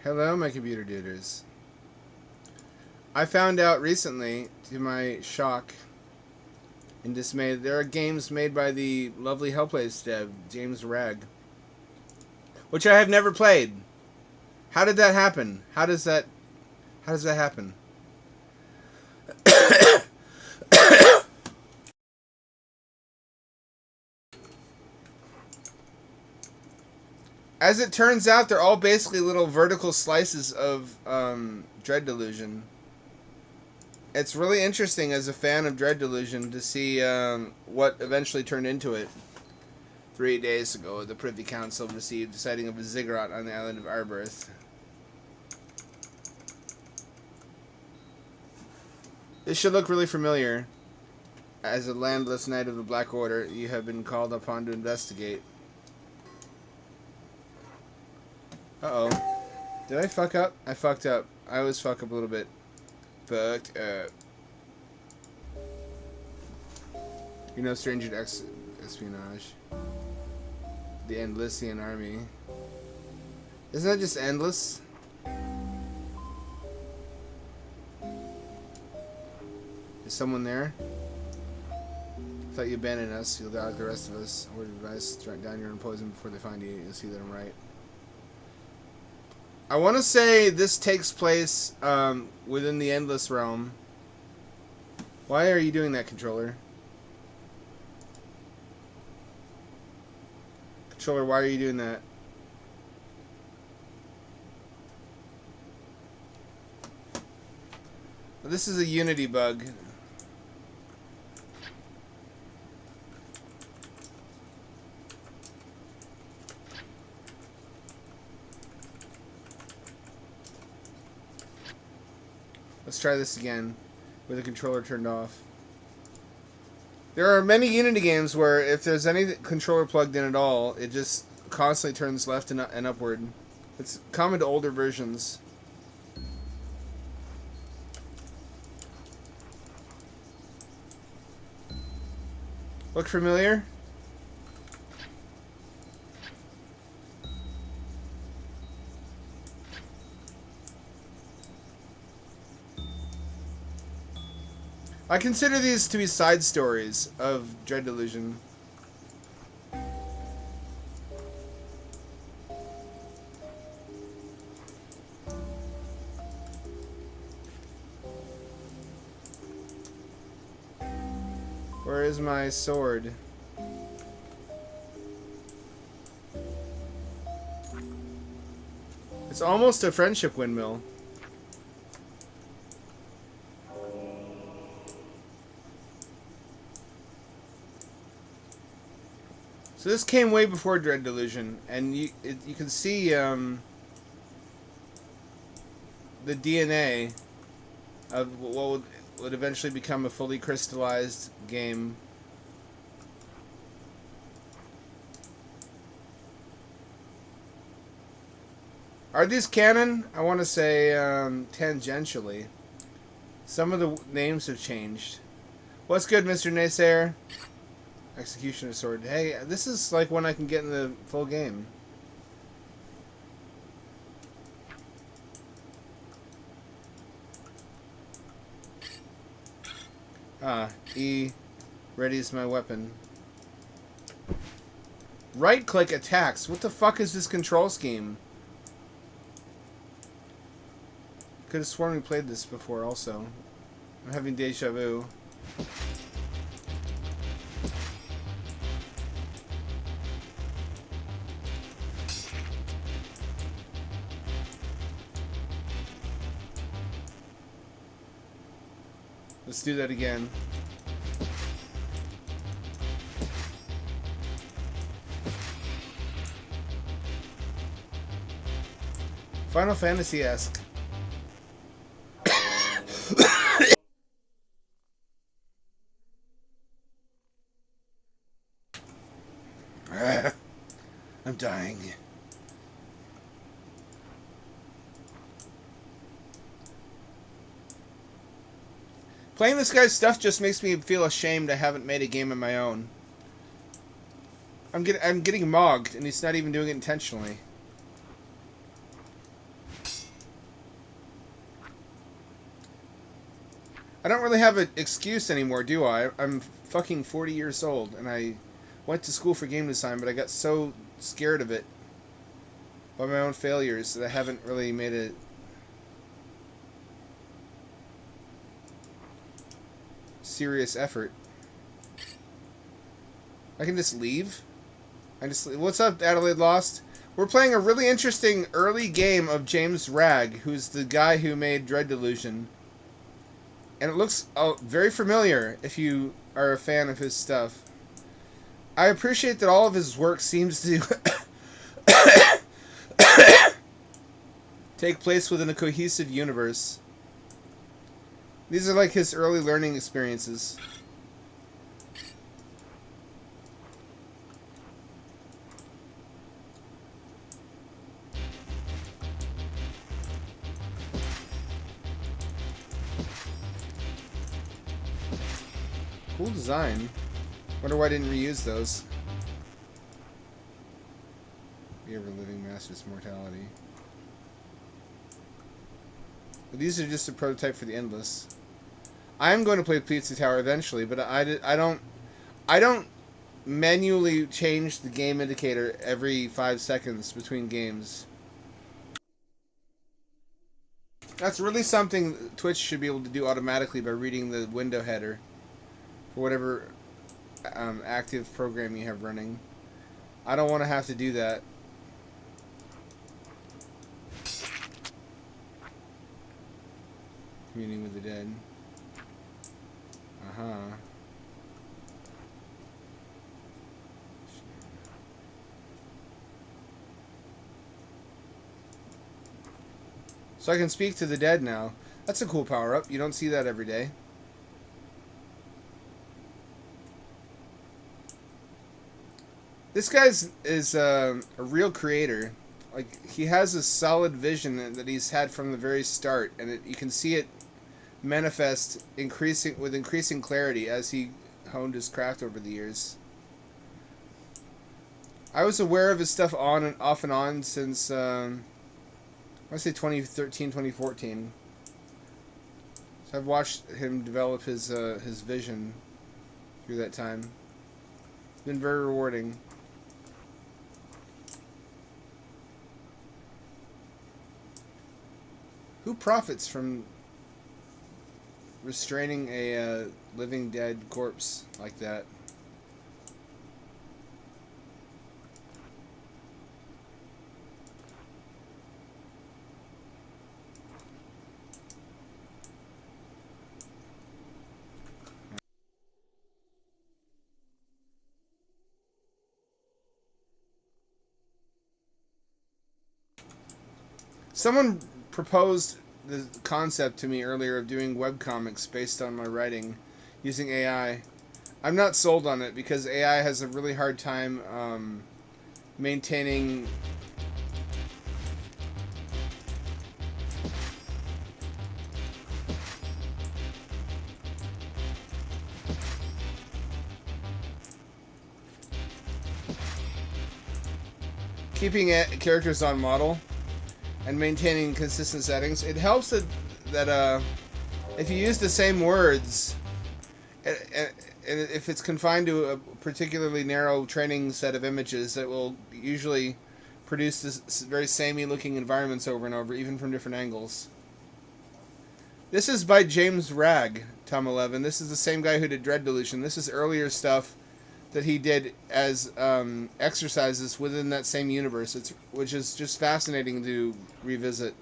Hello, my computer duders. I found out recently, to my shock and dismay, there are games made by the lovely Hellplace dev, James Ragg, which I have never played. How did that happen? How does that happen? As it turns out, they're all basically little vertical slices of Dread Delusion. It's really interesting as a fan of Dread Delusion to see what eventually turned into it. 3 days ago, the Privy Council received the sighting of a ziggurat on the island of Arberth. This should look really familiar. As a landless knight of the Black Order, you have been called upon to investigate. Uh-oh. Did I fuck up? I fucked up. I always fuck up a little bit. Fucked up. You're no stranger to espionage. The Endlessian army. Isn't that just endless? Is someone there? I thought you abandoned us. You'll die like the rest of us. Word of advice, strike down your own poison before they find you. You'll see that I'm right. I want to say this takes place within the Endless Realm. Why are you doing that, controller? Controller, why are you doing that? This is a Unity bug. Let's try this again with the controller turned off. There are many Unity games where if there's any controller plugged in at all, it just constantly turns left and upward. It's common to older versions. Look familiar? I consider these to be side stories of Dread Delusion. Where is my sword? It's almost a friendship windmill. So this came way before Dread Delusion, and you can see the DNA of what would eventually become a fully crystallized game. Are these canon? I want to say tangentially. Some of the names have changed. What's good, Mr. Naysayer? Executioner sword. Hey, this is like when I can get in the full game. E readies my weapon. Right click attacks. What the fuck is this control scheme? Could have sworn we played this before also. I'm having deja vu. Let's do that again. Final Fantasy-esque. I'm dying. Playing this guy's stuff just makes me feel ashamed I haven't made a game of my own. I'm getting mogged, and he's not even doing it intentionally. I don't really have an excuse anymore, do I? I'm fucking 40 years old, and I went to school for game design, but I got so scared of it by my own failures that I haven't really made a serious effort. I can just leave? What's up, Adelaide Lost? We're playing a really interesting early game of James Ragg, who's the guy who made Dread Delusion. And it looks very familiar if you are a fan of his stuff. I appreciate that all of his work seems to take place within a cohesive universe. These are like his early learning experiences. Cool design. Wonder why I didn't reuse those. The ever-living master's mortality. But these are just a prototype for the endless. I am going to play Pizza Tower eventually, but I don't manually change the game indicator every 5 seconds between games. That's really something Twitch should be able to do automatically by reading the window header for whatever active program you have running. I don't want to have to do that. Communing with the dead. Uh-huh. So I can speak to the dead now. That's a cool power-up. You don't see that every day. This guy is a real creator. Like, he has a solid vision that he's had from the very start, and you can see it manifest with increasing clarity as he honed his craft over the years. I was aware of his stuff off and on since I say 2013, 2014. So I've watched him develop his vision through that time. It's been very rewarding. Who profits from restraining a living dead corpse like that? Someone proposed the concept to me earlier of doing webcomics based on my writing using AI. I'm not sold on it because AI has a really hard time maintaining keeping characters on model and maintaining consistent settings. It helps that if you use the same words, and if it's confined to a particularly narrow training set of images, it will usually produce this very samey looking environments over and over, even from different angles. This is by James Ragg, Tom 11. This is the same guy who did Dread Delusion. This is earlier stuff that he did as exercises within that same universe, which is just fascinating to revisit.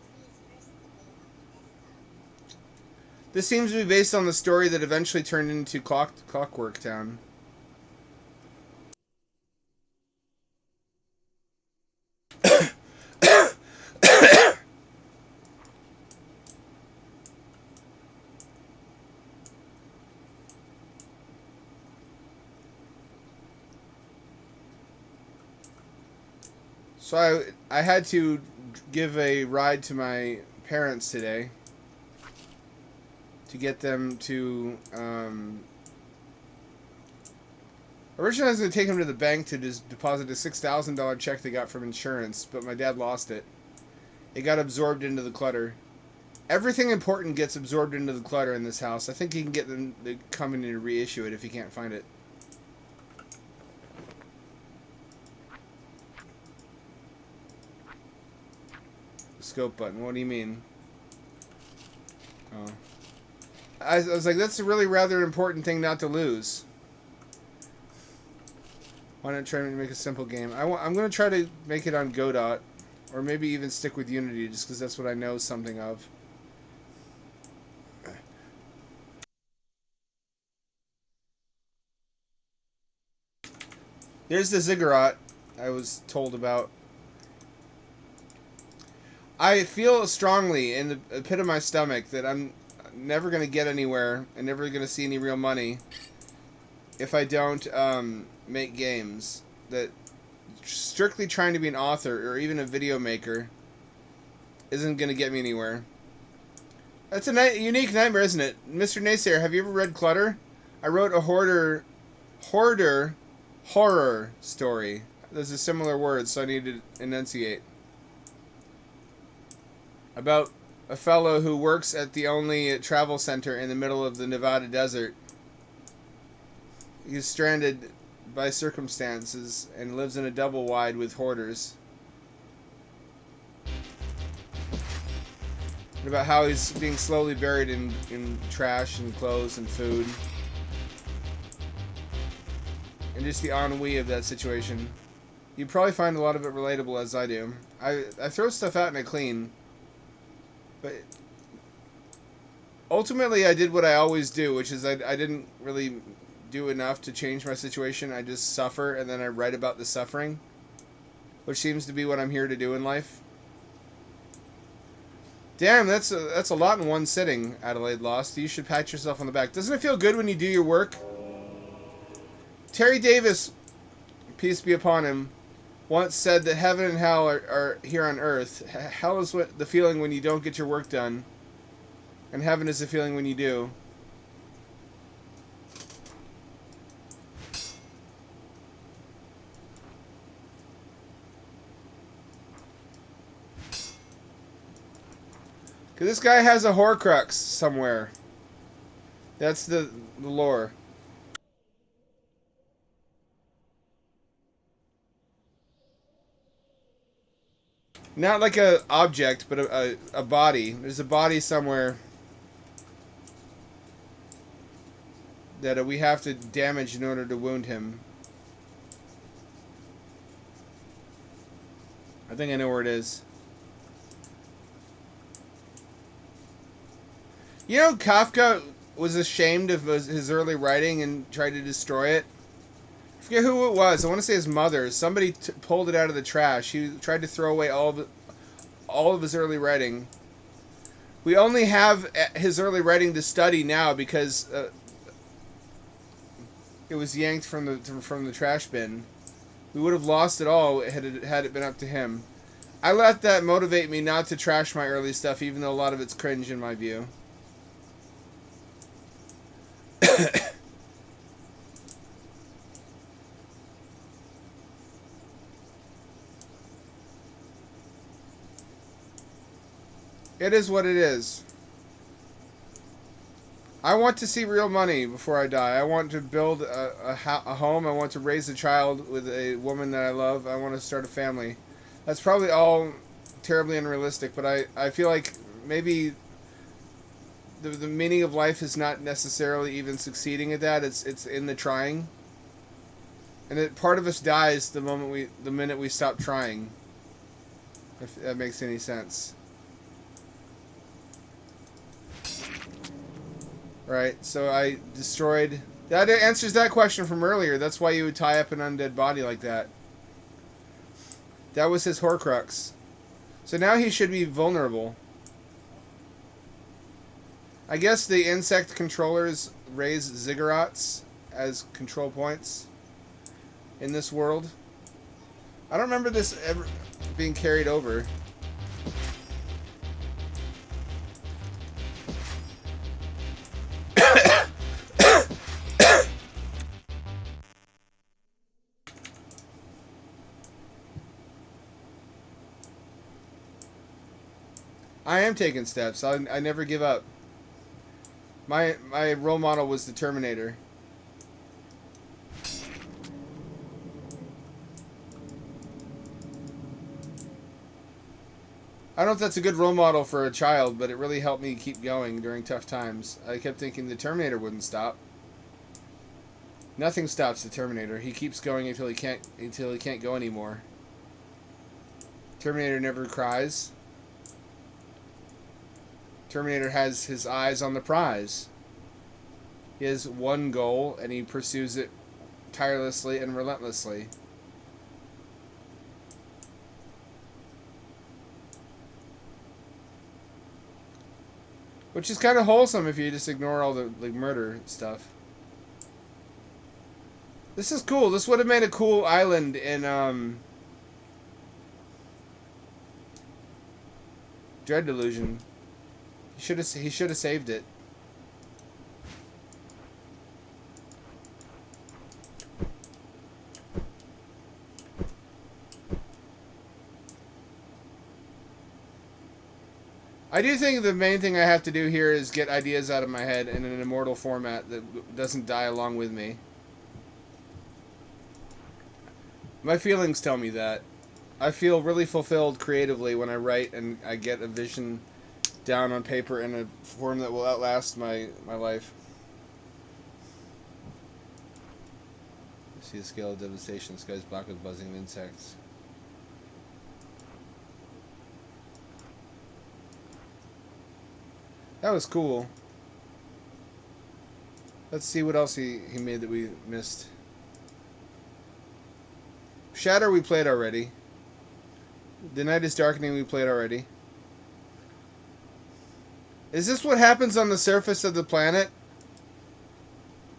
This seems to be based on the story that eventually turned into Clockwork Town. So I had to give a ride to my parents today to get them to originally I was going to take them to the bank to just deposit a $6,000 check they got from insurance, but my dad lost it. It got absorbed into the clutter. Everything important gets absorbed into the clutter in this house. I think you can get them to come in and reissue it if you can't find it. Scope button. What do you mean? Oh. I was like, that's a really rather important thing not to lose. Why not try to make a simple game? I'm going to try to make it on Godot. Or maybe even stick with Unity, just because that's what I know something of. There's the ziggurat I was told about. I feel strongly in the pit of my stomach that I'm never going to get anywhere and never going to see any real money if I don't make games. That strictly trying to be an author or even a video maker isn't going to get me anywhere. That's a unique nightmare, isn't it? Mr. Naysayer, have you ever read Clutter? I wrote a horror story. There's a similar word, so I need to enunciate. About a fellow who works at the only travel center in the middle of the Nevada desert. He's stranded by circumstances and lives in a double wide with hoarders. And about how he's being slowly buried in trash and clothes and food. And just the ennui of that situation. You probably find a lot of it relatable, as I do. I throw stuff out and I clean. But ultimately I did what I always do, which is I didn't really do enough to change my situation. I just suffer and then I write about the suffering. Which seems to be what I'm here to do in life. Damn, that's a lot in one sitting, Adelaide Lost. You should pat yourself on the back. Doesn't it feel good when you do your work? Terry Davis, peace be upon him, once said that heaven and hell are here on earth. Hell is what the feeling when you don't get your work done. And heaven is the feeling when you do. Because this guy has a Horcrux somewhere. That's the lore. Not like a object, but a body. There's a body somewhere that we have to damage in order to wound him. I think I know where it is. You know, Kafka was ashamed of his early writing and tried to destroy it. I forget who it was. I want to say his mother. Somebody pulled it out of the trash. He tried to throw away all of his early writing. We only have his early writing to study now because it was yanked from the trash bin. We would have lost it all had it been up to him. I let that motivate me not to trash my early stuff, even though a lot of it's cringe in my view. It is what it is. I want to see real money before I die. I want to build a home. I want to raise a child with a woman that I love. I want to start a family. That's probably all terribly unrealistic, but I feel like maybe the meaning of life is not necessarily even succeeding at that. It's in the trying. And that part of us dies the minute we stop trying. If that makes any sense. Right, so I destroyed... That answers that question from earlier. That's why you would tie up an undead body like that. That was his Horcrux. So now he should be vulnerable. I guess the insect controllers raise ziggurats as control points in this world. I don't remember this ever being carried over. I am taking steps. I never give up. My role model was the Terminator. I don't know if that's a good role model for a child, but it really helped me keep going during tough times. I kept thinking the Terminator wouldn't stop. Nothing stops the Terminator. He keeps going until he can't go anymore. Terminator never cries. Terminator has his eyes on the prize. He has one goal, and he pursues it tirelessly and relentlessly. Which is kind of wholesome if you just ignore all the murder stuff. This is cool. This would have made a cool island in Dread Delusion. He should have saved it. I do think the main thing I have to do here is get ideas out of my head in an immortal format that doesn't die along with me. My feelings tell me that. I feel really fulfilled creatively when I write and I get a vision down on paper in a form that will outlast my life. See the scale of devastation. The sky's black with buzzing of insects. That was cool. Let's see what else he made that we missed. Shatter we played already. The Night is Darkening we played already. Is this what happens on the surface of the planet?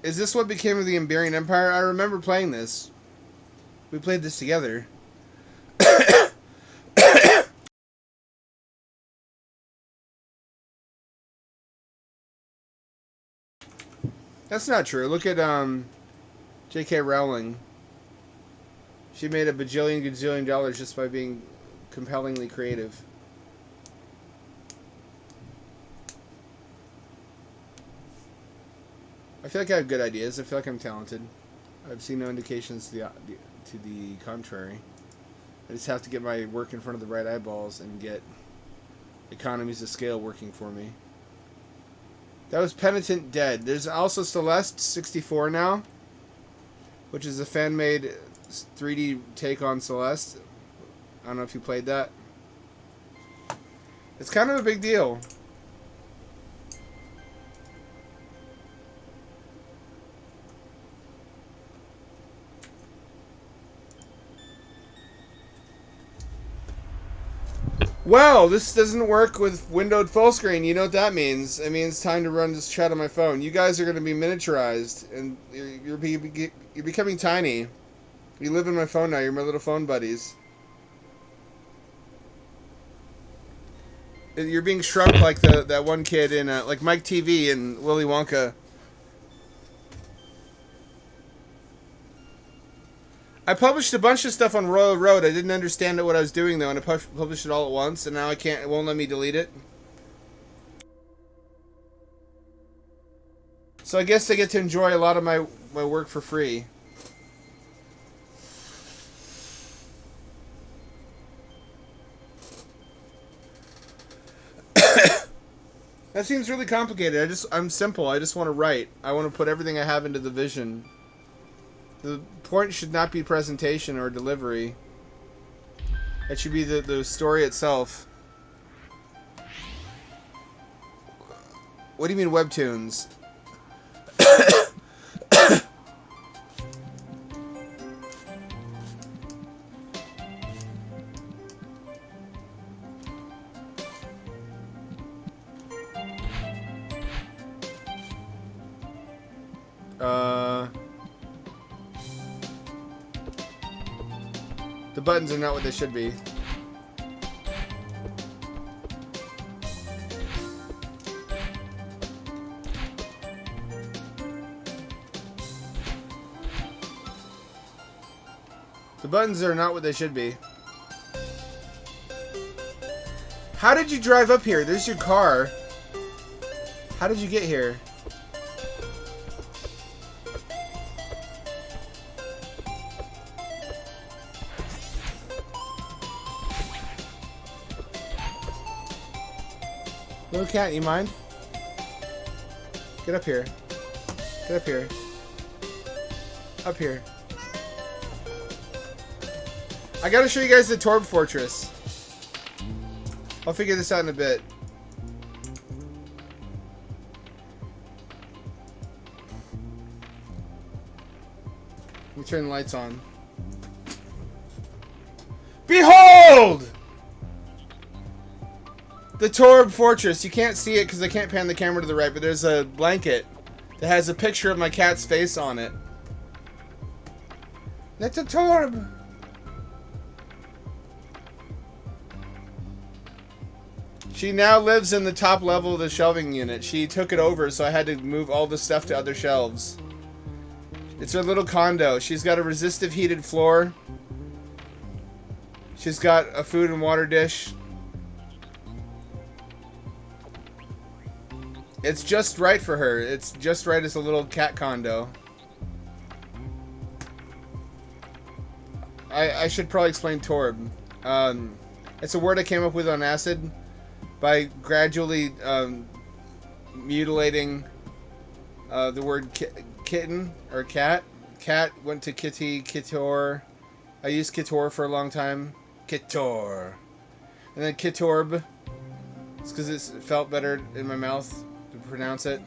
Is this what became of the Iberian Empire? I remember playing this. We played this together. That's not true. Look at J.K. Rowling. She made a gajillion dollars just by being compellingly creative. I feel like I have good ideas. I feel like I'm talented. I've seen no indications to the contrary. I just have to get my work in front of the right eyeballs and get economies of scale working for me. That was Penitent Dead. There's also Celeste 64 now, which is a fan-made 3D take on Celeste. I don't know if you played that. It's kind of a big deal. Well, this doesn't work with windowed full screen. You know what that means. It means time to run this chat on my phone. You guys are going to be miniaturized, and you're becoming tiny. You live in my phone now. You're my little phone buddies. You're being shrunk like that one kid in like Mike TV and Willy Wonka. I published a bunch of stuff on Royal Road. I didn't understand what I was doing though, and I published it all at once, and now I can't. It won't let me delete it. So I guess I get to enjoy a lot of my work for free. That seems really complicated. I'm simple. I just want to write. I want to put everything I have into the vision. The point should not be presentation or delivery. It should be the story itself. What do you mean webtoons? The buttons are not what they should be. The buttons are not what they should be. How did you drive up here? There's your car. How did you get here? Little cat, you mind? Get up here. Get up here. Up here. I gotta show you guys the Torb Fortress. I'll figure this out in a bit. Let me turn the lights on. Behold! The Torb Fortress. You can't see it because I can't pan the camera to the right, but there's a blanket that has a picture of my cat's face on it. That's a Torb! She now lives in the top level of the shelving unit. She took it over, so I had to move all the stuff to other shelves. It's her little condo. She's got a resistive heated floor. She's got a food and water dish. It's just right for her. It's just right as a little cat condo. I should probably explain Torb. It's a word I came up with on acid by gradually mutilating the word kitten or cat. Cat went to kitty, kittor. I used kittor for a long time. Kittor. And then kitorb. It's because it felt better in my mouth to pronounce it.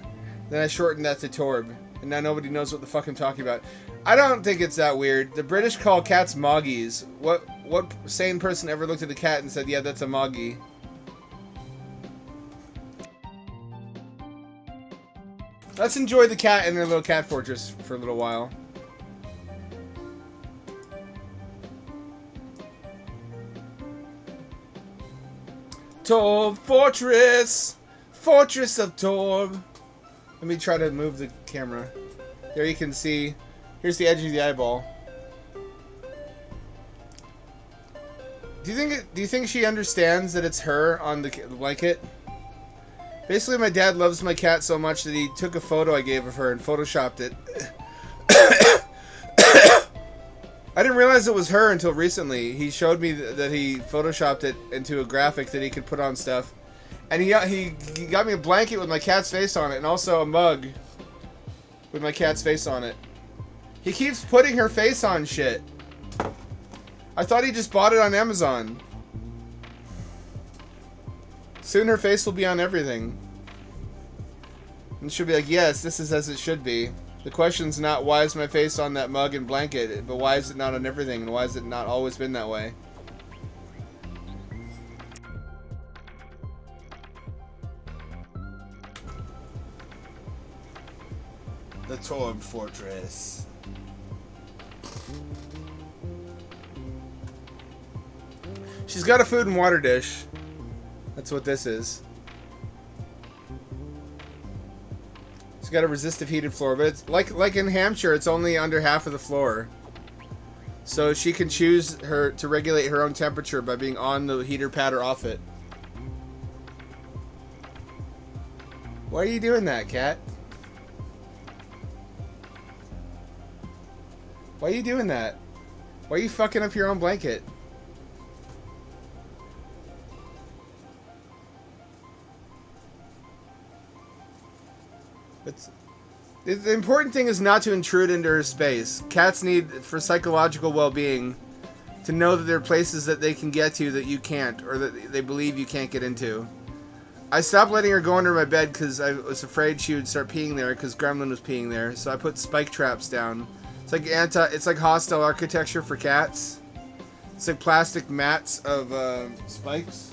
Then I shortened that to Torb. And now nobody knows what the fuck I'm talking about. I don't think it's that weird. The British call cats moggies. What sane person ever looked at a cat and said, yeah, that's a moggie? Let's enjoy the cat in their little cat fortress for a little while. Torb Fortress! Fortress of Torb! Let me try to move the camera. There you can see. Here's the edge of the eyeball. Do you think she understands that it's her on the blanket? Basically, my dad loves my cat so much that he took a photo I gave of her and photoshopped it. I didn't realize it was her until recently. He showed me that he photoshopped it into a graphic that he could put on stuff. And he got me a blanket with my cat's face on it and also a mug with my cat's face on it. He keeps putting her face on shit. I thought he just bought it on Amazon. Soon her face will be on everything. And she'll be like, yes, this is as it should be. The question's not why is my face on that mug and blanket, but why is it not on everything, and why has it not always been that way? The Torb Fortress. She's got a food and water dish. That's what this is. She's got a resistive heated floor, but it's like in Hampshire, it's only under half of the floor. So she can choose to regulate her own temperature by being on the heater pad or off it. Why are you doing that, cat? Why are you doing that? Why are you fucking up your own blanket? The important thing is not to intrude into her space. Cats need, for psychological well-being, to know that there are places that they can get to that you can't, or that they believe you can't get into. I stopped letting her go under my bed because I was afraid she would start peeing there because Gremlin was peeing there, so I put spike traps down. It's like hostile architecture for cats. It's like plastic mats of spikes.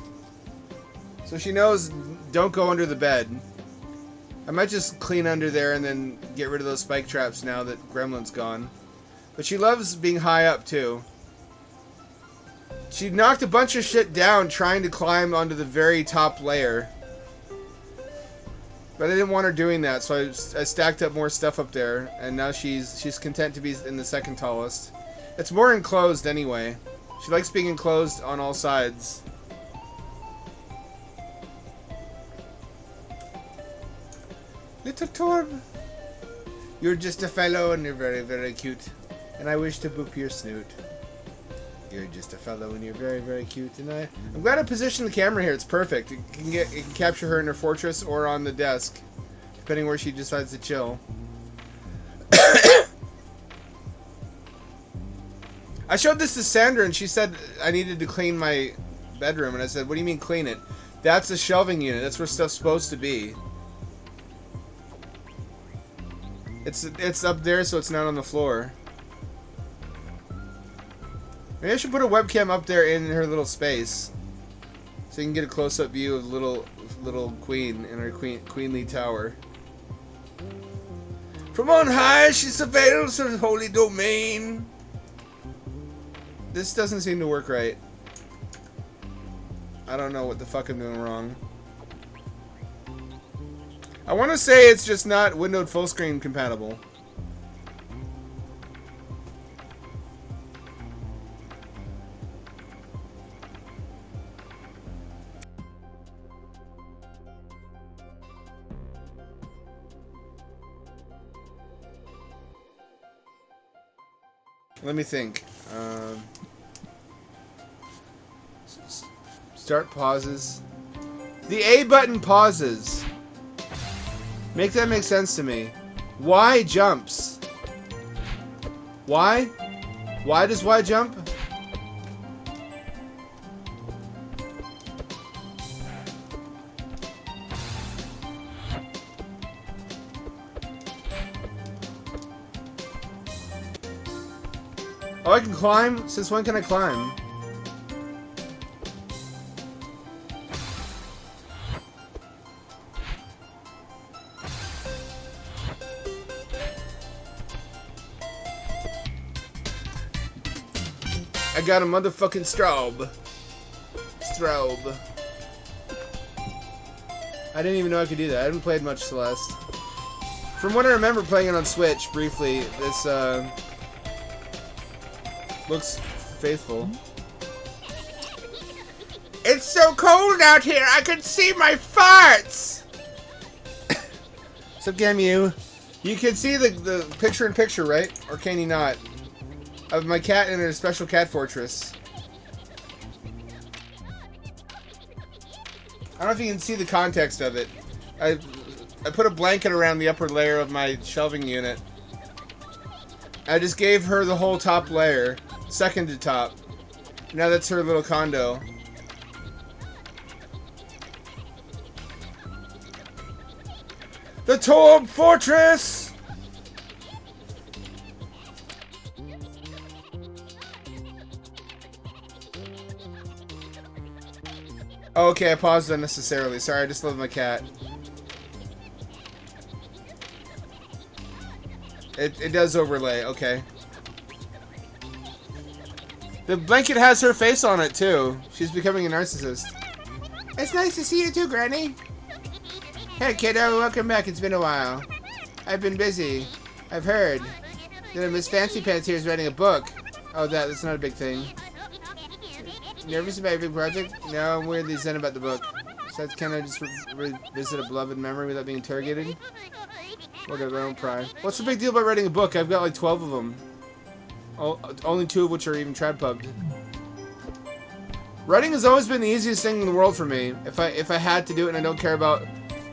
So she knows, don't go under the bed. I might just clean under there and then get rid of those spike traps now that Gremlin's gone. But she loves being high up too. She knocked a bunch of shit down trying to climb onto the very top layer. But I didn't want her doing that, so I stacked up more stuff up there, and now she's content to be in the second tallest. It's more enclosed anyway. She likes being enclosed on all sides. little Torb. You're just a fellow and you're very, very cute. And I wish to boop your snoot. You're just a fellow and you're very, very cute. And I'm glad I positioned the camera here. It's perfect. It can capture her in her fortress or on the desk, depending where she decides to chill. I showed this to Sandra and she said I needed to clean my bedroom. And I said, what do you mean clean it? That's a shelving unit. That's where stuff's supposed to be. It's up there so it's not on the floor. Maybe I should put a webcam up there in her little space, so you can get a close-up view of little queen in her queenly tower. From on high, she surveils her holy domain. This doesn't seem to work right. I don't know what the fuck I'm doing wrong. I want to say it's just not windowed full screen compatible. Let me think. Start pauses. The A button pauses. Make that make sense to me. Y jumps. Why? Why does Y jump? Oh, I can climb? Since when can I climb? I got a motherfucking strobe. I didn't even know I could do that. I haven't played much Celeste. From what I remember playing it on Switch briefly, this looks faithful. It's so cold out here, I can see my farts! So, Gamu, you can see the picture-in-picture, right? Or can you not? Of my cat in a special cat fortress. I don't know if you can see the context of it. I put a blanket around the upper layer of my shelving unit. I just gave her the whole top layer. Second to top. Now that's her little condo. The Torb Fortress! Oh, okay, I paused unnecessarily. Sorry, I just love my cat. It does overlay, okay. The blanket has her face on it, too. She's becoming a narcissist. It's nice to see you too, Granny. Hey, kiddo, welcome back. It's been a while. I've been busy. I've heard that Miss Fancy Pants here is writing a book. Oh, that's not a big thing. Nervous about your big project? No, I'm weirdly zen about the book. So can I just revisit a beloved memory without being interrogated? Whatever, I don't pry. What's the big deal about writing a book? I've got like 12 of them. Only 2 of which are even trad-pubbed. Writing has always been the easiest thing in the world for me. If I had to do it and I don't care about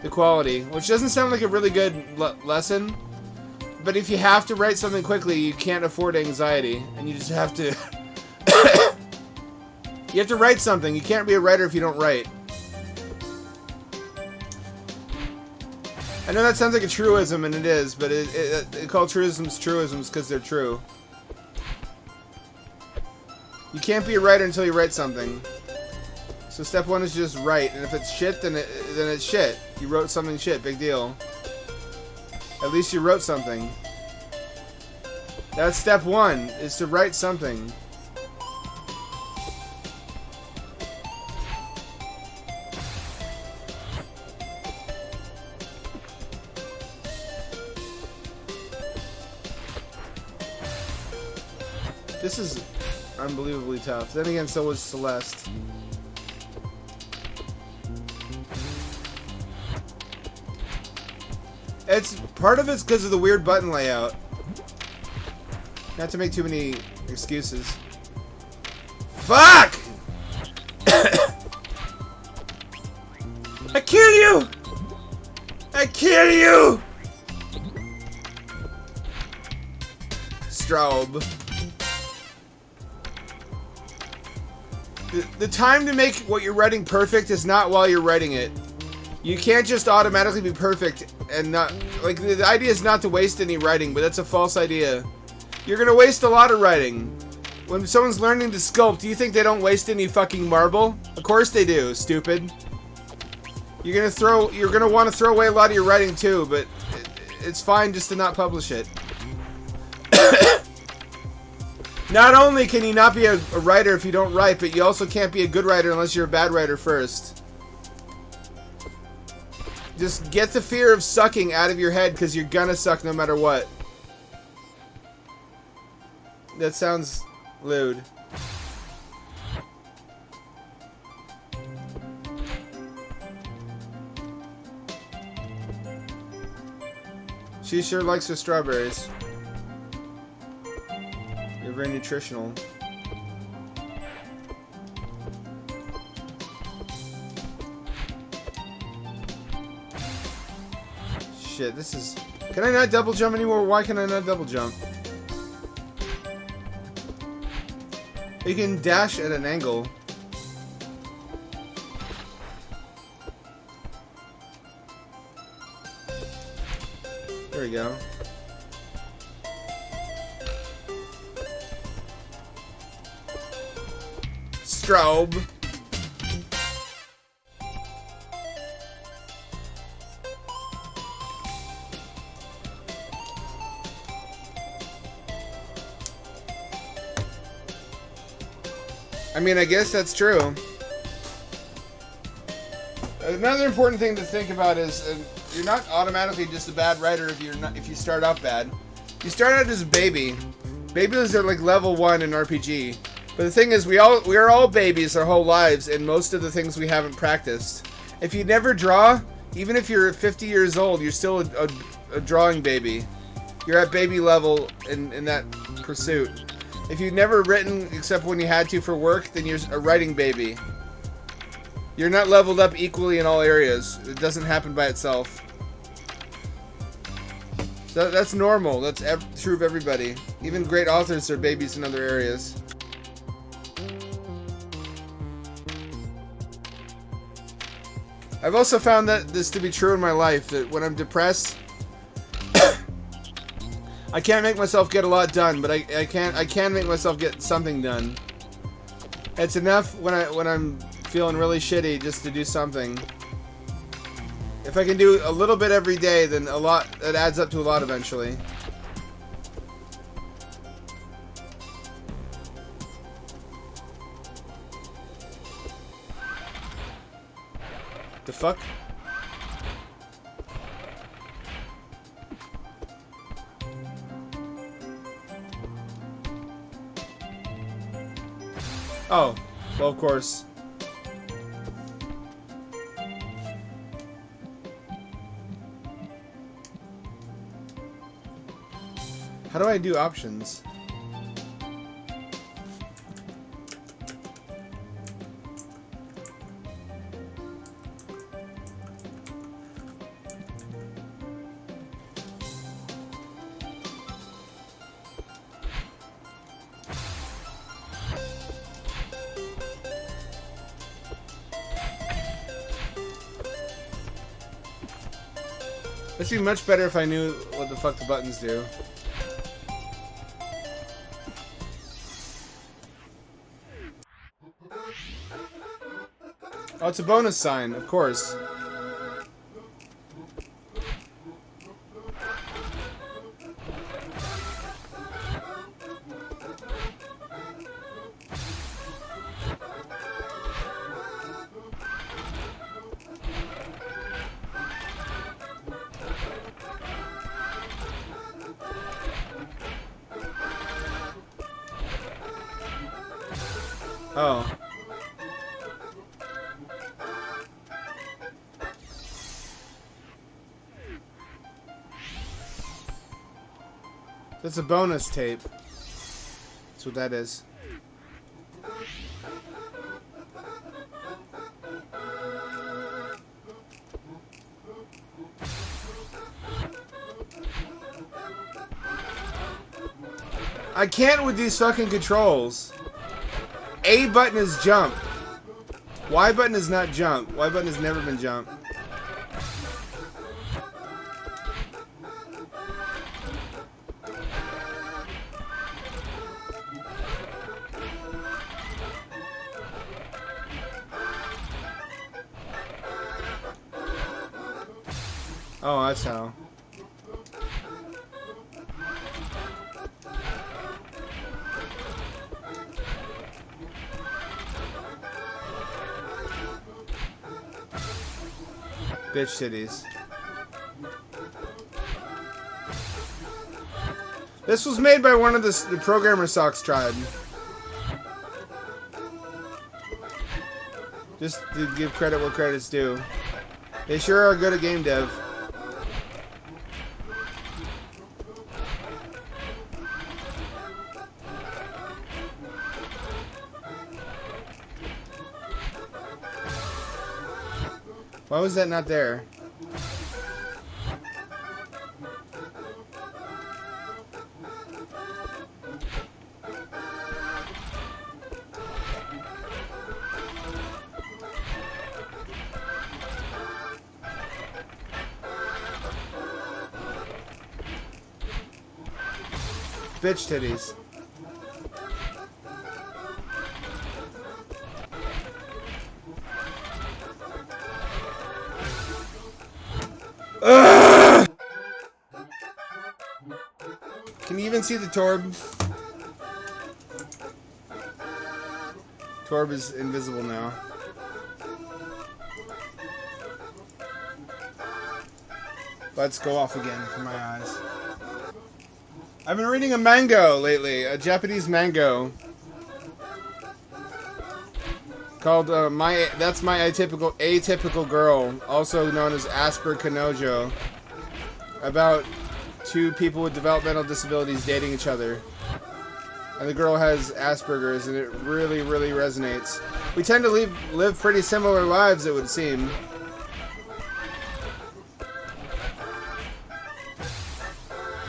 the quality. Which doesn't sound like a really good lesson. But if you have to write something quickly, you can't afford anxiety. And you just have to... You have to write something. You can't be a writer if you don't write. I know that sounds like a truism, and it is, but it call truisms because they're true. You can't be a writer until you write something. So step 1 is just write, and if it's shit, then it's shit. You wrote something shit, big deal. At least you wrote something. That's step 1, is to write something. This is unbelievably tough. Then again, so was Celeste. It's part of it's because of the weird button layout. Not to make too many excuses. Fuck! I kill you! I kill you! Strobe. The time to make what you're writing perfect is not while you're writing it. You can't just automatically be perfect and not... Like, the idea is not to waste any writing, but that's a false idea. You're gonna waste a lot of writing. When someone's learning to sculpt, do you think they don't waste any fucking marble? Of course they do, stupid. You're gonna want to throw away a lot of your writing too, but it's fine just to not publish it. Not only can you not be a writer if you don't write, but you also can't be a good writer unless you're a bad writer first. Just get the fear of sucking out of your head, because you're gonna suck no matter what. That sounds lewd. She sure likes her strawberries. You're very nutritional. Shit, this is... Can I not double jump anymore? Why can I not double jump? You can dash at an angle. There we go. Strobe. I mean, I guess that's true. Another important thing to think about is you're not automatically just a bad writer if you start out bad. You start out as a baby. Babies are like level 1 in RPG. But the thing is, we are all babies our whole lives, and most of the things we haven't practiced. If you never draw, even if you're 50 years old, you're still a drawing baby. You're at baby level in that pursuit. If you've never written except when you had to for work, then you're a writing baby. You're not leveled up equally in all areas. It doesn't happen by itself. So that's normal. That's true of everybody. Even great authors are babies in other areas. I've also found this to be true in my life, that when I'm depressed, I can't make myself get a lot done, but I can make myself get something done. It's enough when I'm feeling really shitty just to do something. If I can do a little bit every day, then a lot, it adds up to a lot eventually. The fuck? Oh, well, of course. How do I do options? It'd be much better if I knew what the fuck the buttons do. Oh, it's a bonus sign, of course. Oh. That's a bonus tape. That's what that is. I can't with these fucking controls. A button is jump. Y button is not jump. Y button has never been jump. Oh, that's how. Bitch titties. This was made by one of the Programmer Socks tribe. Just to give credit where credit's due. They sure are good at game dev. Why was that not there? Bitch titties. Ugh! Can you even see the Torb? Torb is invisible now. Let's go off again for my eyes. I've been reading a mango lately, a Japanese mango. Called That's My Atypical Girl, also known as Asper Kanojo. About two people with developmental disabilities dating each other. And the girl has Asperger's, and it really, really resonates. We tend to live pretty similar lives, it would seem.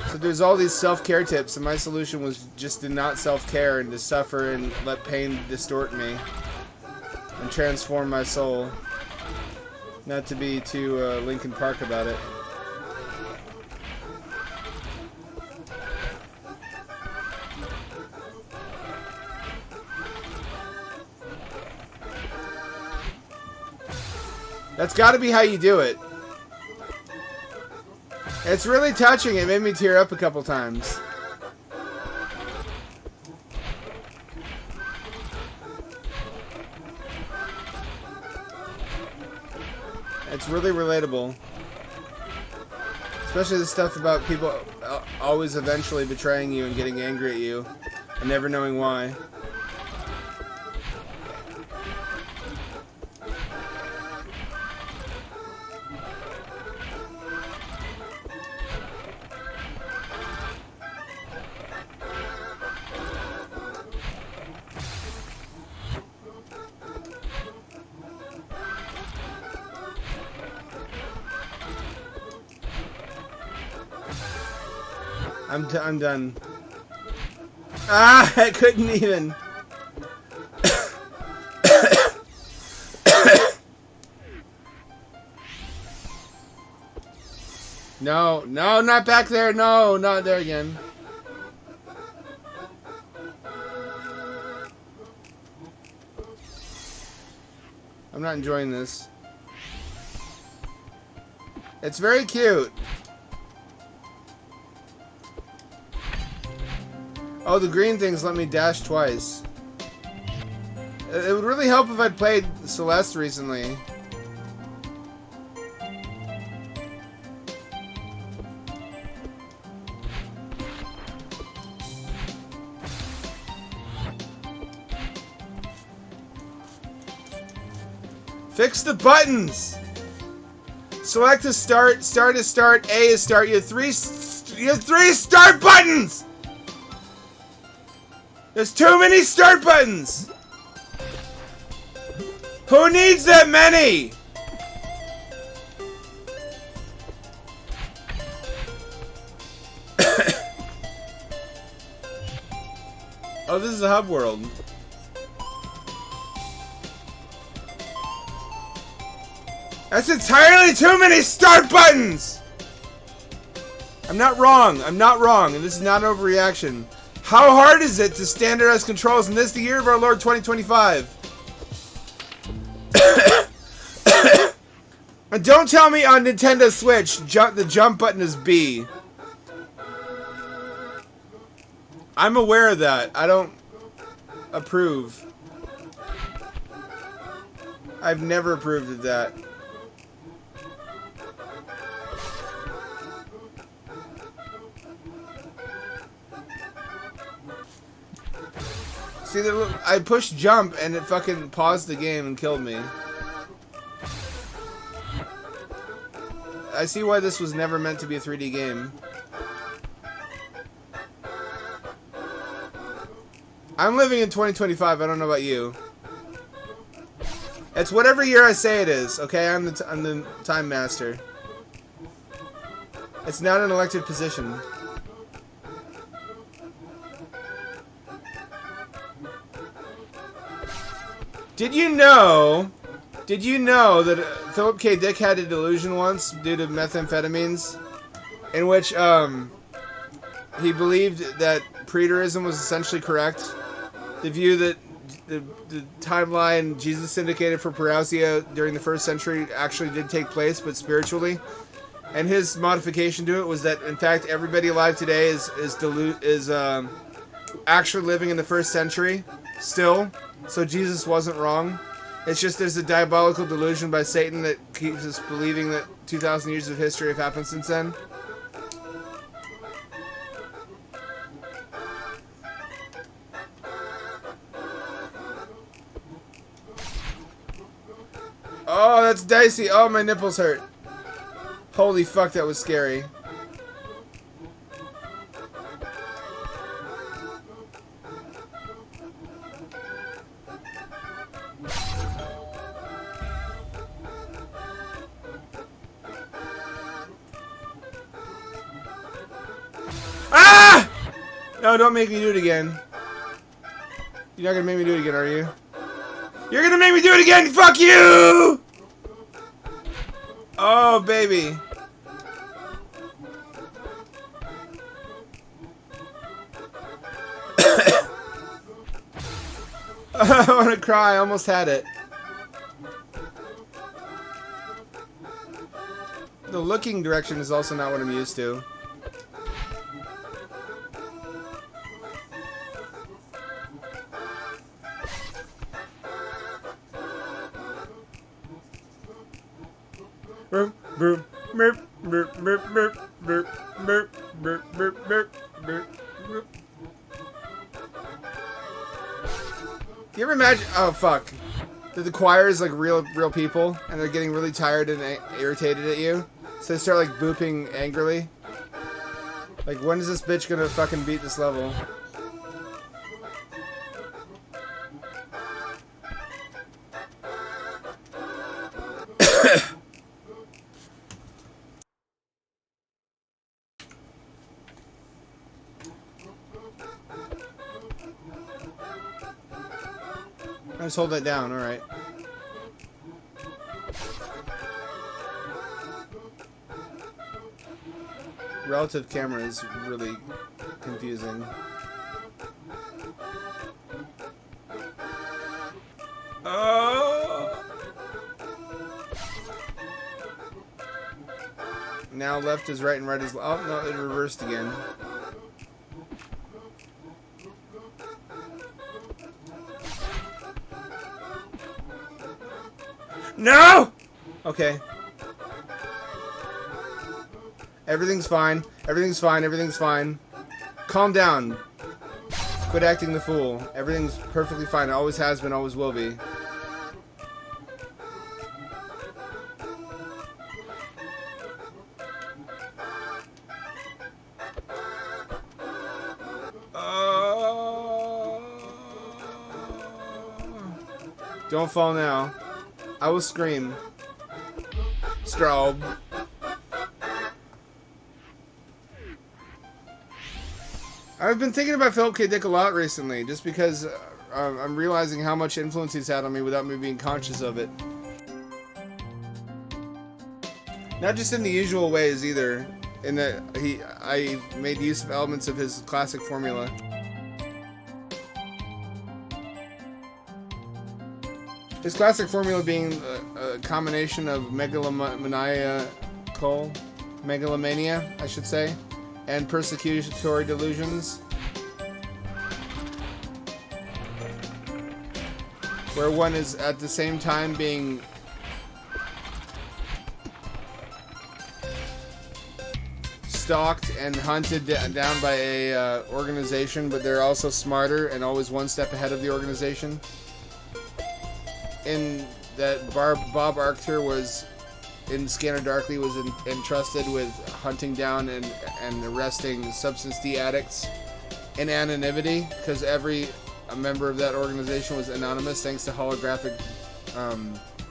So there's all these self-care tips, and my solution was just to not self-care and to suffer and let pain distort me. And transform my soul. Not to be too Linkin Park about it. That's gotta be how you do it. It's really touching. It made me tear up a couple times. It's really relatable. Especially the stuff about people always eventually betraying you and getting angry at you and never knowing why. I'm done. Ah, I couldn't even. No, not back there. No, not there again. I'm not enjoying this. It's very cute. Oh, the green things let me dash twice. It would really help if I'd played Celeste recently. Fix the buttons! Select is start, start is start, A is start. You have You have 3 start buttons! There's too many start buttons! Who needs that many? Oh, this is a hub world. That's entirely too many start buttons! I'm not wrong, and this is not an overreaction. How hard is it to standardize controls in this, the year of our Lord 2025? And don't tell me on Nintendo Switch, the jump button is B. I'm aware of that. I don't approve. I've never approved of that. See, I pushed jump and it fucking paused the game and killed me. I see why this was never meant to be a 3D game. I'm living in 2025, I don't know about you. It's whatever year I say it is, okay? I'm the time master. It's not an elected position. Did you know that Philip K. Dick had a delusion once due to methamphetamines, in which he believed that preterism was essentially correct, the view that the timeline Jesus indicated for parousia during the 1st century actually did take place, but spiritually, and his modification to it was that in fact everybody alive today is actually living in the 1st century still. So Jesus wasn't wrong. It's just there's a diabolical delusion by Satan that keeps us believing that 2,000 years of history have happened since then. Oh, that's dicey. Oh, my nipples hurt. Holy fuck, that was scary. Ah! No, don't make me do it again. You're not gonna make me do it again, are you? You're gonna make me do it again! Fuck you! Oh, baby. I wanna cry, I almost had it. The looking direction is also not what I'm used to. You ever imagine? Oh fuck! That the choir is like real people, and they're getting really tired and irritated at you, so they start like booping angrily. Like, when is this bitch gonna fucking beat this level? I just hold that down, alright. Relative camera is really confusing. Oh! Now left is right and right is... Oh, no, it reversed again. No! Okay. Everything's fine. Everything's fine. Everything's fine. Calm down. Quit acting the fool. Everything's perfectly fine. It always has been, always will be. Don't fall now. I will scream. Strobe. I've been thinking about Philip K. Dick a lot recently, just because I'm realizing how much influence he's had on me without me being conscious of it. Not just in the usual ways either, in that I made use of elements of his classic formula. His classic formula being a combination of megalomania, I should say, and persecutory delusions, where one is at the same time being stalked and hunted down by a organization, but they're also smarter and always one step ahead of the organization. In that Bob Arctor was, in Scanner Darkly, was entrusted with hunting down and arresting substance D addicts in anonymity, because every member of that organization was anonymous thanks to holographic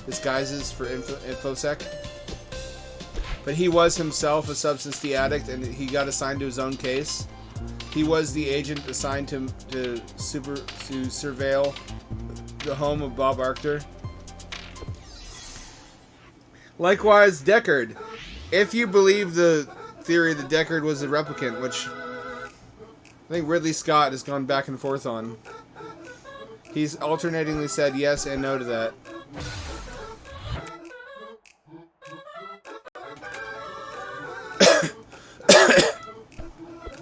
disguises for InfoSec. But he was himself a substance D addict, and he got assigned to his own case. He was the agent assigned to surveil the home of Bob Arctor. Likewise, Deckard. If you believe the theory that Deckard was a replicant, which I think Ridley Scott has gone back and forth on, he's alternatingly said yes and no to that.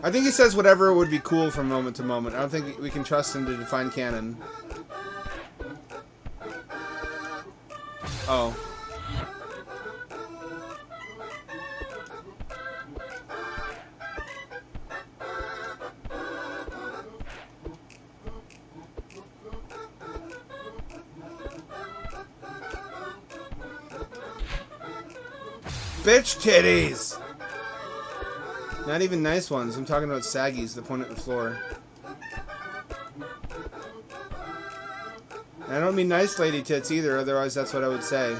I think he says whatever would be cool from moment to moment. I don't think we can trust him to define canon. Oh. Bitch titties! Not even nice ones. I'm talking about saggies that point at the floor. And I don't mean nice lady tits either, otherwise that's what I would say.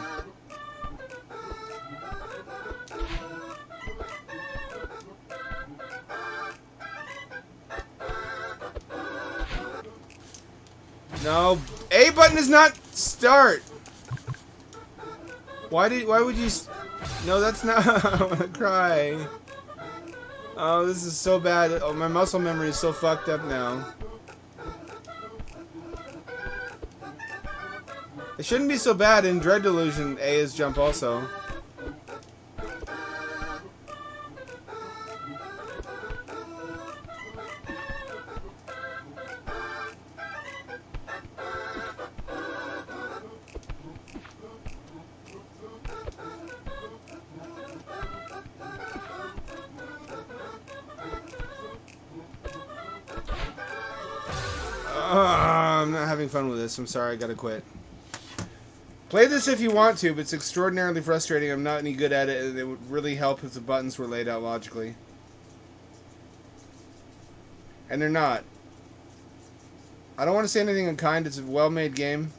No, A button is not start. Why would you? No, that's not. I want to cry. Oh, this is so bad. Oh, my muscle memory is so fucked up now. It shouldn't be so bad. In Dread Delusion, A is jump also. I'm not having fun with this. I'm sorry, I gotta quit. Play this if you want to, but it's extraordinarily frustrating. I'm not any good at it, and it would really help if the buttons were laid out logically. And they're not. I don't want to say anything unkind. It's a well-made game.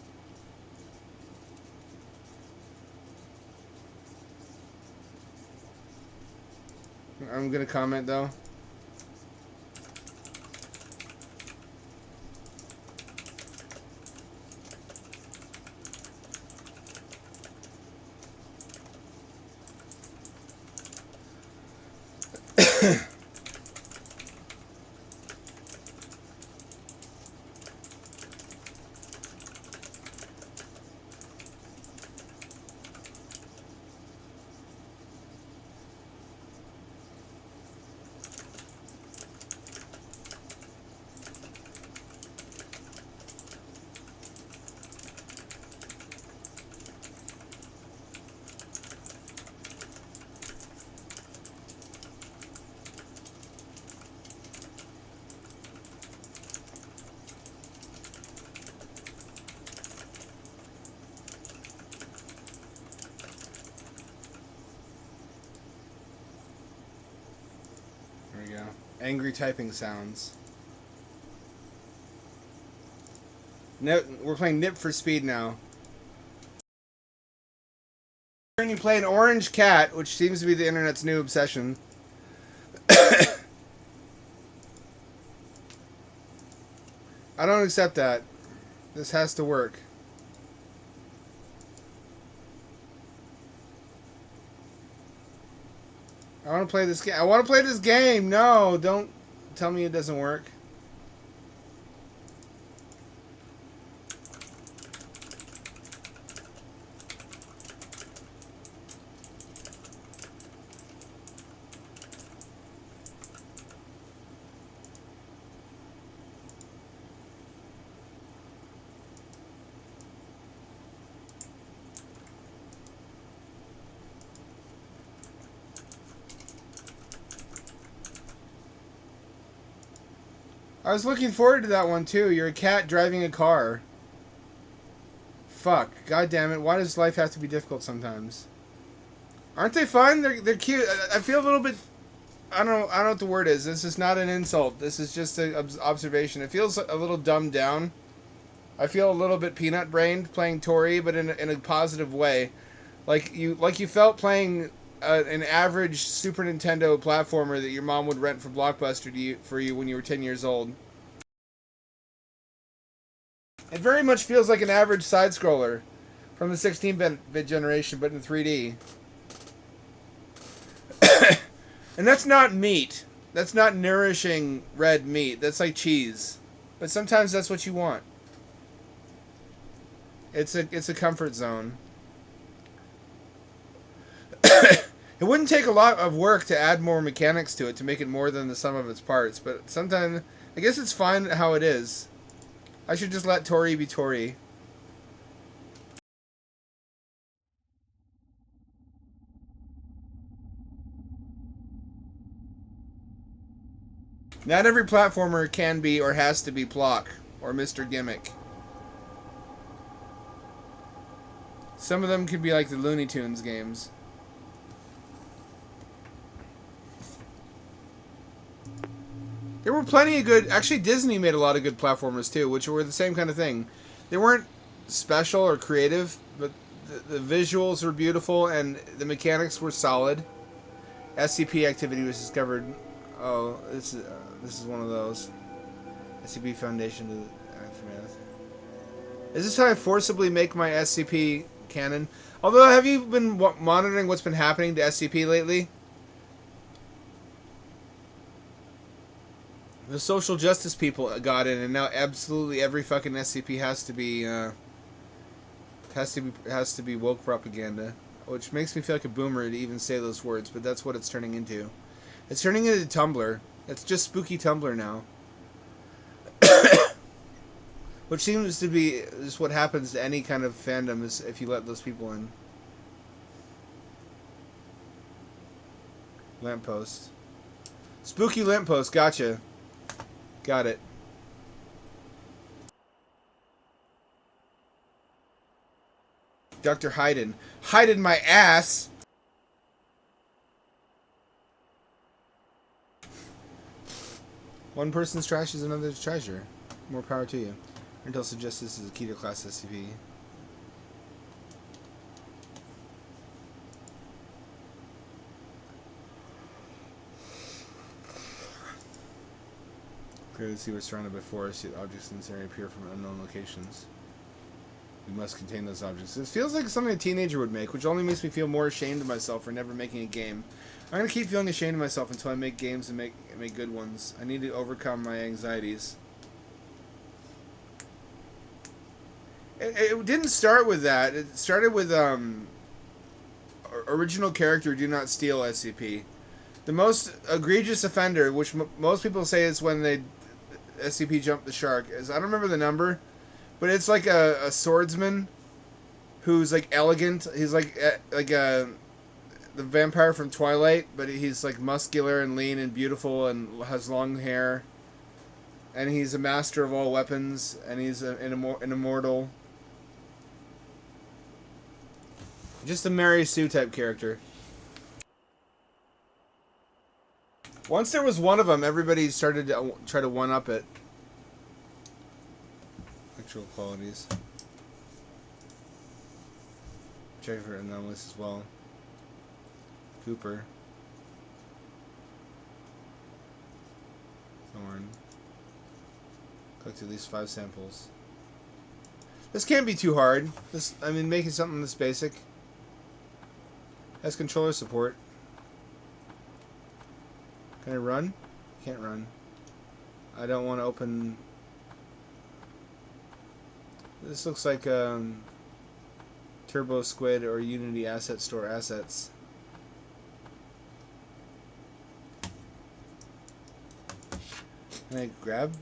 I'm gonna comment, though. There we go. Angry typing sounds. We're playing Nip for Speed now. You play an orange cat, which seems to be the internet's new obsession. I don't accept that. This has to work. I want to play this game. I want to play this game. No, don't tell me it doesn't work. I was looking forward to that one too. You're a cat driving a car. Fuck. God damn it. Why does life have to be difficult sometimes? Aren't they fun? They're cute. I feel a little bit... I don't know what the word is. This is not an insult. This is just an observation. It feels a little dumbed down. I feel a little bit peanut-brained playing Tori, but in a positive way. Like you felt playing an average Super Nintendo platformer that your mom would rent from Blockbuster for you when you were 10 years old. It very much feels like an average side-scroller from the 16-bit generation, but in 3D. And that's not meat. That's not nourishing red meat. That's like cheese. But sometimes that's what you want. It's a comfort zone. It wouldn't take a lot of work to add more mechanics to it to make it more than the sum of its parts, but sometimes I guess it's fine how it is. I should just let Tori be Tori. Not every platformer can be or has to be Plock or Mr. Gimmick. Some of them could be like the Looney Tunes games. There were plenty of good... Actually, Disney made a lot of good platformers, too, which were the same kind of thing. They weren't special or creative, but the visuals were beautiful, and the mechanics were solid. SCP activity was discovered... Oh, this is one of those. SCP Foundation to the Aftermath. Is this how I forcibly make my SCP canon? Although, have you been monitoring what's been happening to SCP lately? The social justice people got in, and now absolutely every fucking SCP has to be woke propaganda, which makes me feel like a boomer to even say those words. But that's what it's turning into. It's turning into Tumblr. It's just spooky Tumblr now, which seems to be just what happens to any kind of fandom is if you let those people in. Lamppost. Spooky lamppost. Gotcha. Got it. Dr. Hayden. Hayden my ass! One person's trash is another's treasure. More power to you. Intel suggests this is a Keter class SCP. Clearly see we're surrounded by forests, yet objects in this area appear from unknown locations. We must contain those objects. This feels like something a teenager would make, which only makes me feel more ashamed of myself for never making a game. I'm going to keep feeling ashamed of myself until I make games and make good ones. I need to overcome my anxieties. It didn't start with that. It started with original character do not steal SCP. The most egregious offender, which most people say is when they SCP jumped the shark, is I don't remember the number, but it's like a swordsman who's like elegant. He's like the vampire from Twilight, but he's like muscular and lean and beautiful and has long hair. And he's a master of all weapons, and he's an immortal. Just a Mary Sue type character. Once there was one of them, everybody started to try to one-up it. Actual qualities. Check for anomalies as well. Cooper. Thorn. Collect at least 5 samples. This can't be too hard. Making something this basic. Has controller support. Can I run? Can't run. I don't want to open... This looks like Turbo Squid or Unity Asset Store assets. Can I grab?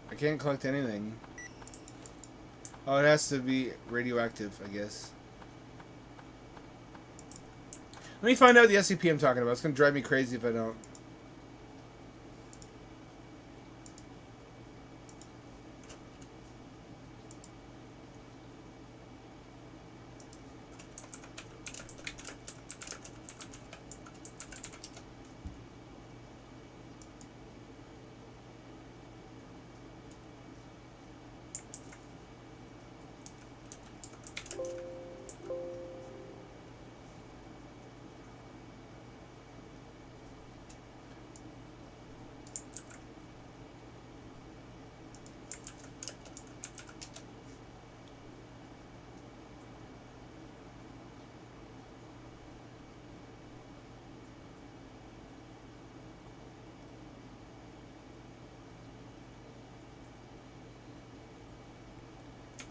I can't collect anything. Oh, it has to be radioactive, I guess. Let me find out the SCP I'm talking about. It's going to drive me crazy if I don't.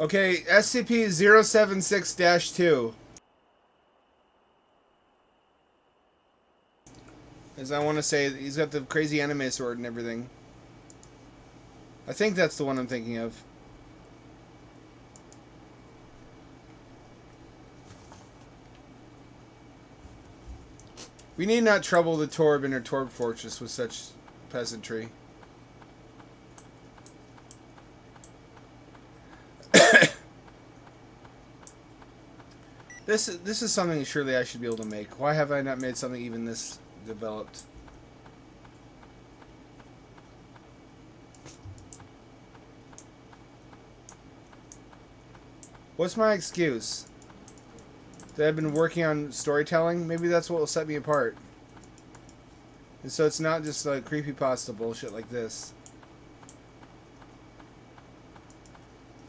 Okay, SCP-076-2. As I want to say, he's got the crazy anime sword and everything. I think that's the one I'm thinking of. We need not trouble the Torb in her Torb fortress with such peasantry. This is something surely I should be able to make. Why have I not made something even this developed? What's my excuse? That I've been working on storytelling? Maybe that's what will set me apart. And so it's not just like creepypasta bullshit like this.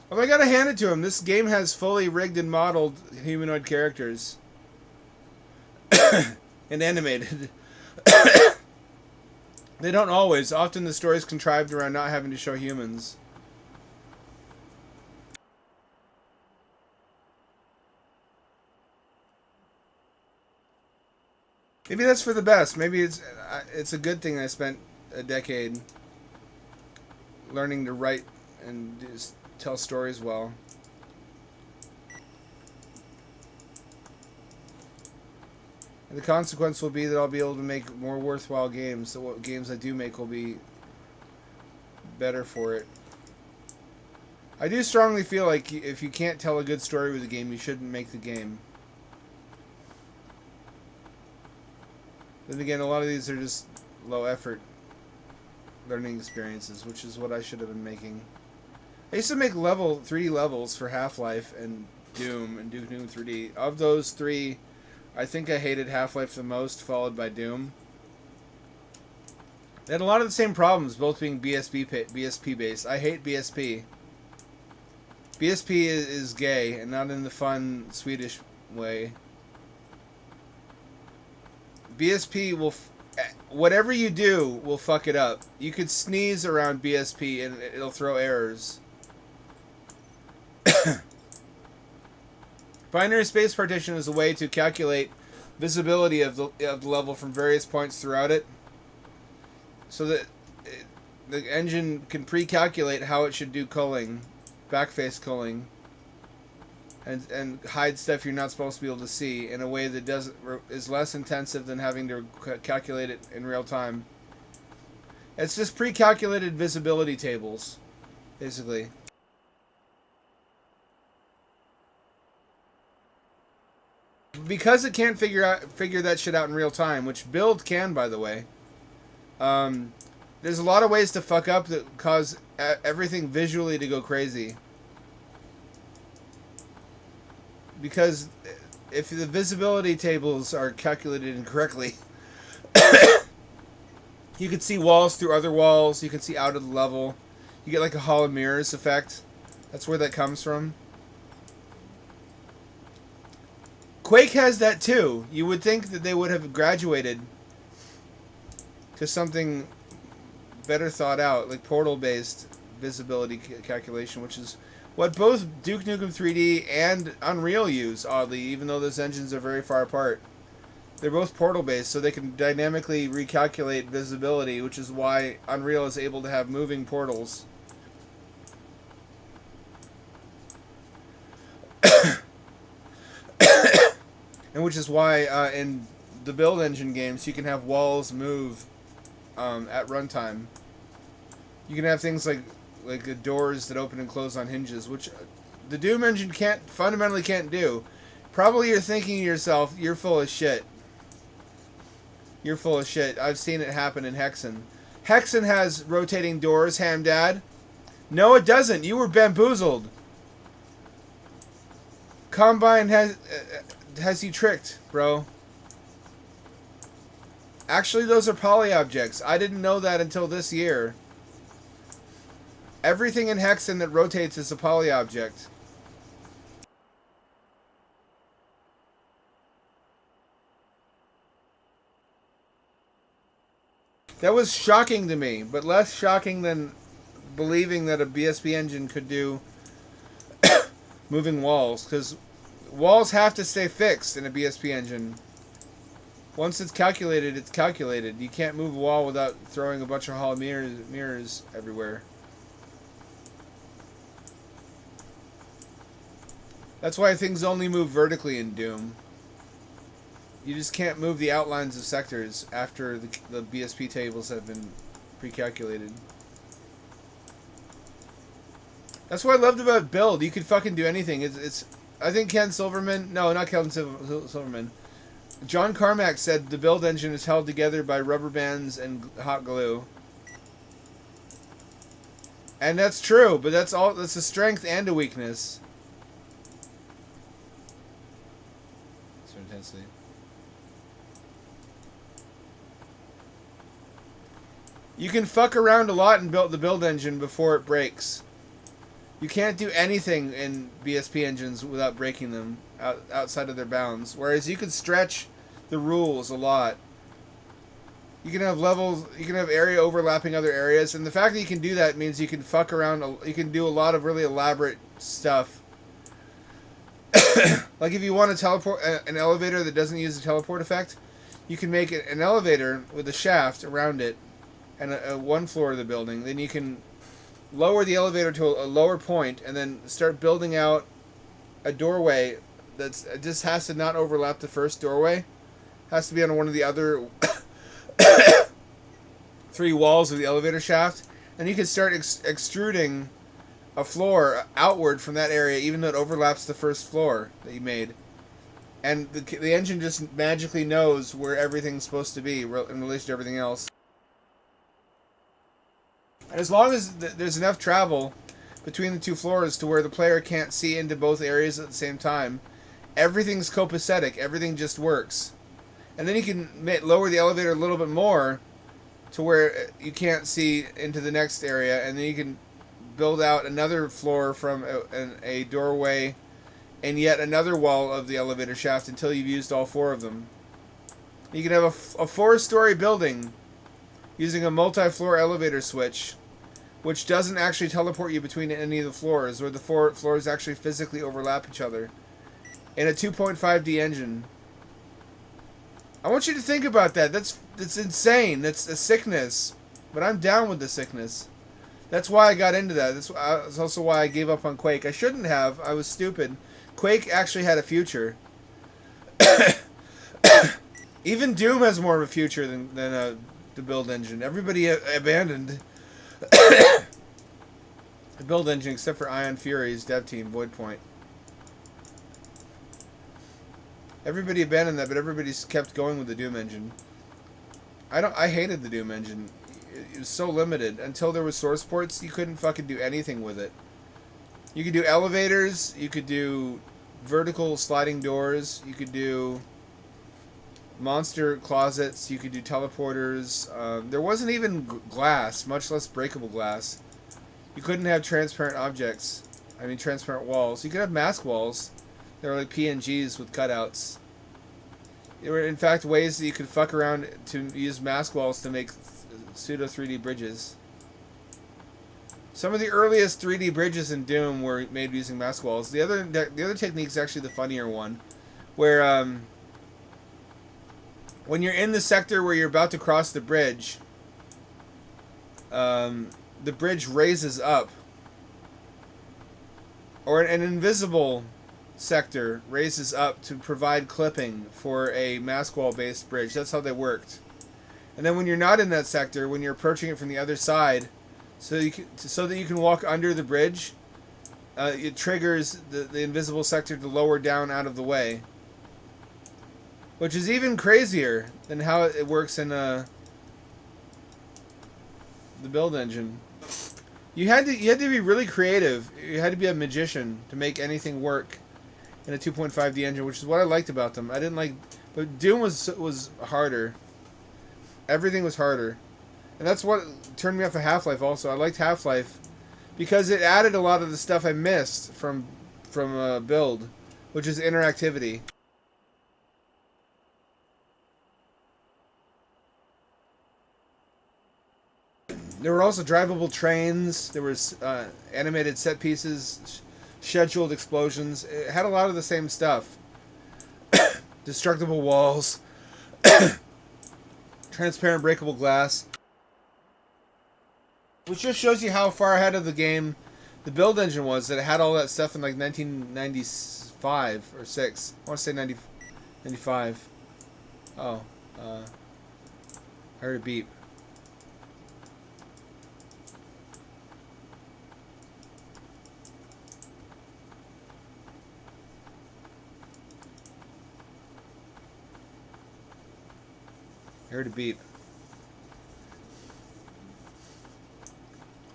Well, I gotta hand it to him. This game has fully rigged and modeled humanoid characters. And animated. They don't always. Often the story's contrived around not having to show humans. Maybe that's for the best. Maybe it's a good thing I spent a decade learning to write and just tell stories well. And the consequence will be that I'll be able to make more worthwhile games. So what games I do make will be better for it. I do strongly feel like if you can't tell a good story with a game, you shouldn't make the game. Then again, a lot of these are just low effort learning experiences, which is what I should have been making. I used to make 3D levels for Half-Life and Doom and Duke Nukem 3D. Of those three, I think I hated Half-Life the most, followed by Doom. They had a lot of the same problems, both being BSP based. I hate BSP. BSP is gay, and not in the fun Swedish way. BSP will... whatever you do will fuck it up. You could sneeze around BSP and it'll throw errors. Binary space partition is a way to calculate visibility of the level from various points throughout it, so that the engine can pre-calculate how it should do culling, backface culling, and hide stuff you're not supposed to be able to see in a way that is less intensive than having to calculate it in real time. It's just pre-calculated visibility tables, basically. Because it can't figure that shit out in real time, which Build can, by the way. There's a lot of ways to fuck up that cause everything visually to go crazy. Because if the visibility tables are calculated incorrectly, you can see walls through other walls. You can see out of the level. You get like a Hall of Mirrors effect. That's where that comes from. Quake has that too. You would think that they would have graduated to something better thought out, like portal-based visibility calculation, which is what both Duke Nukem 3D and Unreal use, oddly, even though those engines are very far apart. They're both portal-based, so they can dynamically recalculate visibility, which is why Unreal is able to have moving portals. And which is why in the Build Engine games, you can have walls move at runtime. You can have things like doors that open and close on hinges, which the Doom engine fundamentally can't do. Probably you're thinking to yourself, you're full of shit. You're full of shit. I've seen it happen in Hexen. Hexen has rotating doors, Hamdad. No, it doesn't. You were bamboozled. Combine has you tricked, bro. Actually, those are poly objects. I didn't know that until this year. Everything in Hexen that rotates is a poly object. That was shocking to me, but less shocking than believing that a BSP engine could do moving walls, because walls have to stay fixed in a BSP engine. Once it's calculated, it's calculated. You can't move a wall without throwing a bunch of Hall mirrors everywhere. That's why things only move vertically in Doom. You just can't move the outlines of sectors after the BSP tables have been pre-calculated. That's what I loved about Build. You could fucking do anything. I think Ken Silverman... No, not Ken Silverman. John Carmack said the Build engine is held together by rubber bands and hot glue. And that's true, but that's a strength and a weakness. So intensely. You can fuck around a lot and build the Build engine before it breaks. You can't do anything in BSP engines without breaking them outside of their bounds. Whereas you can stretch the rules a lot. You can have levels, you can have area overlapping other areas, and the fact that you can do that means you can fuck around, you can do a lot of really elaborate stuff. Like if you want to teleport an elevator that doesn't use the teleport effect, you can make an elevator with a shaft around it and one floor of the building. Then you can lower the elevator to a lower point and then start building out a doorway that's just has to not overlap the first doorway. Has to be on one of the other 3 walls of the elevator shaft, and you can start extruding a floor outward from that area, even though it overlaps the first floor that you made. And the engine just magically knows where everything's supposed to be in relation to everything else. And as long as there's enough travel between the 2 floors to where the player can't see into both areas at the same time, everything's copacetic. Everything just works. And then you can lower the elevator a little bit more to where you can't see into the next area, and then you can build out another floor from a doorway and yet another wall of the elevator shaft until you've used all 4 of them. You can have a 4-story building using a multi-floor elevator switch, which doesn't actually teleport you between any of the floors, where the 4 floors actually physically overlap each other, in a 2.5D engine. I want you to think about that. That's insane. That's a sickness. But I'm down with the sickness. That's why I got into that. That's also why I gave up on Quake. I shouldn't have. I was stupid. Quake actually had a future. Even Doom has more of a future than the Build engine. Everybody abandoned the Build engine except for Ion Fury's dev team, Voidpoint. Everybody abandoned that, but everybody's kept going with the Doom engine. I hated the Doom engine. It was so limited. Until there was source ports, you couldn't fucking do anything with it. You could do elevators, you could do vertical sliding doors, you could do monster closets, you could do teleporters. There wasn't even glass, much less breakable glass. You couldn't have transparent objects. I mean, transparent walls. You could have mask walls. They were like PNGs with cutouts. There were, in fact, ways that you could fuck around to use mask walls to make pseudo 3D bridges. Some of the earliest 3D bridges in Doom were made using mask walls. The other technique is actually the funnier one, where when you're in the sector where you're about to cross the bridge raises up, or an invisible sector raises up to provide clipping for a mask wall based bridge. That's how they worked. And then when you're not in that sector, when you're approaching it from the other side, so that you can walk under the bridge, it triggers the invisible sector to lower down out of the way, which is even crazier than how it works in the build engine. You had to be really creative. You had to be a magician to make anything work in a 2.5D engine, which is what I liked about them. I didn't like, but Doom was harder. Everything was harder, and that's what turned me off of Half-Life. Also, I liked Half-Life because it added a lot of the stuff I missed from build, which is interactivity. There were also drivable trains. There was animated set pieces, scheduled explosions. It had a lot of the same stuff. Destructible walls, transparent breakable glass, which just shows you how far ahead of the game the build engine was, that it had all that stuff in like 1995 or 6. I want to say 95. Oh, I heard a beep. I heard a beep.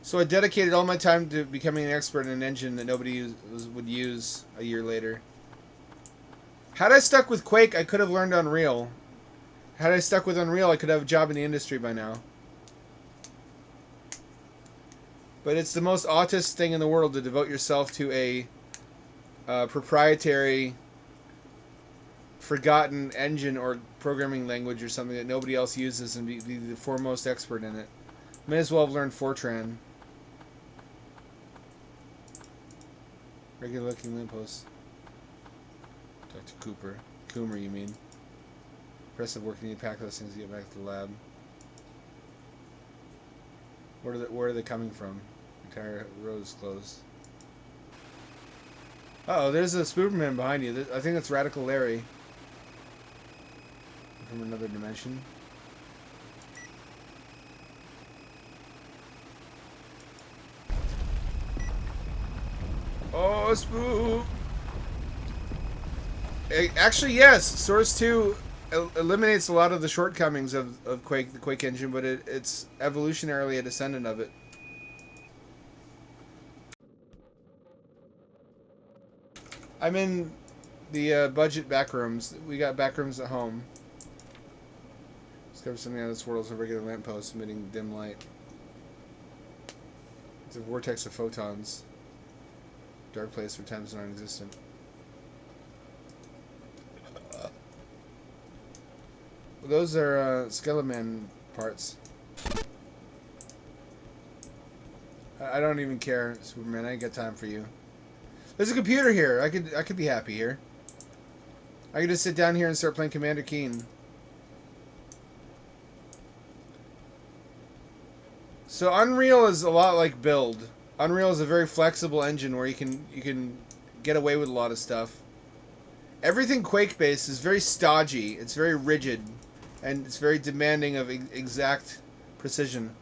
So I dedicated all my time to becoming an expert in an engine that nobody would use a year later. Had I stuck with Quake, I could have learned Unreal. Had I stuck with Unreal, I could have a job in the industry by now. But it's the most autist thing in the world to devote yourself to a proprietary, forgotten engine or programming language or something that nobody else uses and be the foremost expert in it. May as well have learned Fortran. Regular looking lamppost. Talk to Coomer, you mean. Impressive work. You need to pack those things to get back to the lab. Where are they coming from? The entire road is closed. Uh-oh, there's a Spooderman behind you. I think that's Radical Larry. From another dimension. Oh, Spook! Actually, yes. Source 2 eliminates a lot of the shortcomings of Quake, the Quake engine, but it's evolutionarily a descendant of it. I'm in the budget backrooms. We got backrooms at home. Discover something out of this world is a regular lamppost emitting dim light. It's a vortex of photons. Dark place where time is non-existent. Those are Skeleton parts. I don't even care, Superman. I ain't got time for you. There's a computer here. I could be happy here. I could just sit down here and start playing Commander Keen. So Unreal is a lot like Build. Unreal is a very flexible engine where you can get away with a lot of stuff. Everything Quake based is very stodgy. It's very rigid, and it's very demanding of exact precision.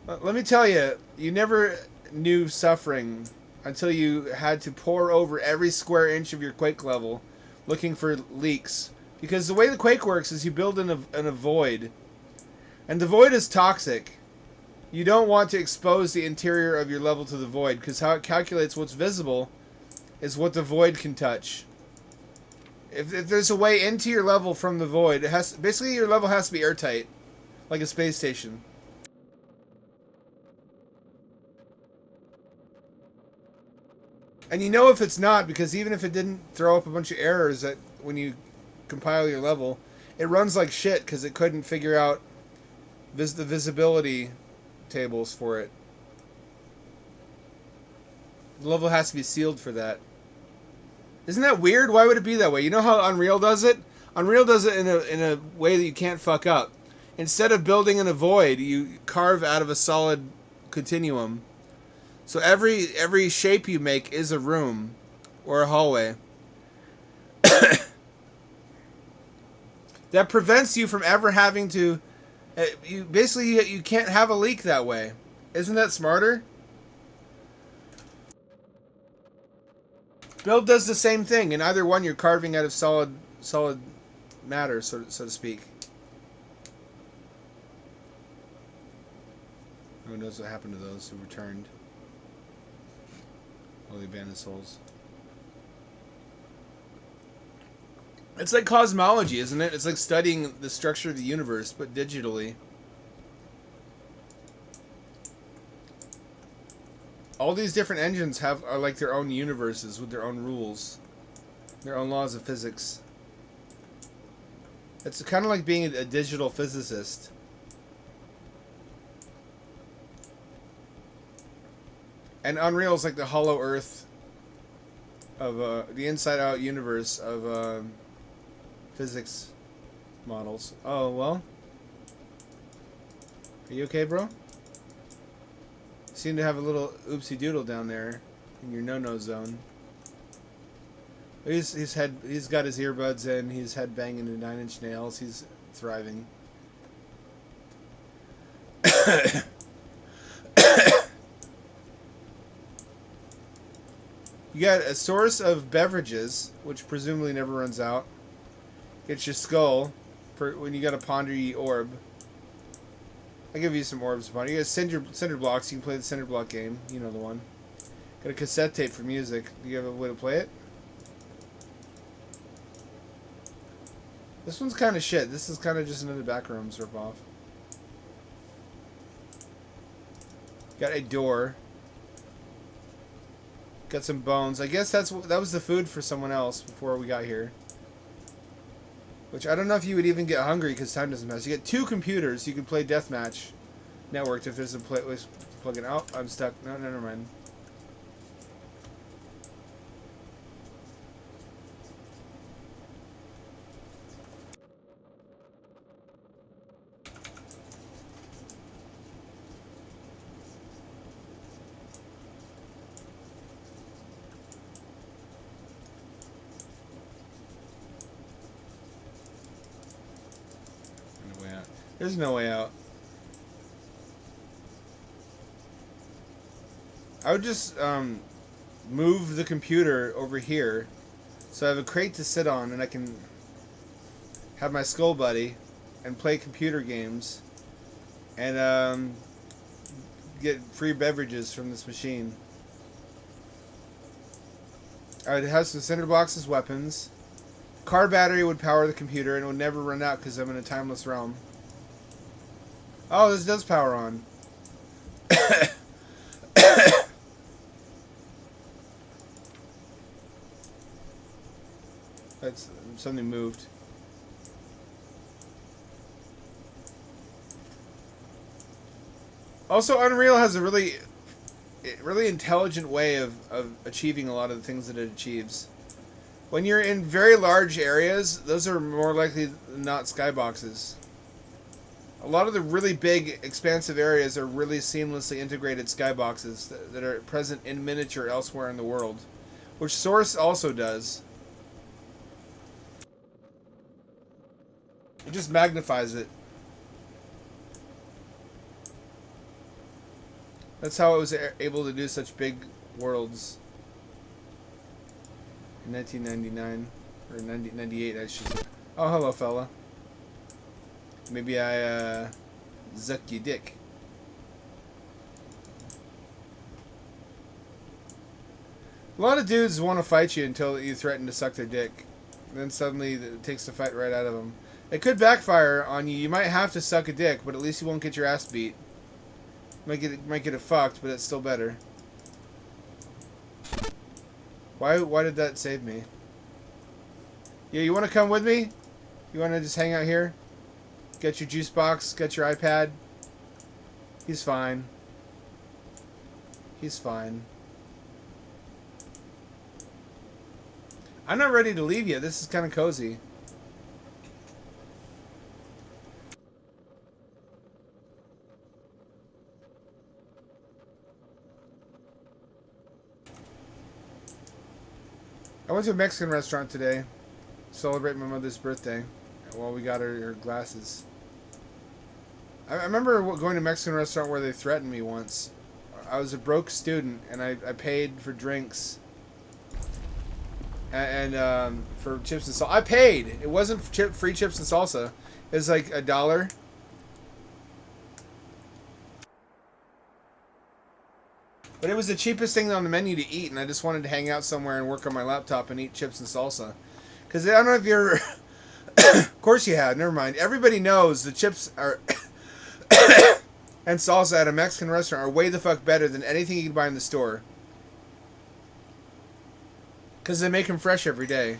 Let me tell you, you never knew suffering until you had to pore over every square inch of your Quake level looking for leaks Because the way the Quake works is you build in a void. And the void is toxic. You don't want to expose the interior of your level to the void, because how it calculates what's visible is what the void can touch. If there's a way into your level from the void, it has basically your level has to be airtight, like a space station. And you know if it's not, because even if it didn't throw up a bunch of errors that when you compile your level, it runs like shit because it couldn't figure out the visibility tables for it. The level has to be sealed for that. Isn't that weird? Why would it be that way? You know how Unreal does it? Unreal does it in a way that you can't fuck up. Instead of building in a void, you carve out of a solid continuum. So every shape you make is a room or a hallway. That prevents you from ever having to... you can't have a leak that way. Isn't that smarter? Build does the same thing. In either one, you're carving out of solid matter, so to speak. Who knows what happened to those who returned? All the abandoned souls. It's like cosmology, isn't it? It's like studying the structure of the universe, but digitally. All these different engines are like their own universes with their own rules, their own laws of physics. It's kind of like being a digital physicist. And Unreal is like the hollow earth of the inside-out universe of physics models. Oh, well. Are you okay, bro? You seem to have a little oopsie-doodle down there in your no-no zone. He's got his earbuds in. He's head banging to 9 Inch Nails. He's thriving. You got a source of beverages, which presumably never runs out. Get your skull for when you got a ponder ye orb. I'll give you some orbs to ponder. You got cinder blocks. You can play the cinder block game. You know the one. Got a cassette tape for music. Do you have a way to play it? This one's kind of shit. This is kind of just another Backrooms ripoff. Got a door. Got some bones. I guess that was the food for someone else before we got here. Which I don't know if you would even get hungry because time doesn't pass. You get 2 computers. You can play Deathmatch networked if there's a plug-in. Oh, I'm stuck. No, never mind. There's no way out. I would just move the computer over here so I have a crate to sit on and I can have my skull buddy and play computer games and get free beverages from this machine. I would have some cinder blocks as weapons. Car battery would power the computer and it would never run out because I'm in a timeless realm. Oh, this does power on. That's something moved. Also, Unreal has a really intelligent way of achieving a lot of the things that it achieves. When you're in very large areas, those are more likely than not skyboxes. A lot of the really big, expansive areas are really seamlessly integrated skyboxes that are present in miniature elsewhere in the world, which Source also does. It just magnifies it. That's how it was able to do such big worlds. In 1999, or 1998, I should say. Oh, hello, fella. Maybe I, zuck your dick. A lot of dudes want to fight you until you threaten to suck their dick. Then suddenly it takes the fight right out of them. It could backfire on you. You might have to suck a dick, but at least you won't get your ass beat. Might get it fucked, but it's still better. Why did that save me? Yeah, you want to come with me? You want to just hang out here? Get your juice box, get your iPad. He's fine. He's fine. I'm not ready to leave yet. This is kind of cozy. I went to a Mexican restaurant today. Celebrate my mother's birthday. Well, we got her glasses. I remember going to a Mexican restaurant where they threatened me once. I was a broke student, and I paid for drinks. And for chips and salsa. I paid! It wasn't free chips and salsa. It was like $1. But it was the cheapest thing on the menu to eat, and I just wanted to hang out somewhere and work on my laptop and eat chips and salsa. Because I don't know if you're... Of course you have, never mind. Everybody knows the chips are... and salsa at a Mexican restaurant are way the fuck better than anything you can buy in the store. Because they make them fresh every day.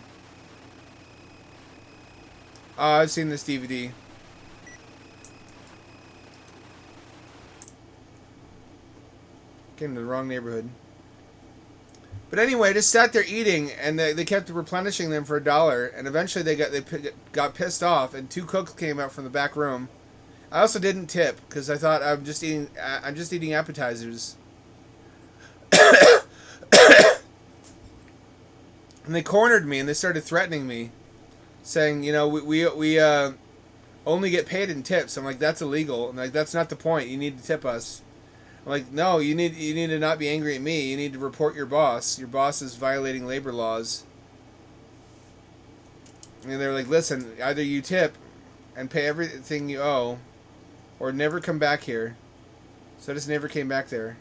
I've seen this DVD. Came to the wrong neighborhood. But anyway, just sat there eating, and they kept replenishing them for $1, and eventually they got pissed off, and 2 cooks came out from the back room. I also didn't tip because I thought I'm just eating appetizers. And they cornered me, and they started threatening me, saying, you know, we only get paid in tips. I'm like, that's illegal. I'm like, that's not the point. You need to tip us. I'm like, no, you need to not be angry at me. You need to report your boss. Your boss is violating labor laws. And they're like, listen, either you tip and pay everything you owe, or never come back here. So I just never came back there.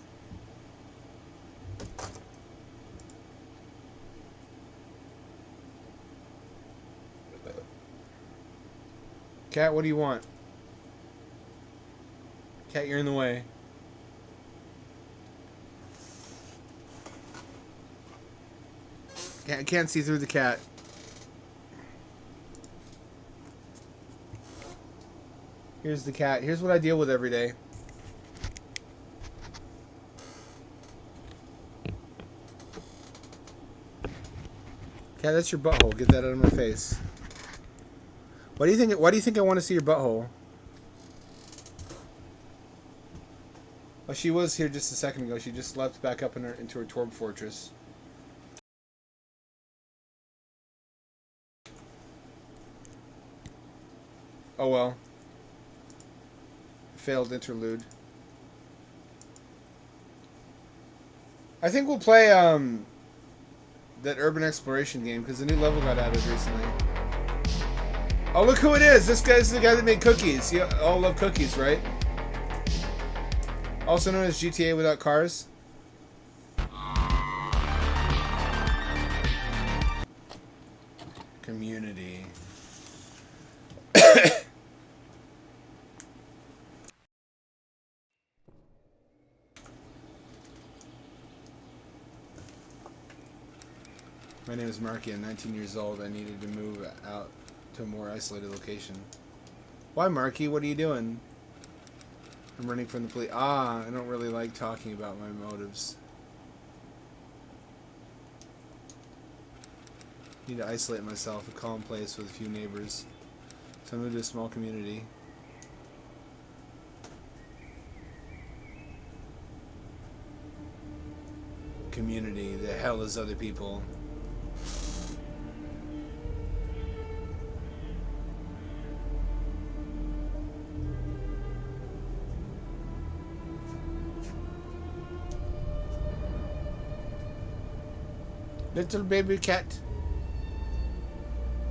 Cat, what do you want? Cat, you're in the way. I can't see through the cat. Here's the cat. Here's what I deal with every day. Cat, that's your butthole. Get that out of my face. Why do you think I want to see your butthole? Well, she was here just a second ago. She just left back up into her Torb fortress. Oh well. Failed interlude. I think we'll play that urban exploration game because the new level got added recently. Oh, look who it is! This guy's the guy that made cookies. You all love cookies, right? Also known as GTA without cars. Community. My name is Marky. I'm 19 years old. I needed to move out to a more isolated location. Why, Marky? What are you doing? I'm running from the police. I don't really like talking about my motives. Need to isolate myself, a calm place with a few neighbors. So I moved to a small community. Community. The hell is other people? Little baby cat.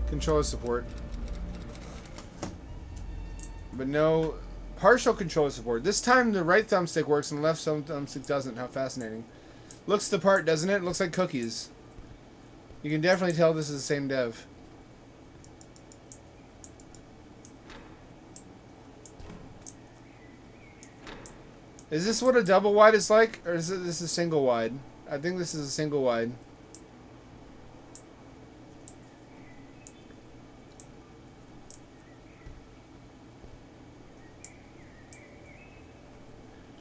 Controller support. but no partial controller support. This time the right thumbstick works and the left thumbstick doesn't. How fascinating. Looks the part, doesn't it? It looks like cookies. You can definitely tell this is the same dev. Is this what a double wide is like? Or is this a single wide? I think this is a single wide.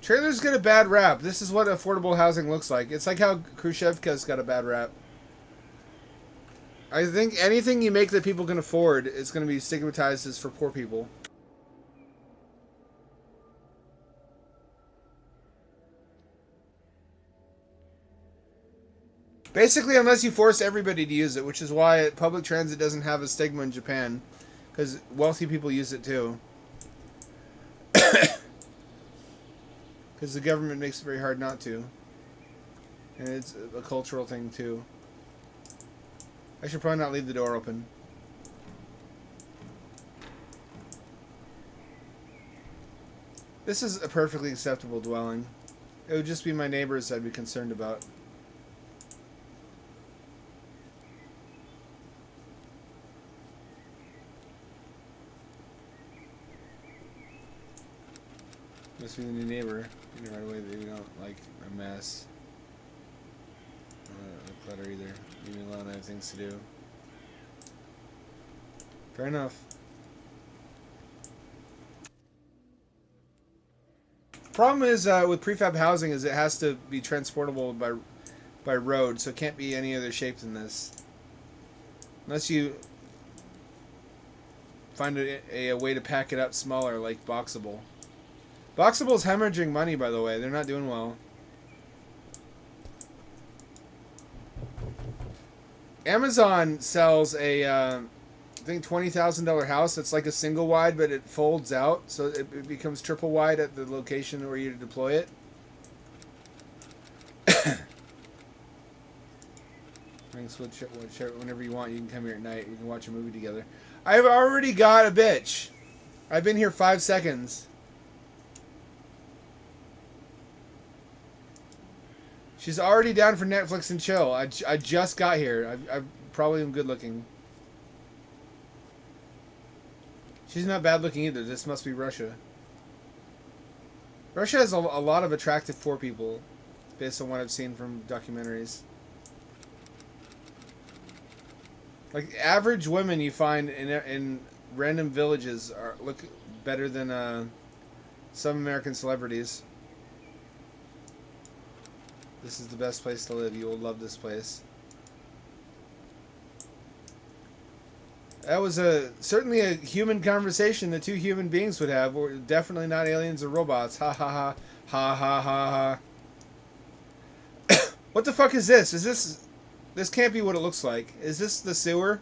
Trailers get a bad rap. This is what affordable housing looks like. It's like how Khrushchevka's got a bad rap. I think anything you make that people can afford is going to be stigmatized as for poor people. Basically, unless you force everybody to use it, which is why public transit doesn't have a stigma in Japan. Because wealthy people use it too. Because the government makes it very hard not to. And it's a cultural thing too. I should probably not leave the door open. This is a perfectly acceptable dwelling. It would just be my neighbors I'd be concerned about. Must be the new neighbor. You know right away that we don't like a mess. No clutter either. Leave me alone, I have things to do. Fair enough. Problem is with prefab housing is it has to be transportable by road, so it can't be any other shape than this. Unless you find a way to pack it up smaller, like Boxable. Boxable's hemorrhaging money, by the way. They're not doing well. Amazon sells a, I think, $20,000 house that's like a single wide, but it folds out, so it becomes triple wide at the location where you deploy it. You can switch whenever you want. You can come here at night. We can watch a movie together. I've already got a bitch. I've been here 5 seconds. She's already down for Netflix and chill. I just got here. I probably am good looking. She's not bad looking either. This must be Russia. Russia has a lot of attractive poor people, based on what I've seen from documentaries. Like average women you find in random villages look better than some American celebrities. This is the best place to live. You will love this place. That was certainly a human conversation that two human beings would have. We're definitely not aliens or robots. Ha ha ha. Ha ha ha ha. What the fuck is this? Is this... This can't be what it looks like. Is this the sewer?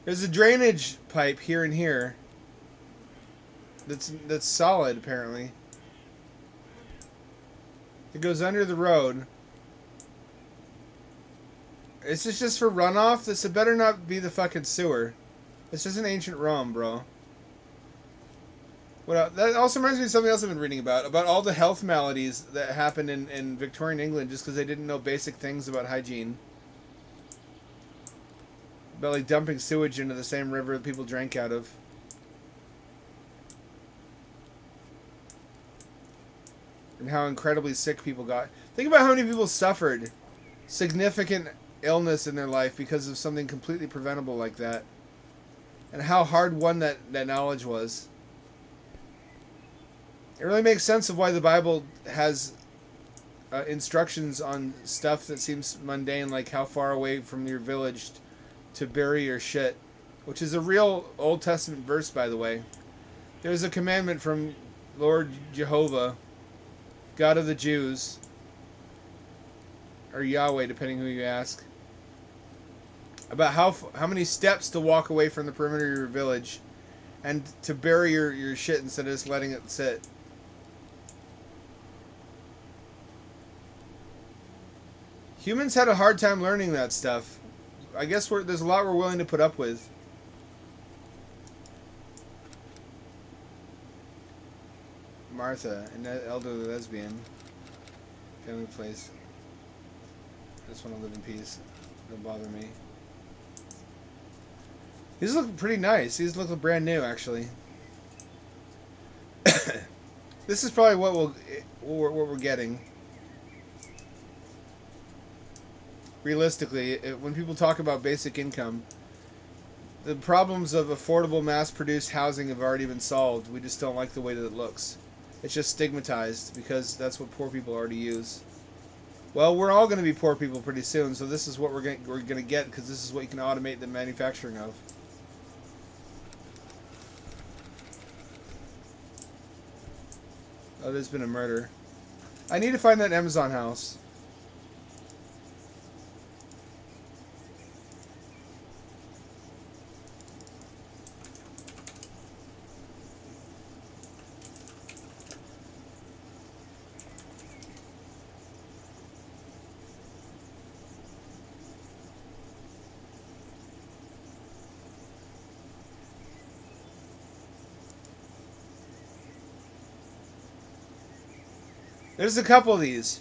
There's a drainage pipe here and here. That's solid, apparently. It goes under the road. Is this just for runoff? This better not be the fucking sewer. This is an ancient Rome, bro. What else? That also reminds me of something else I've been reading about all the health maladies that happened in Victorian England just because they didn't know basic things about hygiene. About like dumping sewage into the same river that people drank out of. And how incredibly sick people got. Think about how many people suffered significant illness in their life because of something completely preventable like that. And how hard won that knowledge was. It really makes sense of why the Bible has instructions on stuff that seems mundane, like how far away from your village to bury your shit. Which is a real Old Testament verse, by the way. There's a commandment from Lord Jehovah, God of the Jews, or Yahweh, depending who you ask, about how many steps to walk away from the perimeter of your village and to bury your shit instead of just letting it sit. Humans had a hard time learning that stuff I guess there's a lot we're willing to put up with. Martha, an elderly lesbian. Family place. I just want to live in peace. Don't bother me. These look pretty nice. These look brand new, actually. This is probably what we're getting. Realistically, when people talk about basic income, the problems of affordable, mass-produced housing have already been solved. We just don't like the way that it looks. It's just stigmatized because that's what poor people already use. Well, we're all going to be poor people pretty soon, so this is what we're going to get because this is what you can automate the manufacturing of. Oh, there's been a murder. I need to find that Amazon house. There's a couple of these.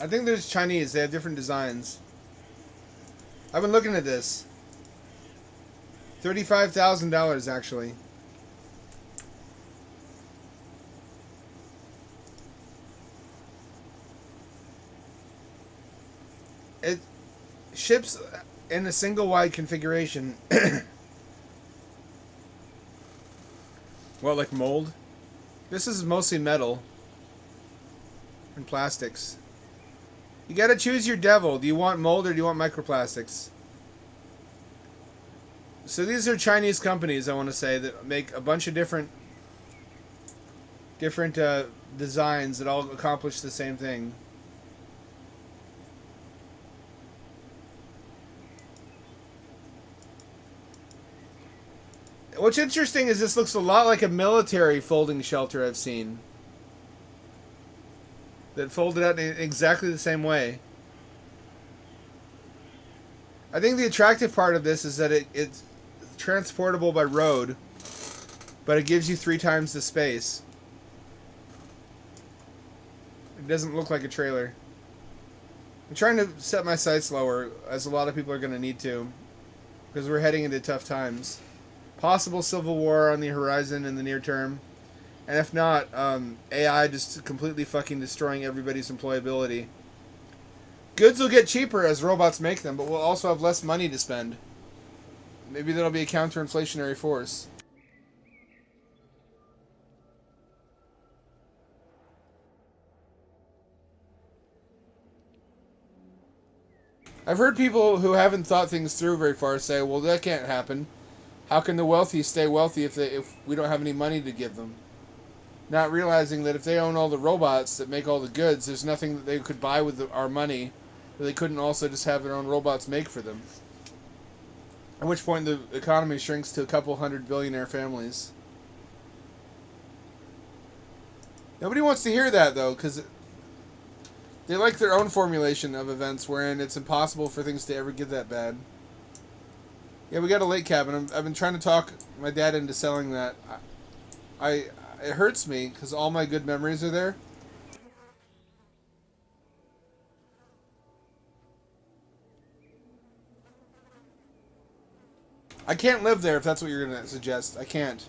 I think there's Chinese. They have different designs. I've been looking at this. $35,000 actually. It ships in a single wide configuration. What, like mold? This is mostly metal and plastics. You gotta choose your devil. Do you want mold or do you want microplastics? So these are Chinese companies, I want to say, that make a bunch of different designs that all accomplish the same thing. What's interesting is this looks a lot like a military folding shelter I've seen. That folded out in exactly the same way. I think the attractive part of this is that it's transportable by road, but it gives you 3 times the space. It doesn't look like a trailer. I'm trying to set my sights lower, as a lot of people are going to need to, because we're heading into tough times. Possible civil war on the horizon in the near term. And if not, AI just completely fucking destroying everybody's employability. Goods will get cheaper as robots make them, but we'll also have less money to spend. Maybe that'll be a counter-inflationary force. I've heard people who haven't thought things through very far say, well, that can't happen. How can the wealthy stay wealthy if we don't have any money to give them? Not realizing that if they own all the robots that make all the goods, there's nothing that they could buy with our money that they couldn't also just have their own robots make for them. At which point the economy shrinks to a couple hundred billionaire families. Nobody wants to hear that, though, because they like their own formulation of events wherein it's impossible for things to ever get that bad. Yeah, we got a lake cabin. I've been trying to talk my dad into selling that. It hurts me because all my good memories are there. I can't live there if that's what you're going to suggest. I can't.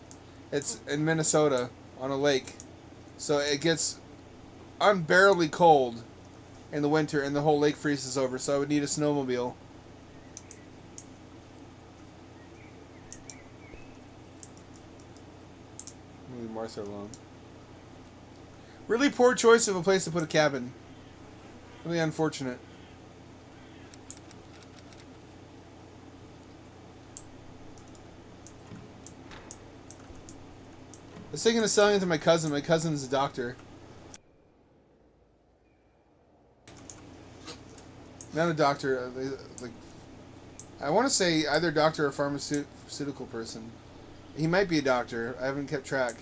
It's in Minnesota on a lake. So it gets unbearably cold in the winter and the whole lake freezes over. So I would need a snowmobile. Leave Martha alone. Really poor choice of a place to put a cabin. Really unfortunate. I was thinking of selling it to my cousin. My cousin's a doctor. Not a doctor. Like, I want to say either doctor or pharmaceutical person. He might be a doctor. I haven't kept track.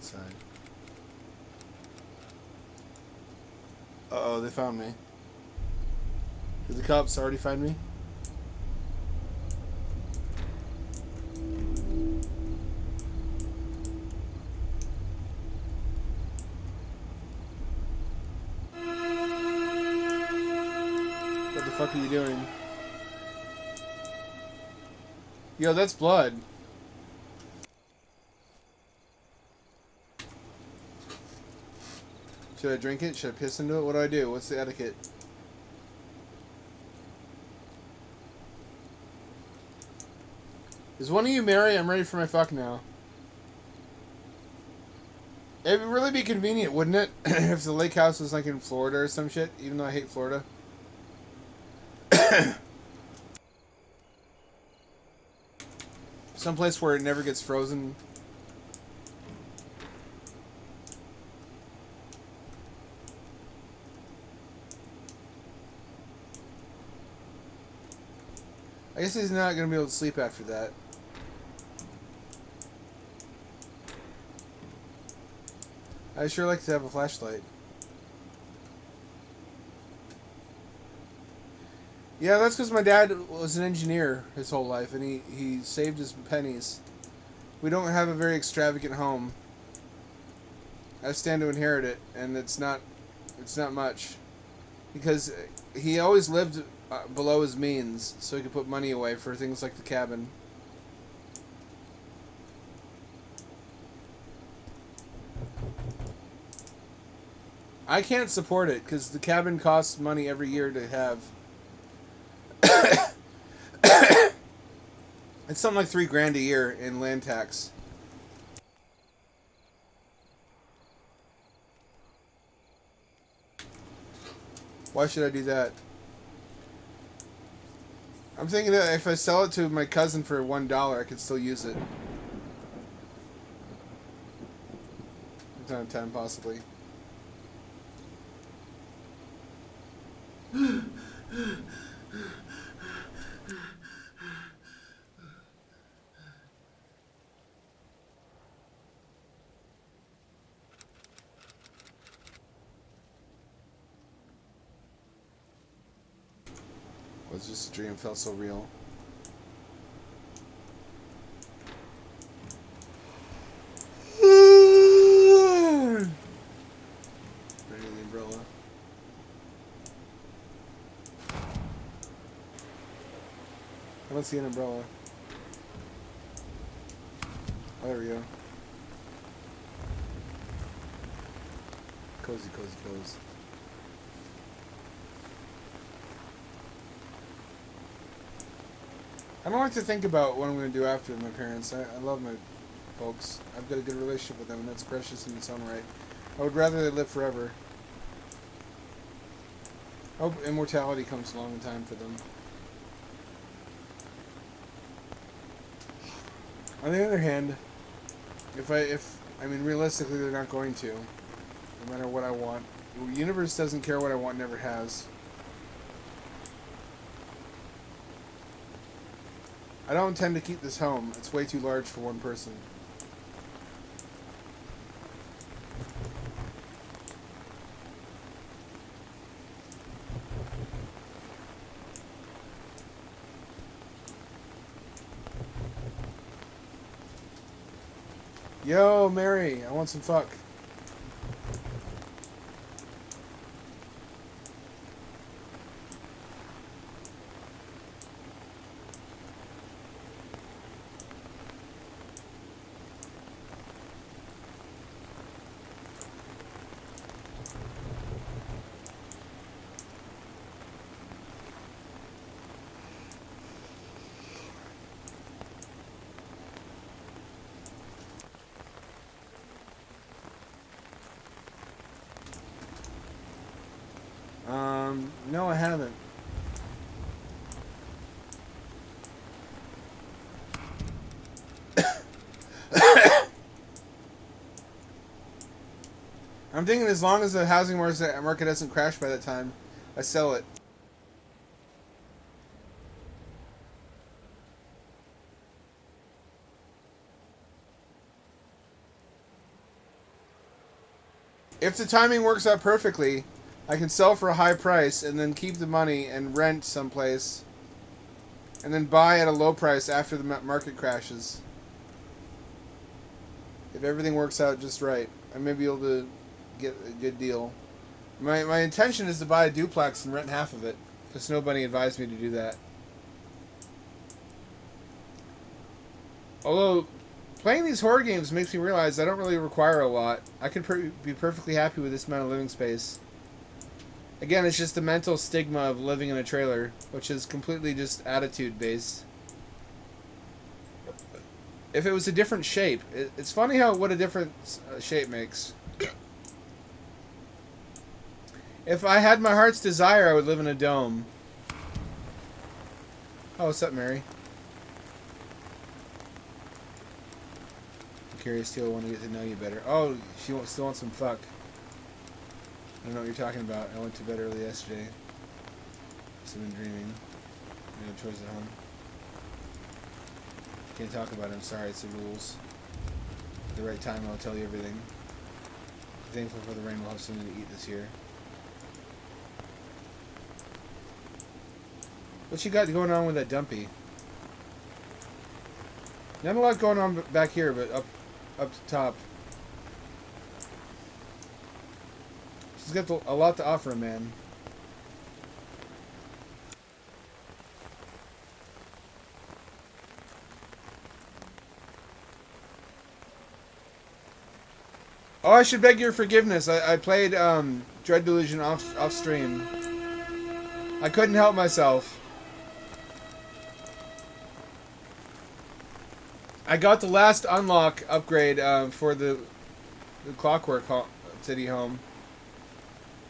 outside. Uh-oh, they found me. Did the cops already find me? What the fuck are you doing? Yo, that's blood. Should I drink it? Should I piss into it? What do I do? What's the etiquette? Is one of you married? I'm ready for my fuck now. It would really be convenient, wouldn't it? If the lake house was like in Florida or some shit, even though I hate Florida. Someplace where it never gets frozen. I guess he's not going to be able to sleep after that. I sure like to have a flashlight. Yeah, that's because my dad was an engineer his whole life, and he saved his pennies. We don't have a very extravagant home. I stand to inherit it, and it's not much. Because he always lived below his means, so he could put money away for things like the cabin. I can't support it, because the cabin costs money every year to have. It's something like $3,000 a year in land tax. Why should I do that? I'm thinking that if I sell it to my cousin for $1, I could still use it. Time to time, possibly. Was just a dream, felt so real. Ready the umbrella. I don't see an umbrella. Oh, there we go. Cozy, cozy, cozy. I don't like to think about what I'm going to do after my parents. I love my folks. I've got a good relationship with them, and that's precious in its own right. I would rather they live forever. I hope immortality comes along in time for them. On the other hand, I mean, realistically, they're not going to. No matter what I want. The universe doesn't care what I want, never has. I don't intend to keep this home. It's way too large for one person. Yo, Mary, I want some fuck. No, I haven't. I'm thinking as long as the housing market doesn't crash by that time, I sell it. If the timing works out perfectly, I can sell for a high price and then keep the money and rent someplace, and then buy at a low price after the market crashes. If everything works out just right, I may be able to get a good deal. My intention is to buy a duplex and rent half of it, because nobody advised me to do that. Although, playing these horror games makes me realize I don't really require a lot. I could be perfectly happy with this amount of living space. Again, it's just the mental stigma of living in a trailer, which is completely just attitude-based. If it was a different shape, it's funny what a different shape makes. If I had my heart's desire, I would live in a dome. Oh, what's up, Mary? I'm curious too. I want to get to know you better. Oh, she still wants some fuck. I don't know what you're talking about. I went to bed early yesterday. So I've been dreaming. I had chores at home. Can't talk about it. I'm sorry. It's the rules. At the right time, I'll tell you everything. I'm thankful for the rain. We'll have something to eat this year. What you got going on with that dumpy? Not a lot going on back here, but up top. She's got a lot to offer, man. Oh, I should beg your forgiveness. I played Dread Delusion off stream. I couldn't help myself. I got the last unlock upgrade for the Clockwork City home,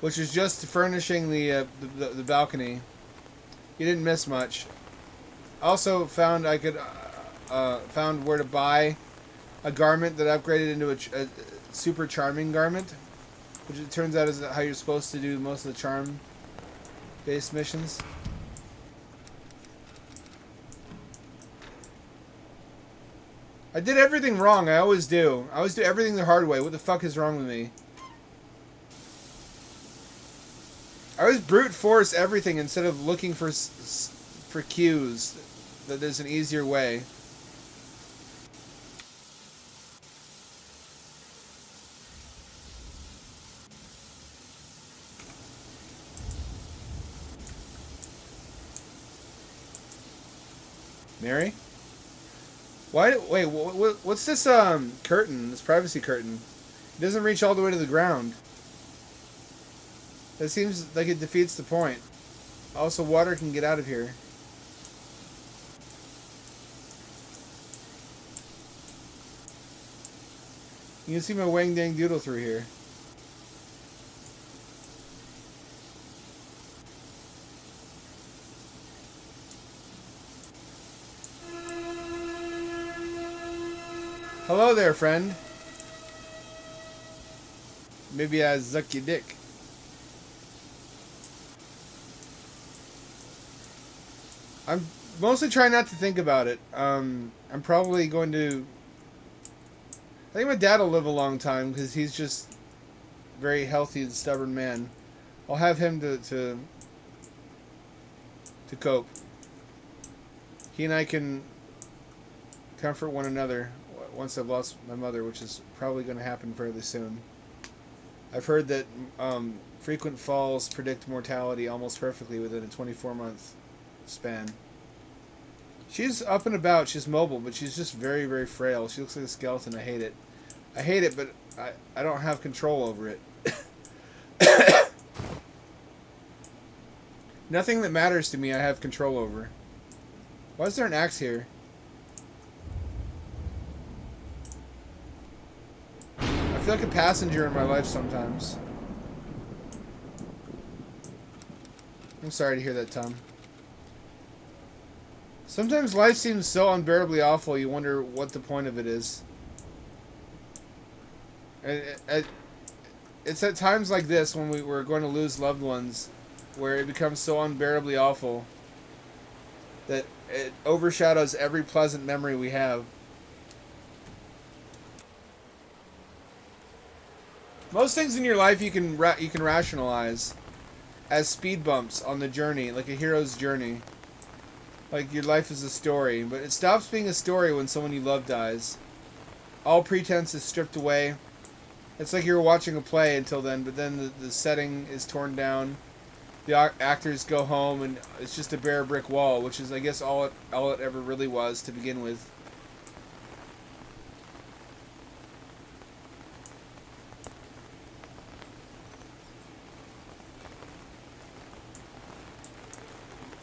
which is just furnishing the balcony. You didn't miss much. Also found I could found where to buy a garment that upgraded into a super charming garment, which it turns out is how you're supposed to do most of the charm-based missions. I did everything wrong. I always do. I always do everything the hard way. What the fuck is wrong with me? I always brute force everything instead of looking for cues that there's an easier way. Mary? Why? Wait, what's this curtain? This privacy curtain? It doesn't reach all the way to the ground. That seems like it defeats the point. Also, water can get out of here. You can see my wang dang doodle through here. Hello there, friend. Maybe I zuck your dick. I'm mostly trying not to think about it. I'm probably going to... I think my dad will live a long time because he's just a very healthy and stubborn man. I'll have him to cope. He and I can comfort one another once I've lost my mother, which is probably going to happen fairly soon. I've heard that frequent falls predict mortality almost perfectly within a 24-month span. She's up and about, she's mobile, but she's just very, very frail. She looks like a skeleton. I hate it. I hate it, but I don't have control over it. Nothing that matters to me I have control over. Why is there an axe here? I feel like a passenger in my life sometimes. I'm sorry to hear that, Tom. Sometimes life seems so unbearably awful you wonder what the point of it is. It's at times like this when we're going to lose loved ones where it becomes so unbearably awful that it overshadows every pleasant memory we have. Most things in your life you can rationalize as speed bumps on the journey, like a hero's journey. Like your life is a story, but it stops being a story when someone you love dies. All pretense is stripped away. It's like you were watching a play until then, but then the setting is torn down. The actors go home, and it's just a bare brick wall, which is, I guess, all it ever really was to begin with.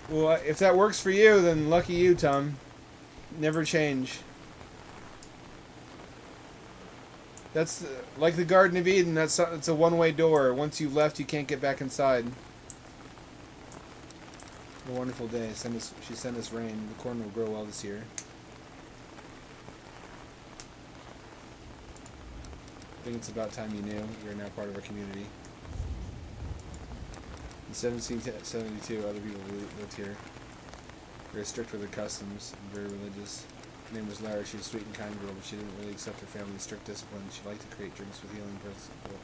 Well, if that works for you, then lucky you, Tom. Never change. That's like the Garden of Eden. It's a one-way door. Once you've left, you can't get back inside. A wonderful day. She sent us rain. The corn will grow well this year. I think it's about time you knew. You're now part of our community. In 1772, other people lived here. Very strict with their customs and very religious. Her name was Lara. She was a sweet and kind girl, but she didn't really accept her family's strict discipline. She liked to create drinks with healing principle.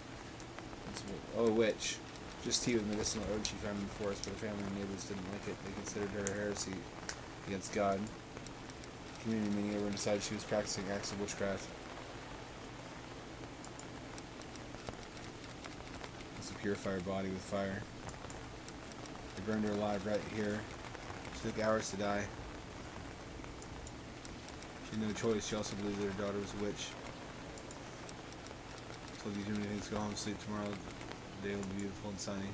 Oh, a witch. Just tea with medicinal herbs she found in the forest, but her family and neighbors didn't like it. They considered her a heresy against God. Community meeting, everyone decided she was practicing acts of witchcraft. It's to purify her body with fire. They burned her alive right here. She took hours to die. She had no choice. She also believed that her daughter was a witch. Told you too many things. Go home, sleep tomorrow. The day will be beautiful and sunny.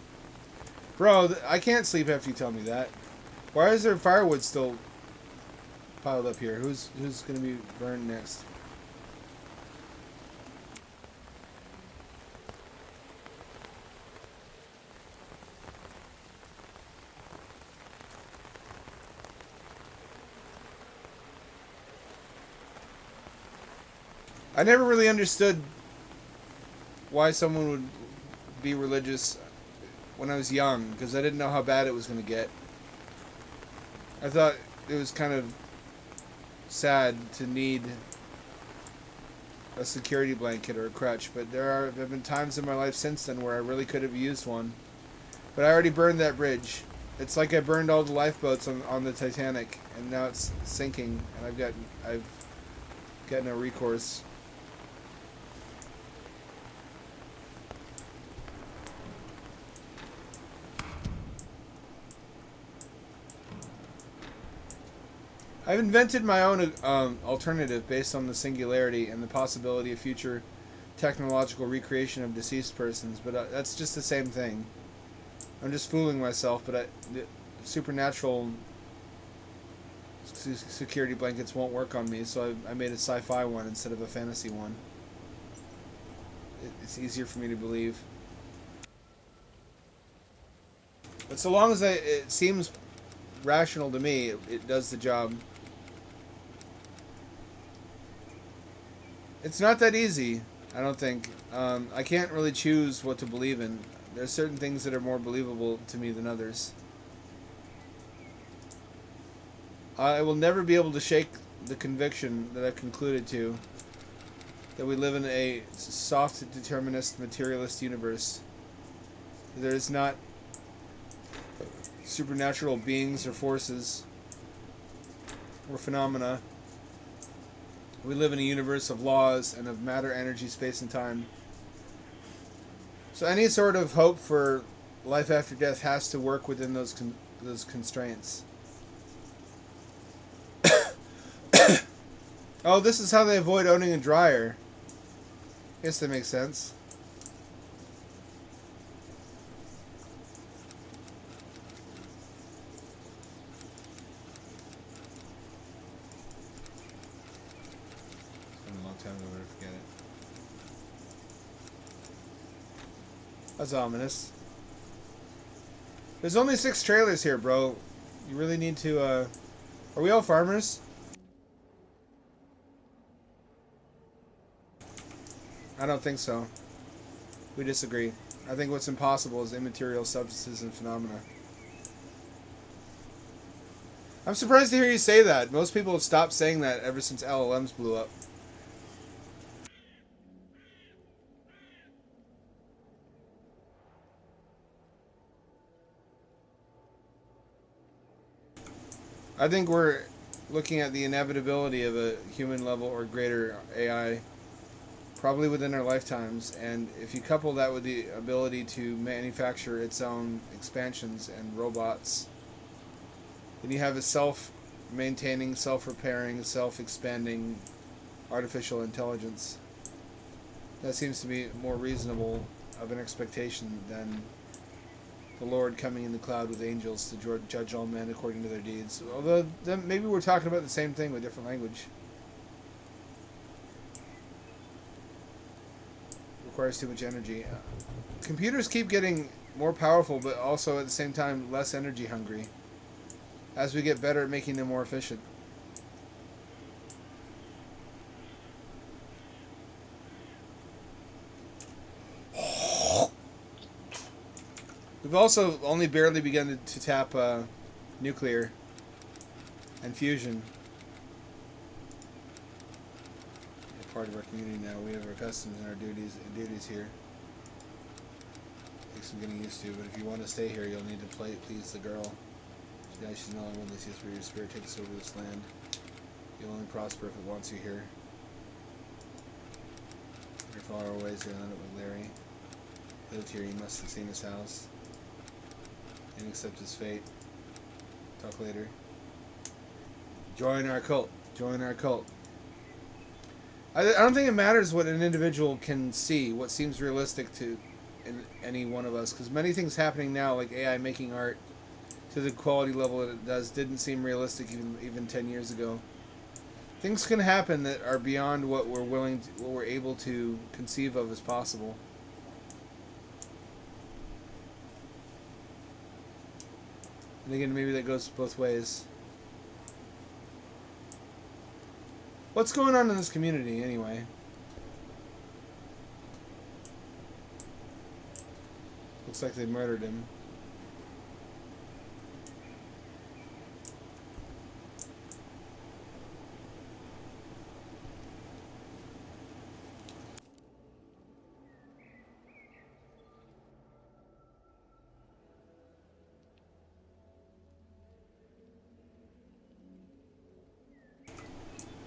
Bro, I can't sleep after you tell me that. Why is there firewood still piled up here? Who's gonna be burned next? I never really understood why someone would be religious when I was young, because I didn't know how bad it was going to get. I thought it was kind of sad to need a security blanket or a crutch, but there have been times in my life since then where I really could have used one. But I already burned that bridge. It's like I burned all the lifeboats on the Titanic, and now it's sinking, and I've got no recourse. I've invented my own alternative based on the singularity and the possibility of future technological recreation of deceased persons, but that's just the same thing. I'm just fooling myself, but the supernatural security blankets won't work on me, so I made a sci-fi one instead of a fantasy one. It's easier for me to believe. But so long as it seems rational to me, it does the job. It's not that easy, I don't think. I can't really choose what to believe in. There are certain things that are more believable to me than others. I will never be able to shake the conviction that I've concluded to, that we live in a soft, determinist, materialist universe. There is not supernatural beings or forces or phenomena. We live in a universe of laws and of matter, energy, space, and time. So any sort of hope for life after death has to work within those constraints. Oh, this is how they avoid owning a dryer. I guess that makes sense. That's ominous. There's only 6 trailers here, bro. You really need to, Are we all farmers? I don't think so. We disagree. I think what's impossible is immaterial substances and phenomena. I'm surprised to hear you say that. Most people have stopped saying that ever since LLMs blew up. I think we're looking at the inevitability of a human level or greater AI probably within our lifetimes, and if you couple that with the ability to manufacture its own expansions and robots, then you have a self-maintaining, self-repairing, self-expanding artificial intelligence. That seems to be more reasonable of an expectation than the Lord coming in the cloud with angels to judge all men according to their deeds. Although then maybe we're talking about the same thing with different language. Requires too much energy. Computers keep getting more powerful, but also at the same time less energy hungry as we get better at making them more efficient. We've also only barely begun to tap nuclear and fusion. We're part of our community now. We have our customs and our duties here. Takes some getting used to, but if you want to stay here, you'll need to please the girl. She's the only one that sees where your spirit takes over this land. You'll only prosper if it wants you here. Your far ways, you'll end up with Larry. Lived here, you must have seen his house. And accept his fate. Talk later. Join our cult. Join our cult. I don't think it matters what an individual can see, what seems realistic to any one of us, because many things happening now, like AI making art to the quality level that it does, didn't seem realistic even 10 years ago. Things can happen that are beyond what we're able to conceive of as possible. And again, maybe that goes both ways. What's going on in this community, anyway? Looks like they murdered him.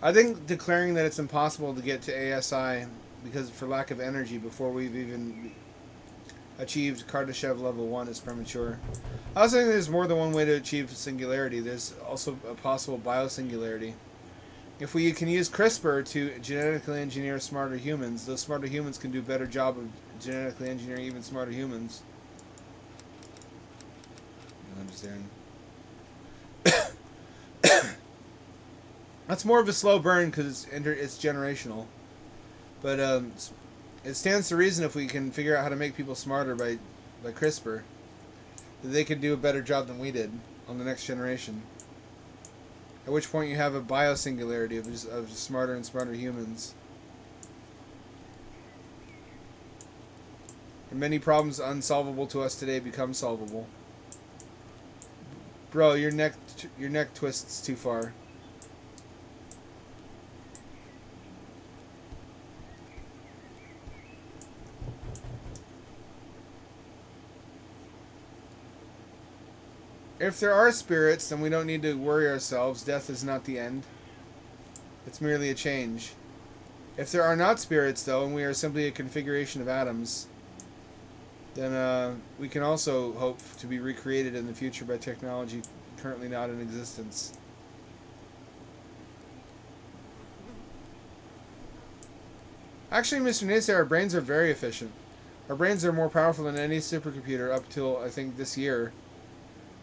I think declaring that it's impossible to get to ASI because for lack of energy before we've even achieved Kardashev level 1 is premature. I also think there's more than one way to achieve singularity. There's also a possible biosingularity. If we can use CRISPR to genetically engineer smarter humans, those smarter humans can do a better job of genetically engineering even smarter humans. You understand? That's more of a slow burn because it's generational. But it stands to reason if we can figure out how to make people smarter by CRISPR, that they could do a better job than we did on the next generation. At which point you have a biosingularity of smarter and smarter humans. And many problems unsolvable to us today become solvable. Bro, your neck twists too far. If there are spirits, then we don't need to worry ourselves. Death is not the end. It's merely a change. If there are not spirits, though, and we are simply a configuration of atoms, then we can also hope to be recreated in the future by technology currently not in existence. Actually, Mr. Naysay, our brains are very efficient. Our brains are more powerful than any supercomputer up till, I think, this year.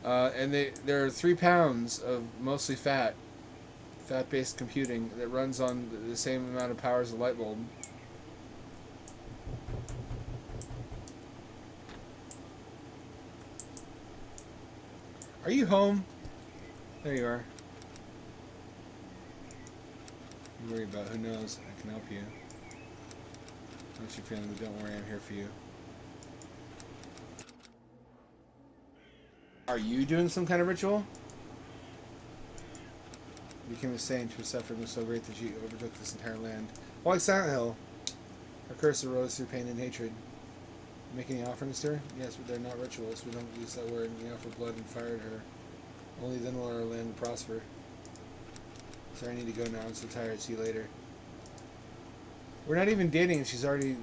And there are 3 pounds of mostly fat-based computing that runs on the same amount of power as a light bulb. Are you home? There you are. Don't worry about who knows. I can help you. How's you feeling? But don't worry, I'm here for you. Are you doing some kind of ritual? You became a saint whose suffering was so great that you overtook this entire land. Well, like Silent Hill, her curse arose through pain and hatred. You make any offerings to her? Yes, but they're not rituals. We don't use that word. We offer blood and fire to her. Only then will our land prosper. Sorry, I need to go now. I'm so tired. See you later. We're not even dating. She's already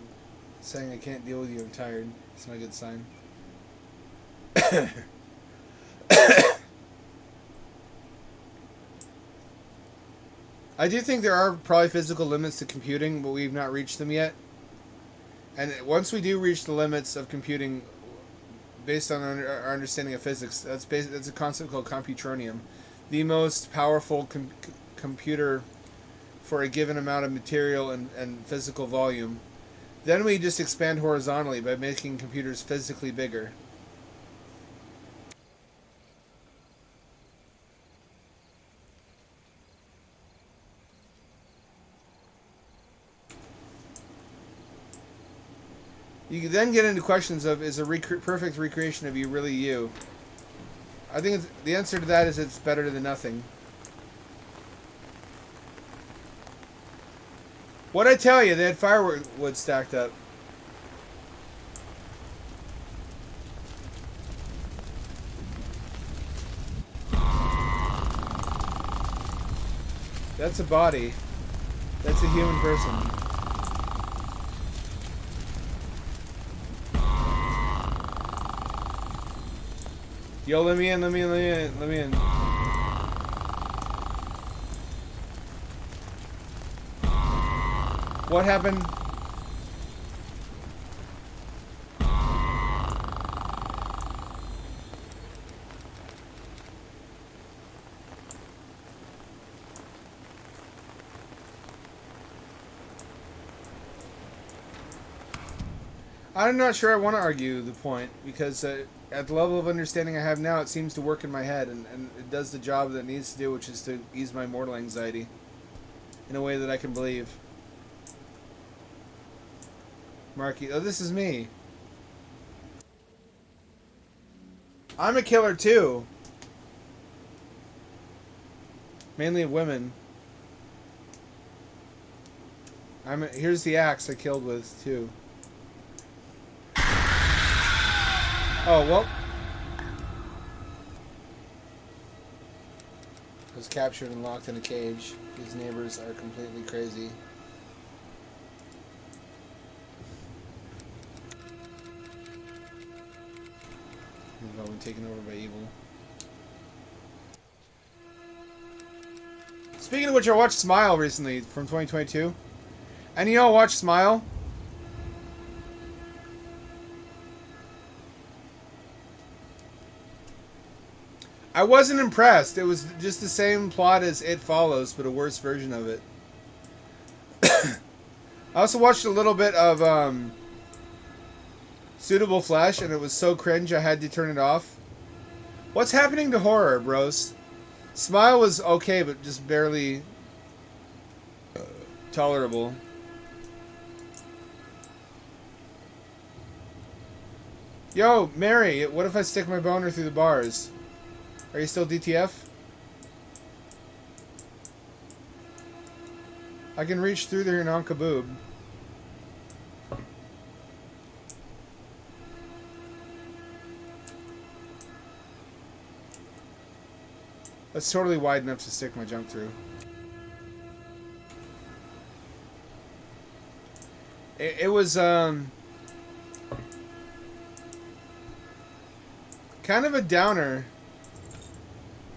saying I can't deal with you. I'm tired. It's not a good sign. I do think there are probably physical limits to computing, but we've not reached them yet. And once we do reach the limits of computing, based on our understanding of physics, that's a concept called computronium, the most powerful computer for a given amount of material and physical volume. Then we just expand horizontally by making computers physically bigger. You then get into questions of, is a perfect recreation of you really you? I think the answer to that is it's better than nothing. What'd I tell you? They had firewood stacked up. That's a body. That's a human person. Yo, let me in, let me in, let me in, let me in. What happened? I'm not sure I want to argue the point, because at the level of understanding I have now, it seems to work in my head, and it does the job that it needs to do, which is to ease my mortal anxiety in a way that I can believe. Marky, oh, this is me. I'm a killer too. Mainly of women. Here's the axe I killed with too. Oh, well. I was captured and locked in a cage. His neighbors are completely crazy. We've all been taken over by evil. Speaking of which, I watched Smile recently from 2022. And you all watch Smile? I wasn't impressed. It was just the same plot as It Follows, but a worse version of it. I also watched a little bit of Suitable Flesh, and it was so cringe I had to turn it off. What's happening to horror, bros? Smile was okay, but just barely tolerable. Yo, Mary, what if I stick my boner through the bars? Are you still DTF? I can reach through there and on kaboob. That's totally wide enough to stick my junk through. It was kind of a downer.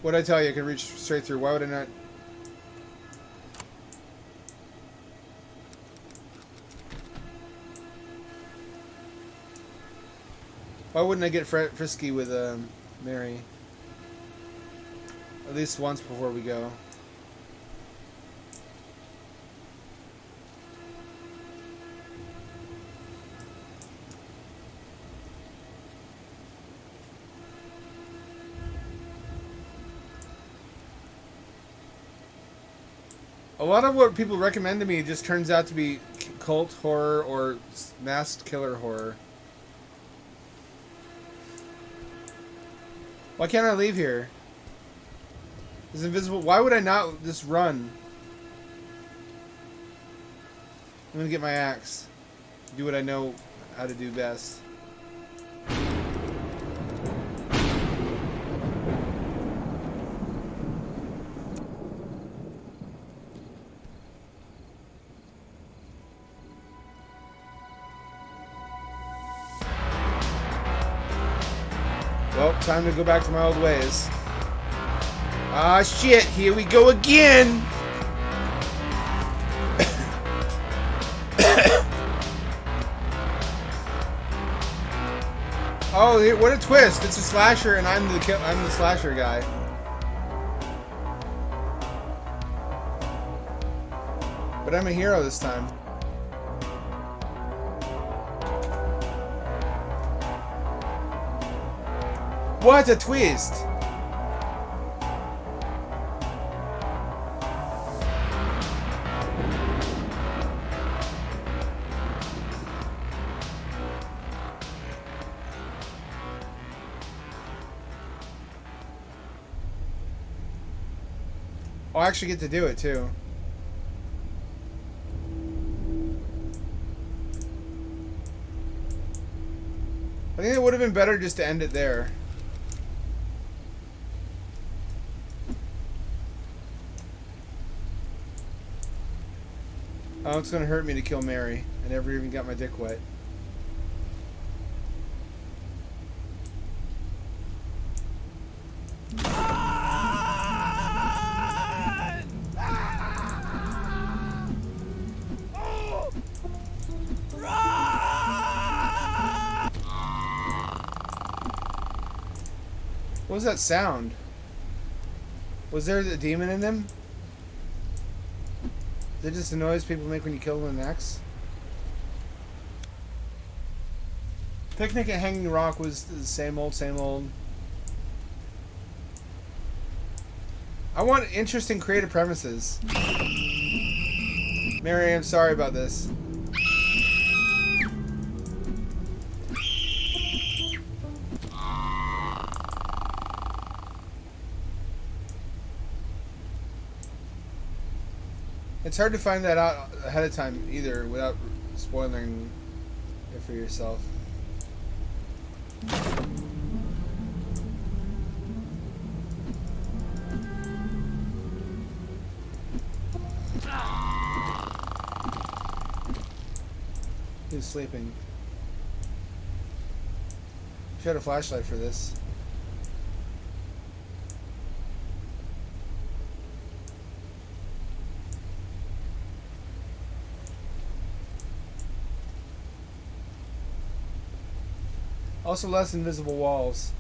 What'd I tell you? I could reach straight through. Why would I not? Why wouldn't I get frisky with Mary? At least once before we go. A lot of what people recommend to me just turns out to be cult horror or masked killer horror. Why can't I leave here? It's invisible. Why would I not just run? I'm gonna get my axe. Do what I know how to do best. Well, time to go back to my old ways. Ah, shit. Here we go again. Oh, what a twist! It's a slasher, and I'm the slasher guy. But I'm a hero this time. What a twist! I'll actually get to do it too. I think it would have been better just to end it there. Oh, it's gonna hurt me to kill Mary. I never even got my dick wet. What was that sound? Was there a demon in them? Is it just the noise people make when you kill them in an axe? Picnic at Hanging Rock was the same old, same old. I want interesting creative premises. Mary, I'm sorry about this. It's hard to find that out ahead of time either without spoiling it for yourself. He was sleeping. Should have a flashlight for this. Also less invisible walls.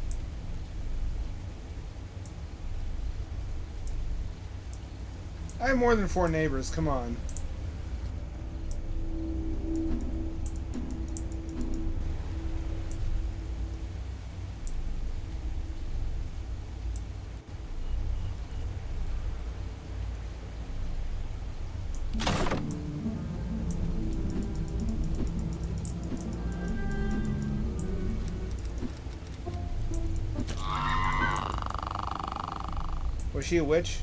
I have more than 4 neighbors, come on. Was she a witch?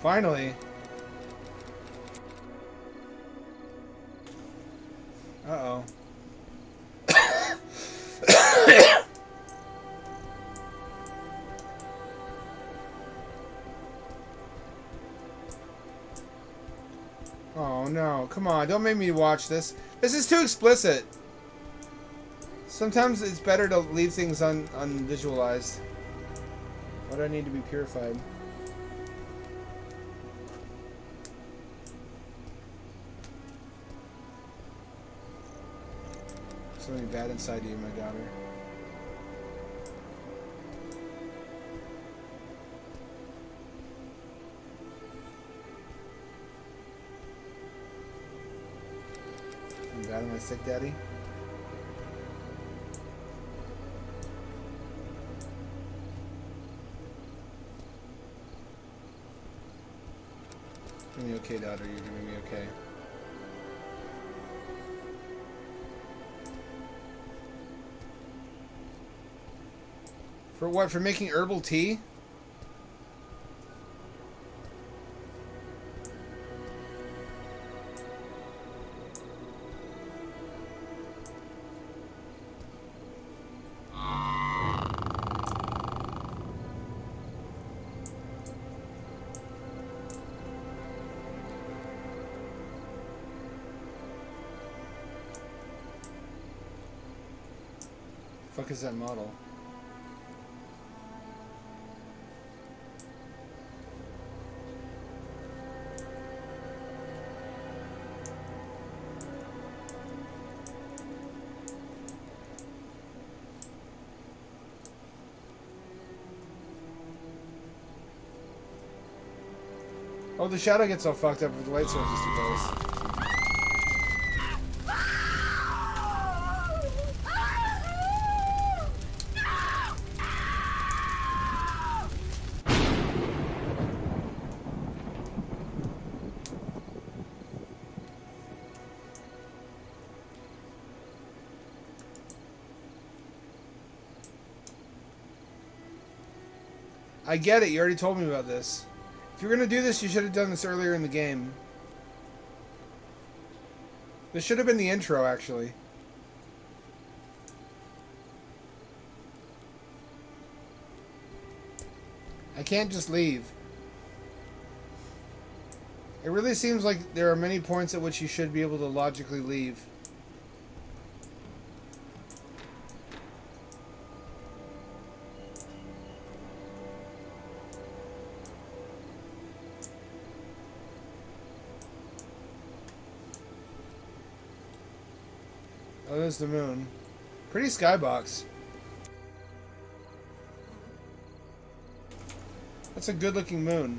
Finally. Uh-oh. Oh no, come on, don't make me watch this. This is too explicit. Sometimes it's better to leave things unvisualized. Why do I need to be purified? Something bad inside you, my daughter. Something bad in my sick daddy? You're gonna be okay, daughter. You're gonna be okay. For what? For making herbal tea? Fuck is that model? Oh, the shadow gets all fucked up if the light source is too close. I get it, you already told me about this. If you're gonna do this, you should have done this earlier in the game. This should have been the intro, actually. I can't just leave. It really seems like there are many points at which you should be able to logically leave. Oh, there's the moon. Pretty skybox. That's a good-looking moon.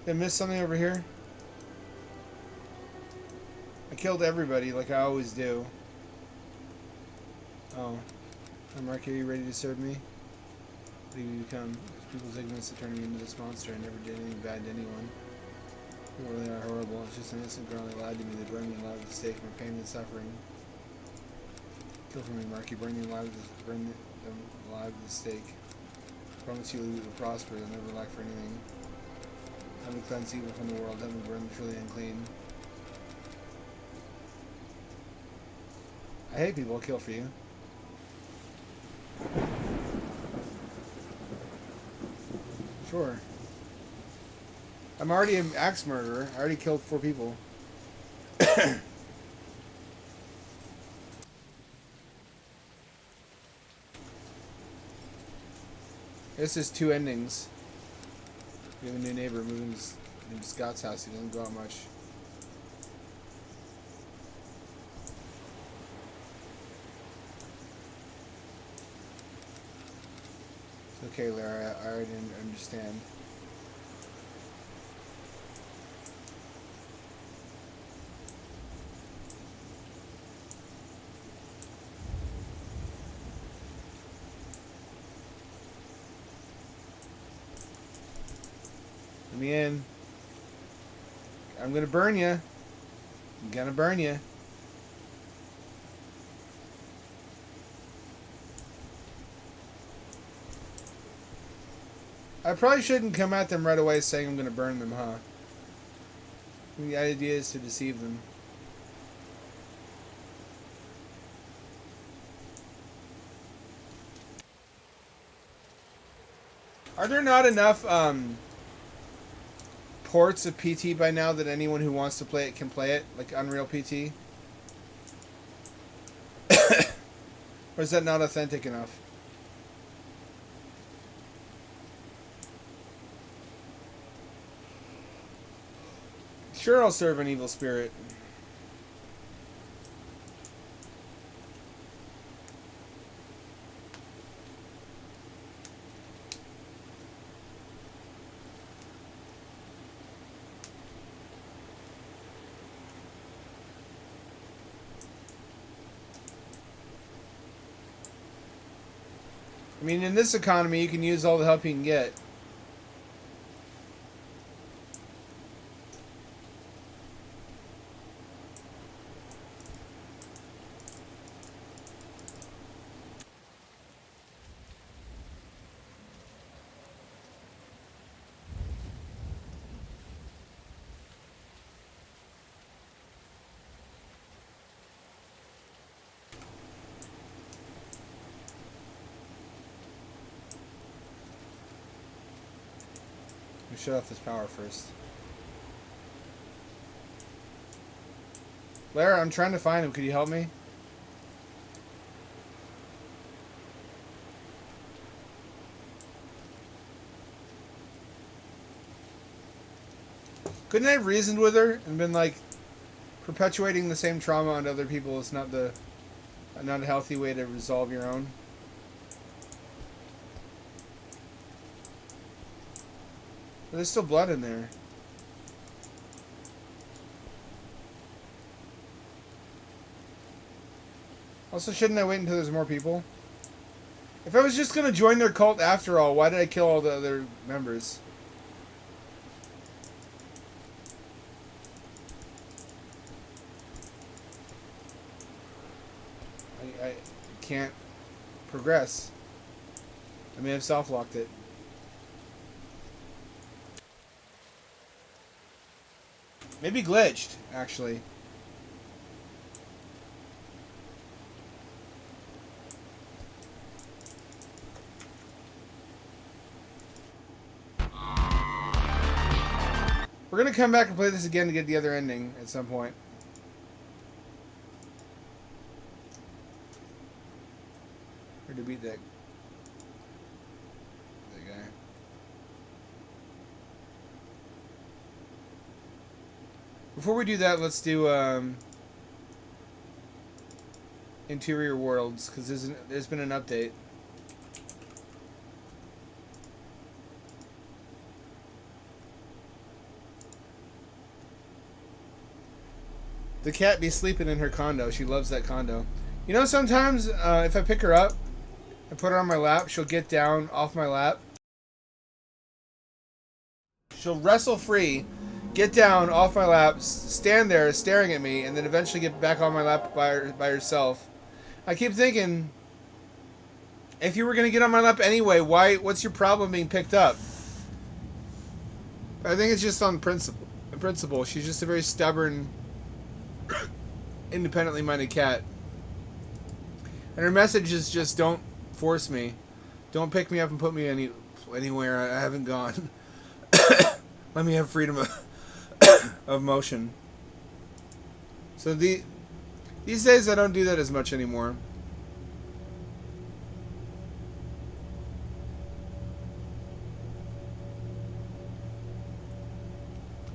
Did I miss something over here? I killed everybody like I always do. Oh. I'm Mark, are you ready to serve me? What have you become? It's people's ignorance that turned me into this monster. I never did anything bad to anyone. People really are horrible. It's just an innocent girl they lied to me. They burned me alive at the stake for pain and suffering. Kill for me, Marky. Burn them alive at the stake. I promise you will prosper. They'll never lack for anything. Help me cleanse evil from the world. Help me burn the truly unclean. I hate people. I'll kill for you. Sure. I'm already an axe murderer. I already killed 4 people. This is 2 endings. We have a new neighbor moving into Scott's house. He doesn't go out much. It's okay, Lara. I already understand. Let me in. I'm gonna burn you. I'm gonna burn you. I probably shouldn't come at them right away saying I'm gonna burn them, huh? The idea is to deceive them. Are there not enough, ports of PT by now that anyone who wants to play it can play it? Like Unreal PT? Or is that not authentic enough? Sure, I'll serve an evil spirit. I mean, in this economy, you can use all the help you can get. Let me shut off this power first. Lara, I'm trying to find him. Could you help me? Couldn't I have reasoned with her and been like, perpetuating the same trauma on other people is not a healthy way to resolve your own? But there's still blood in there. Also, shouldn't I wait until there's more people? If I was just gonna join their cult after all, why did I kill all the other members? I can't progress. I may have soft-locked it. Maybe glitched, actually. We're gonna come back and play this again to get the other ending at some point. Or to beat that guy. Before we do that, let's do interior worlds, because there's been an update. The cat be sleeping in her condo. She loves that condo. You know, sometimes if I pick her up and put her on my lap, she'll get down off my lap. She'll wrestle free, get down off my lap, stand there staring at me, and then eventually get back on my lap by herself. I keep thinking, if you were going to get on my lap anyway, what's your problem being picked up? I think it's just on principle. She's just a very stubborn, independently minded cat. And her message is just, don't force me. Don't pick me up and put me anywhere I haven't gone. Let me have freedom of motion. So these days I don't do that as much anymore.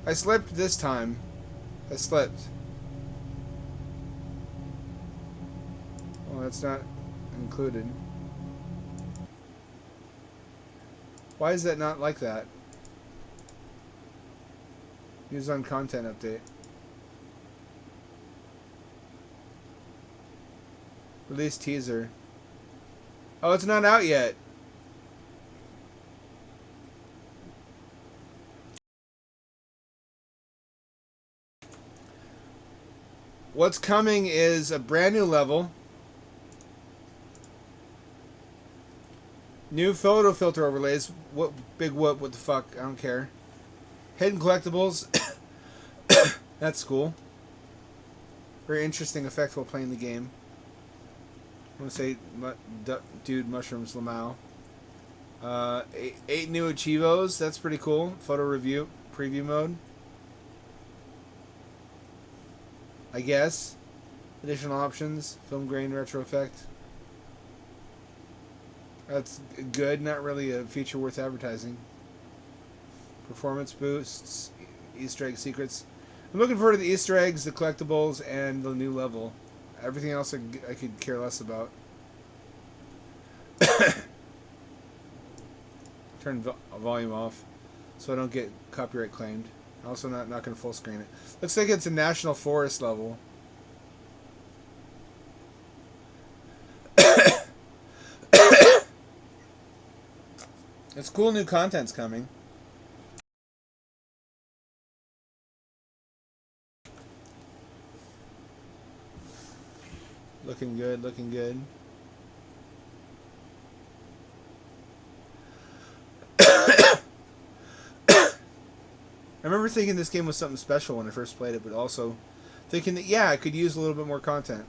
I slipped this time. I slipped. Well, that's not included. Why is that not like that? News on content update. Release teaser. Oh, it's not out yet. What's coming is a brand new level. New photo filter overlays. What big whoop? What the fuck? I don't care. Hidden collectibles. That's cool. Very interesting effect while playing the game. I want to say, dude, mushrooms, Lamau. 8 new achievos. That's pretty cool. Photo review, preview mode. I guess. Additional options. Film grain retro effect. That's good. Not really a feature worth advertising. Performance boosts. Easter egg secrets. I'm looking forward to the Easter eggs, the collectibles, and the new level. Everything else I could care less about. Turn volume off so I don't get copyright claimed. Also not going to full screen it. Looks like it's a National Forest level. It's cool new content's coming. Looking good, looking good. I remember thinking this game was something special when I first played it, but also thinking that, yeah, I could use a little bit more content.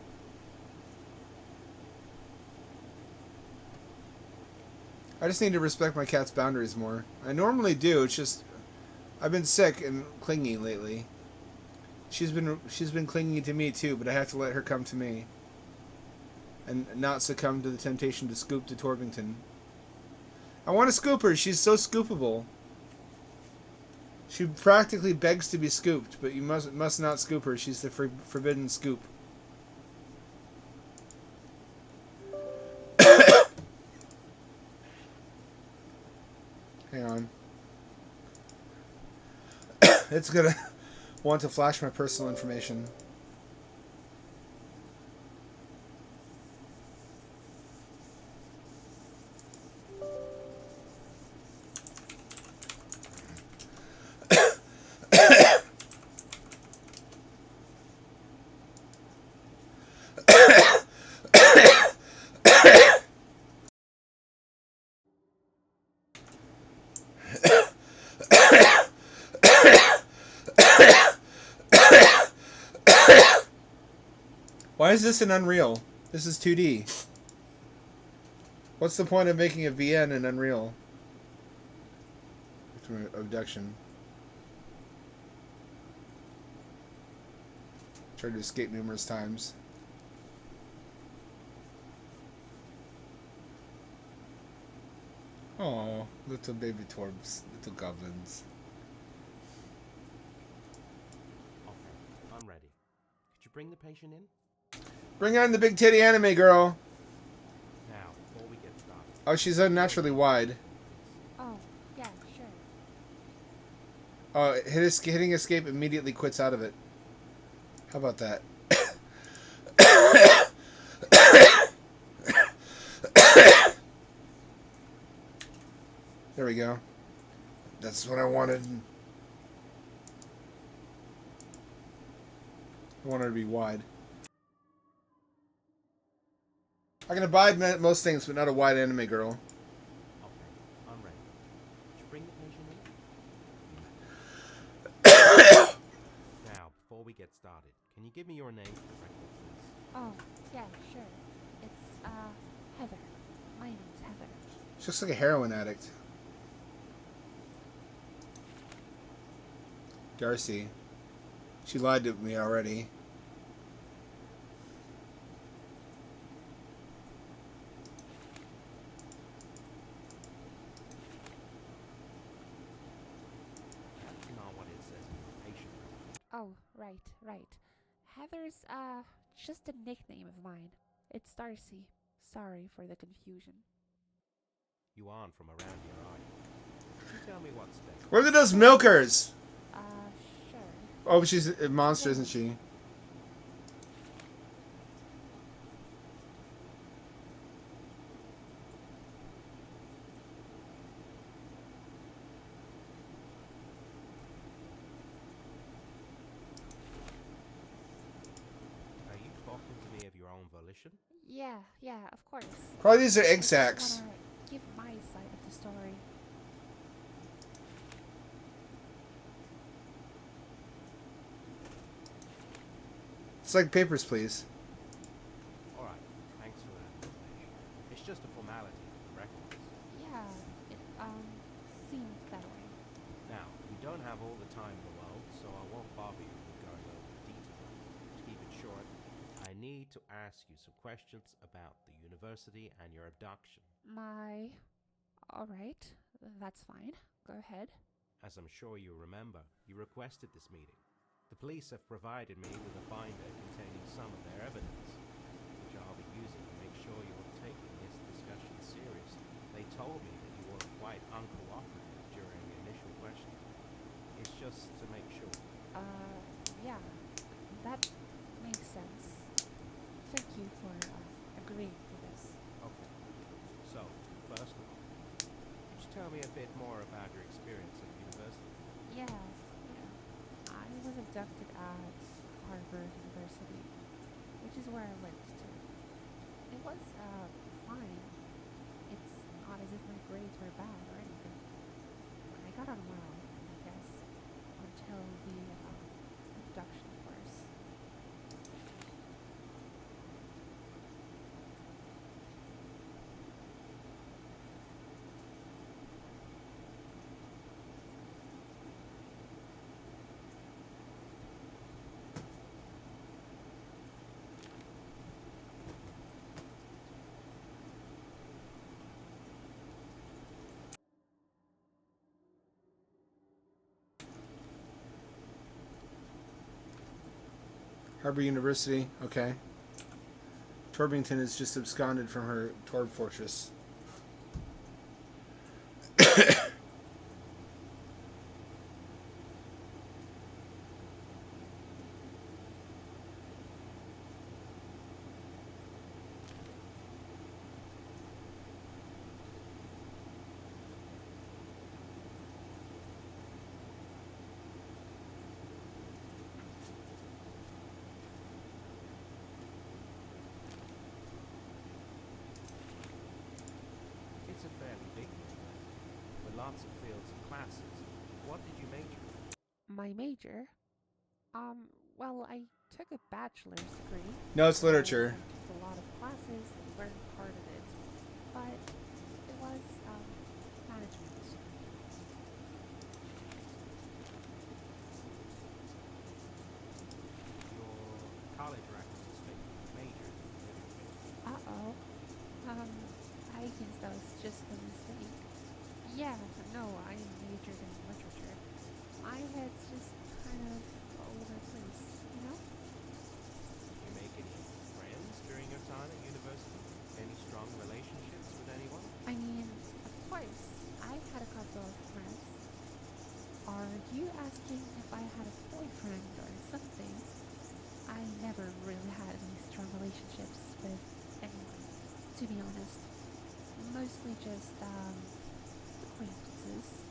I just need to respect my cat's boundaries more. I normally do, it's just I've been sick and clingy lately. She's been clinging to me too, but I have to let her come to me. And not succumb to the temptation to scoop to Torvington. I want to scoop her. She's so scoopable. She practically begs to be scooped, but you must not scoop her. She's the forbidden scoop. Hang on. It's gonna want to flash my personal information. Why is this an Unreal? This is 2D. What's the point of making a VN in Unreal? Abduction. Tried to escape numerous times. Oh, little baby Torbs, little goblins. Okay, I'm ready. Could you bring the patient in? Bring on the big titty anime girl. Now, before we get started. Oh, she's unnaturally wide. Oh, yeah, sure. Oh, hitting escape immediately quits out of it. How about that? There we go. That's what I wanted. I want her to be wide. I can abide most things, but not a wide anime girl. Okay, I'm ready. Could you bring the patient in? Now, before we get started, can you give me your name for the record, please? Oh, yeah, sure. It's, Heather. My name's Heather. She looks like a heroin addict. Darcy. She lied to me already. That's not what it says in your patient record. Oh, right. Heather's, just a nickname of mine. It's Darcy. Sorry for the confusion. You aren't from around here, are you? Could you tell me what's there? Look at those milkers! Sure. Oh, she's a monster, isn't she? Are you talking to me of your own volition? Yeah, of course. Probably these are egg I sacs. just wanna give my side of the story. It's like Papers, Please. Alright, thanks for that information. It's just a formality for the records. Yeah, it, seemed that way. Now, we don't have all the time in the world, so I won't bother you with going over the details. To keep it short, I need to ask you some questions about the university and your abduction. Alright, that's fine. Go ahead. As I'm sure you remember, you requested this meeting. The police have provided me with a binder containing some of their evidence, which I'll be using to make sure you're taking this discussion seriously. They told me that you were quite uncooperative during initial questioning. It's just to make sure. Yeah, that makes sense. Thank you for, agreeing to this. Okay. So, first of all, could you tell me a bit more about your experience at university? Yeah. I was abducted at Harvard University, which is where I went to. It was, fine. It's not as if my grades were bad or anything. I got on well, I guess, until the, abduction, of course. Harbor University. Okay. Torbington is just absconded from her Torb fortress. It's a fairly big university, with lots of fields and classes. What did you major in? My major? Well, I took a bachelor's degree, No, it's so literature. I took a lot of classes and learned part of it. But it was, management. Your college records state you majored in literature. Uh-oh. Um, I guess that was just a mistake. Yeah, no, I majored in literature. My head's just kind of all over the place, you know? Did you make any friends during your time at university? Any strong relationships with anyone? I mean, of course, I had a couple of friends. Are you asking if I had a boyfriend or something? I never really had any strong relationships with anyone, to be honest. Mostly just, acquaintances.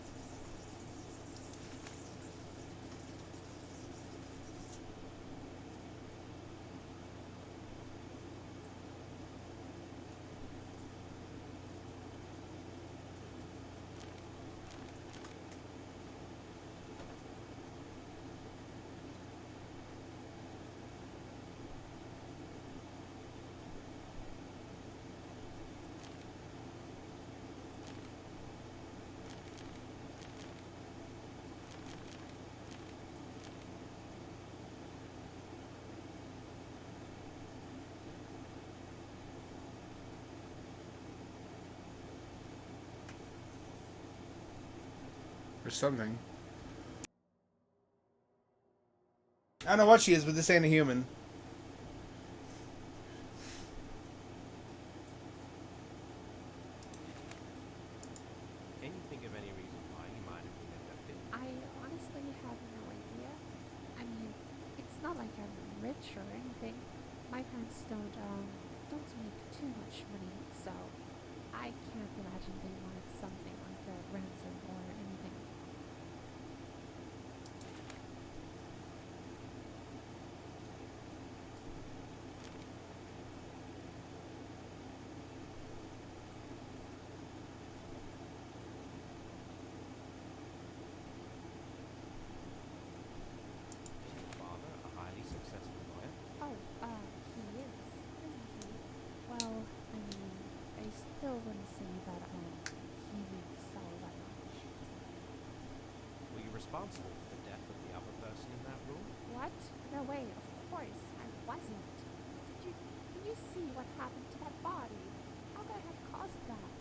Or something. I don't know what she is, but this ain't a human. Can you think of any reason why you might have been abducted? I honestly have no idea. I mean, it's not like I'm rich or anything. My parents don't make too much money, so I can't imagine they wanted something like a ransom or anything. Is your father a highly successful lawyer? Oh, he is, isn't he? Well, I mean, I still wouldn't say that, he makes all that much. Were you responsible for the death of the other person in that room? What? No way, of course, I wasn't. Did you see what happened to that body? How could I have caused that?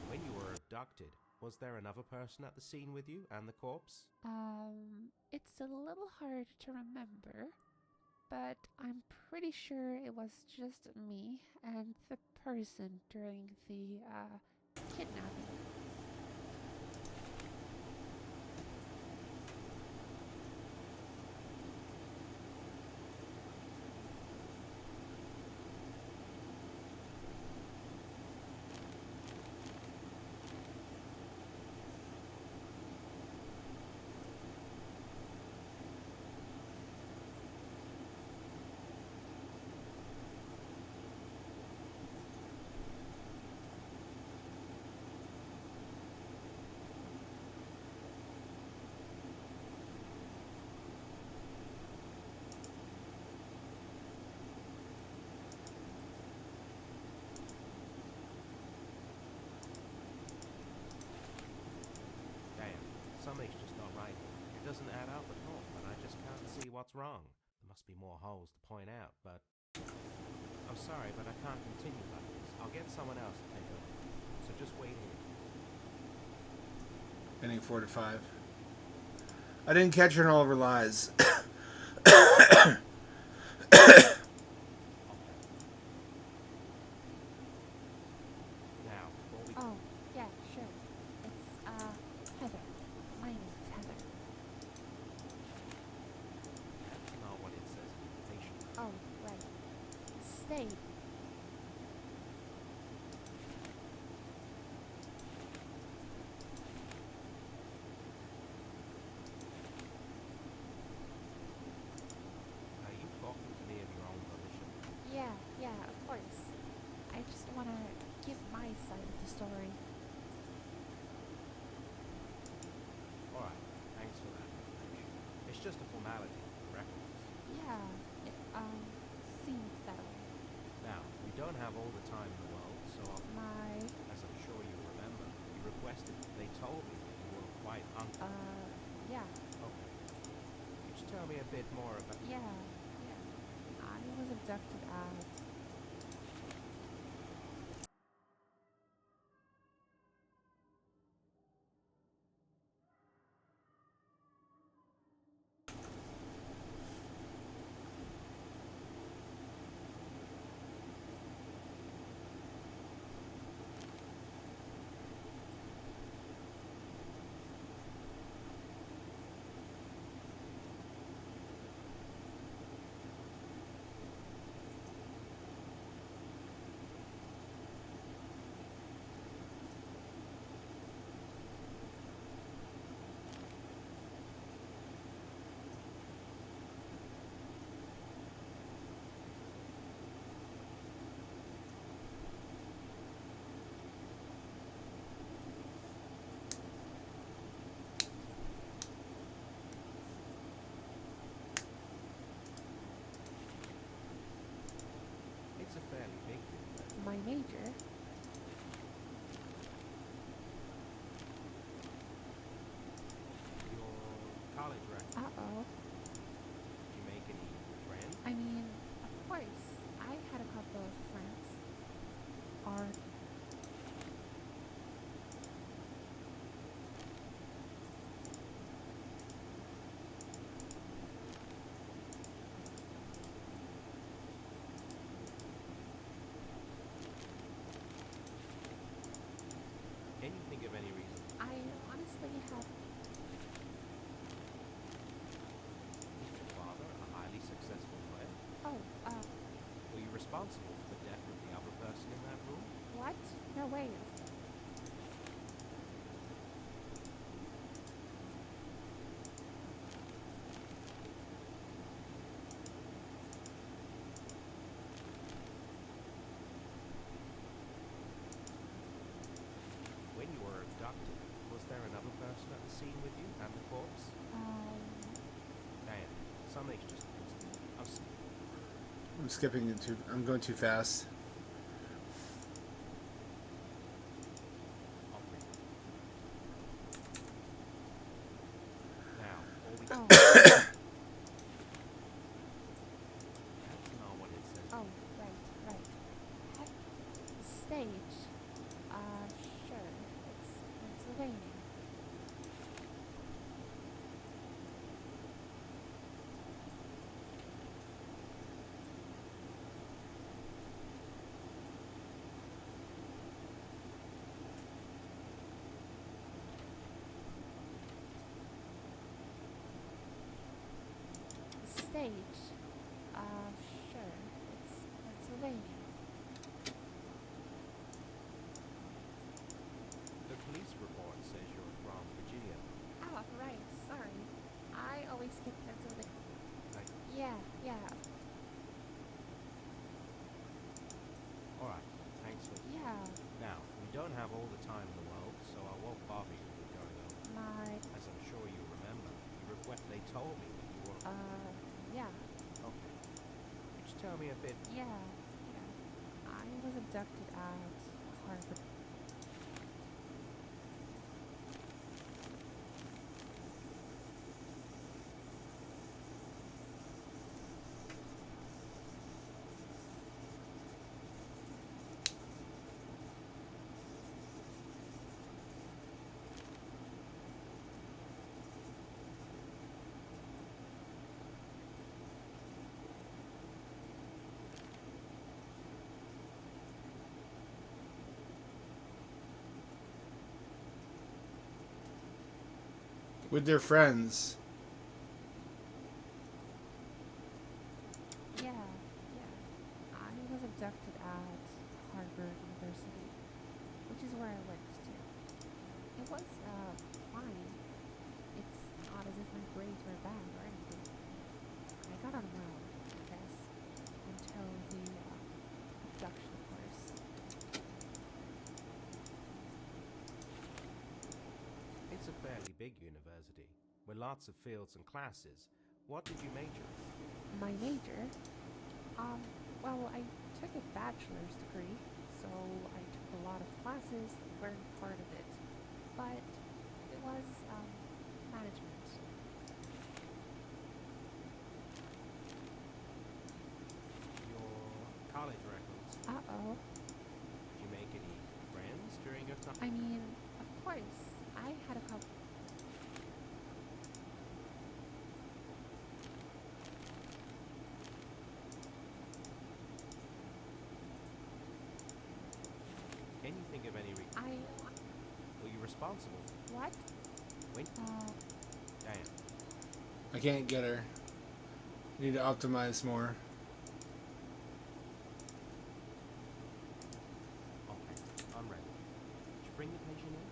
When you were abducted, was there another person at the scene with you and the corpse? It's a little hard to remember, but I'm pretty sure it was just me and the person during the, kidnapping. Damn, something's just not right. It doesn't add up at all, and I just can't see what's wrong. There must be more holes to point out, but I'm sorry, but I can't continue like this. I'll get someone else to take over. So just wait here. Ending 4 to 5. I didn't catch her in all of her lies. Okay. Now, before we... Oh, yeah, sure. It's, Heather. My name's Heather. That's not what it says in the invitation. Oh, right. Stay. Are you talking to me of your own volition? Yeah, of course. I just wanna give my side of the story. Alright, thanks for that information. It's just a formality for the records. Yeah, it, seemed that way. Now, we don't have all the time in the world, so My, as I'm sure you remember, you requested. They told me that you were quite hungry. yeah, Okay. Could you just tell me a bit more about... yeah. I was abducted at, It's a fairly big thing, but my major. your college record. Uh-oh. Did you make any friends? I mean, of course, I had a couple of friends. Are, Can you think of any reason? I honestly have, Is your father a highly successful lawyer? oh, Were you responsible for the death of the other person in that room? what? No way. When you were abducted, was there another person at the scene with you and the corpse? Damn, something's just... I'm s- I'm skipping it too. I'm going too fast. Okay. Now, all we... Oh, That's not what it says. oh, right. Heck, stage. Sure. It's Pennsylvania. Stage. Sure. It's Pennsylvania. The police report says you're from Virginia. Oh, right. Sorry. I always skip Pennsylvania. Like, Yeah. alright, thanks for... Yeah. Now, we don't have all the time in the world, so I won't bother you with going over. My, As I'm sure you remember, they told me that you were... yeah. Okay. Could you tell me a bit... Yeah. I was abducted at Harvard. with their friends. Yeah, yeah. I was abducted at Harvard University, which is where I went to. It was, fine. It's not as if my grades were bad or anything. I got on well, I guess, until the, abduction, of course. It's a fairly big university, with lots of fields and classes. What did you major in? My major, um, well, I took a bachelor's degree, so I took a lot of classes, learned part of it, but it was, management. Your college records. Uh-oh. Did you make any friends during your time? I mean, of course, I had a couple. Can you think of any were you responsible? What? Wait, damn. I can't get her. Need to optimize more. Okay, I'm ready. Did you bring the patient in?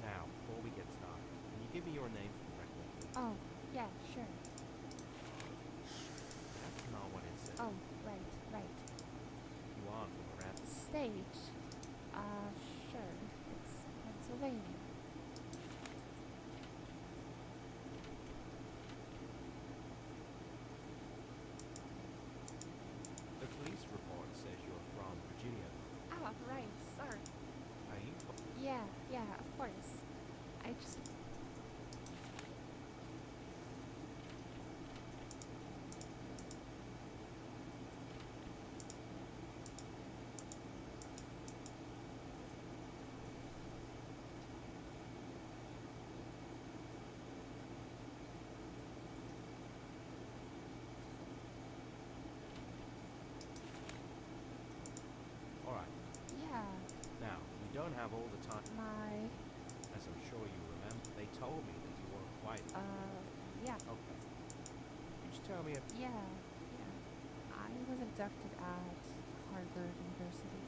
Now, before we get started, can you give me your name for the record, please? Oh, yeah, sure. That's not what it says. Oh, right, right. You are from around. Stage. Sure. It's Pennsylvania. The police report says you're from Virginia. Ah, right, sorry. Are you? Yeah, yeah, of course. I just. All right. Yeah, Now, we don't have all the time. my. As I'm sure you remember, they told me that you were quite. Yeah, Okay. You just tell me if. yeah, yeah. I was abducted at Harvard University.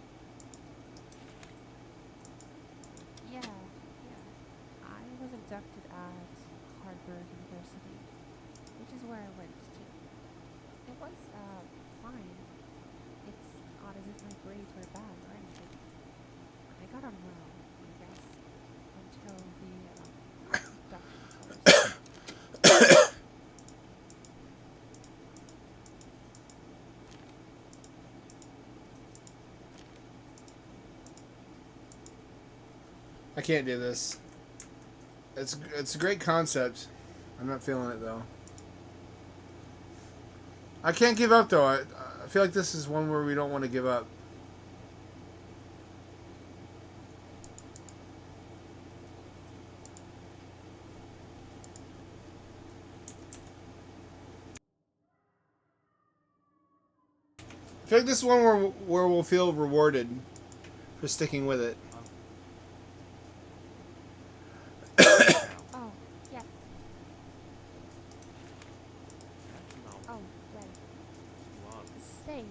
Yeah, yeah. I was abducted at Harvard University, which is where I went to. It was, fine. It's not as if my grades were bad or anything. I got on well, I guess, until the, abduction, of course. I can't do this. It's a great concept. I'm not feeling it though. I can't give up though. I feel like this is one where we don't want to give up. I feel like this is one where we'll feel rewarded for sticking with it. Now, Oh, yeah. that's not. Oh, right. You are. Stage.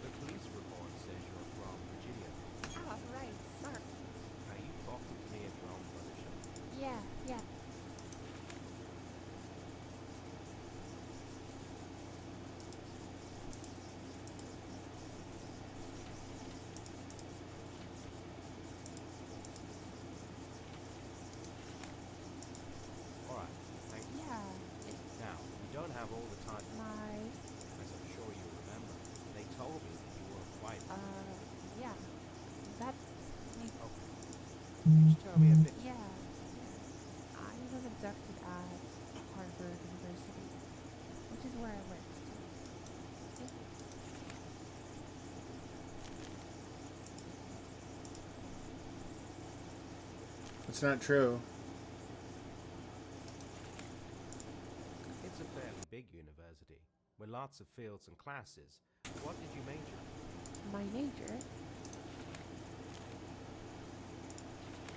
The police report says you're from Virginia. Ah, right, sorry. Are you talking to me at your own volition? Yeah, yeah. All right. Thank you. Yeah, Now, we don't have all the time. my. As I'm sure you remember, they told me that you were quite. Yeah. That. Okay. You just tell me if it. Yeah, yeah. I was abducted at Harvard University, which is where I went to. It, It's not true. It's a fairly big university, with lots of fields and classes. What did you major My major?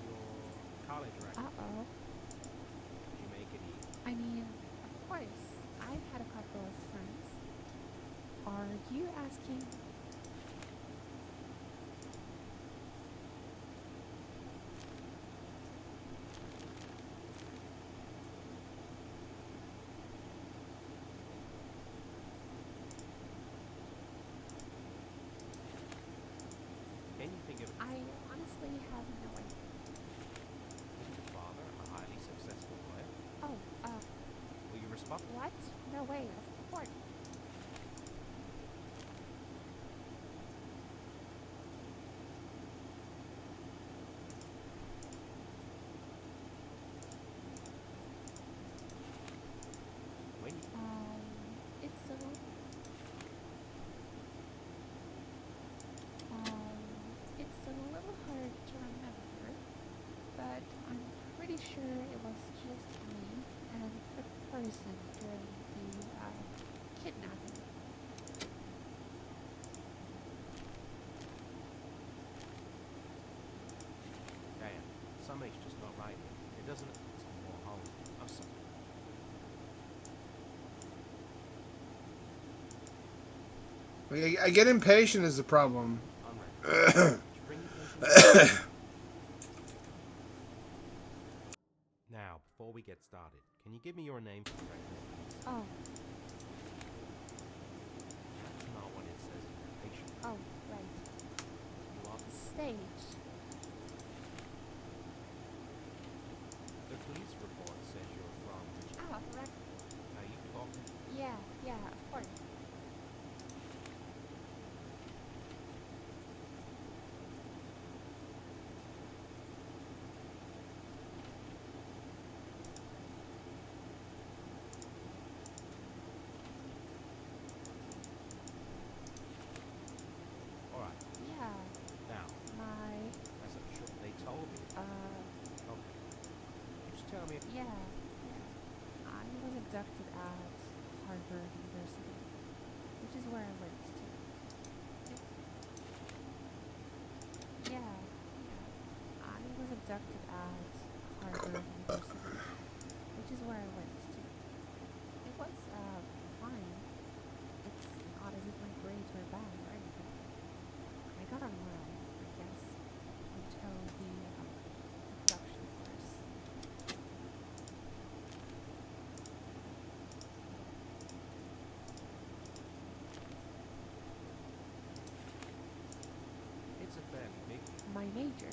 Your college record. Uh-oh. Did you make any? I mean, of course, I've had a couple of friends. Are you asking? Can you think of I honestly have no idea. was your father a highly successful lawyer? Oh, Were you responsible? what? No way, of course. When you It's a little, it's a little hard to remember, but I'm pretty sure it was just me and the person during the, kidnapping. damn, something's just not right here. It doesn't. It's more home. I'm sorry. I get impatient is the problem. On record. Did you bring your patient? Now, before we get started, can you give me your name for the record, please? Oh, That's not what it says in your patient. oh, right. You are Stage. the police report says you're from. Right. Are you talking? Yeah, of course. All right. Yeah, Now, my, as I'm sure they told me. Okay. You just tell me. yeah. I was abducted at Harvard University, which is where I went to. It, yeah. I was abducted at Harvard University, which is where I went to. It was, fine. It's not as if my grades were bad or anything. I got on well, I guess, until the, abduction farce. It's a fairly big. My major.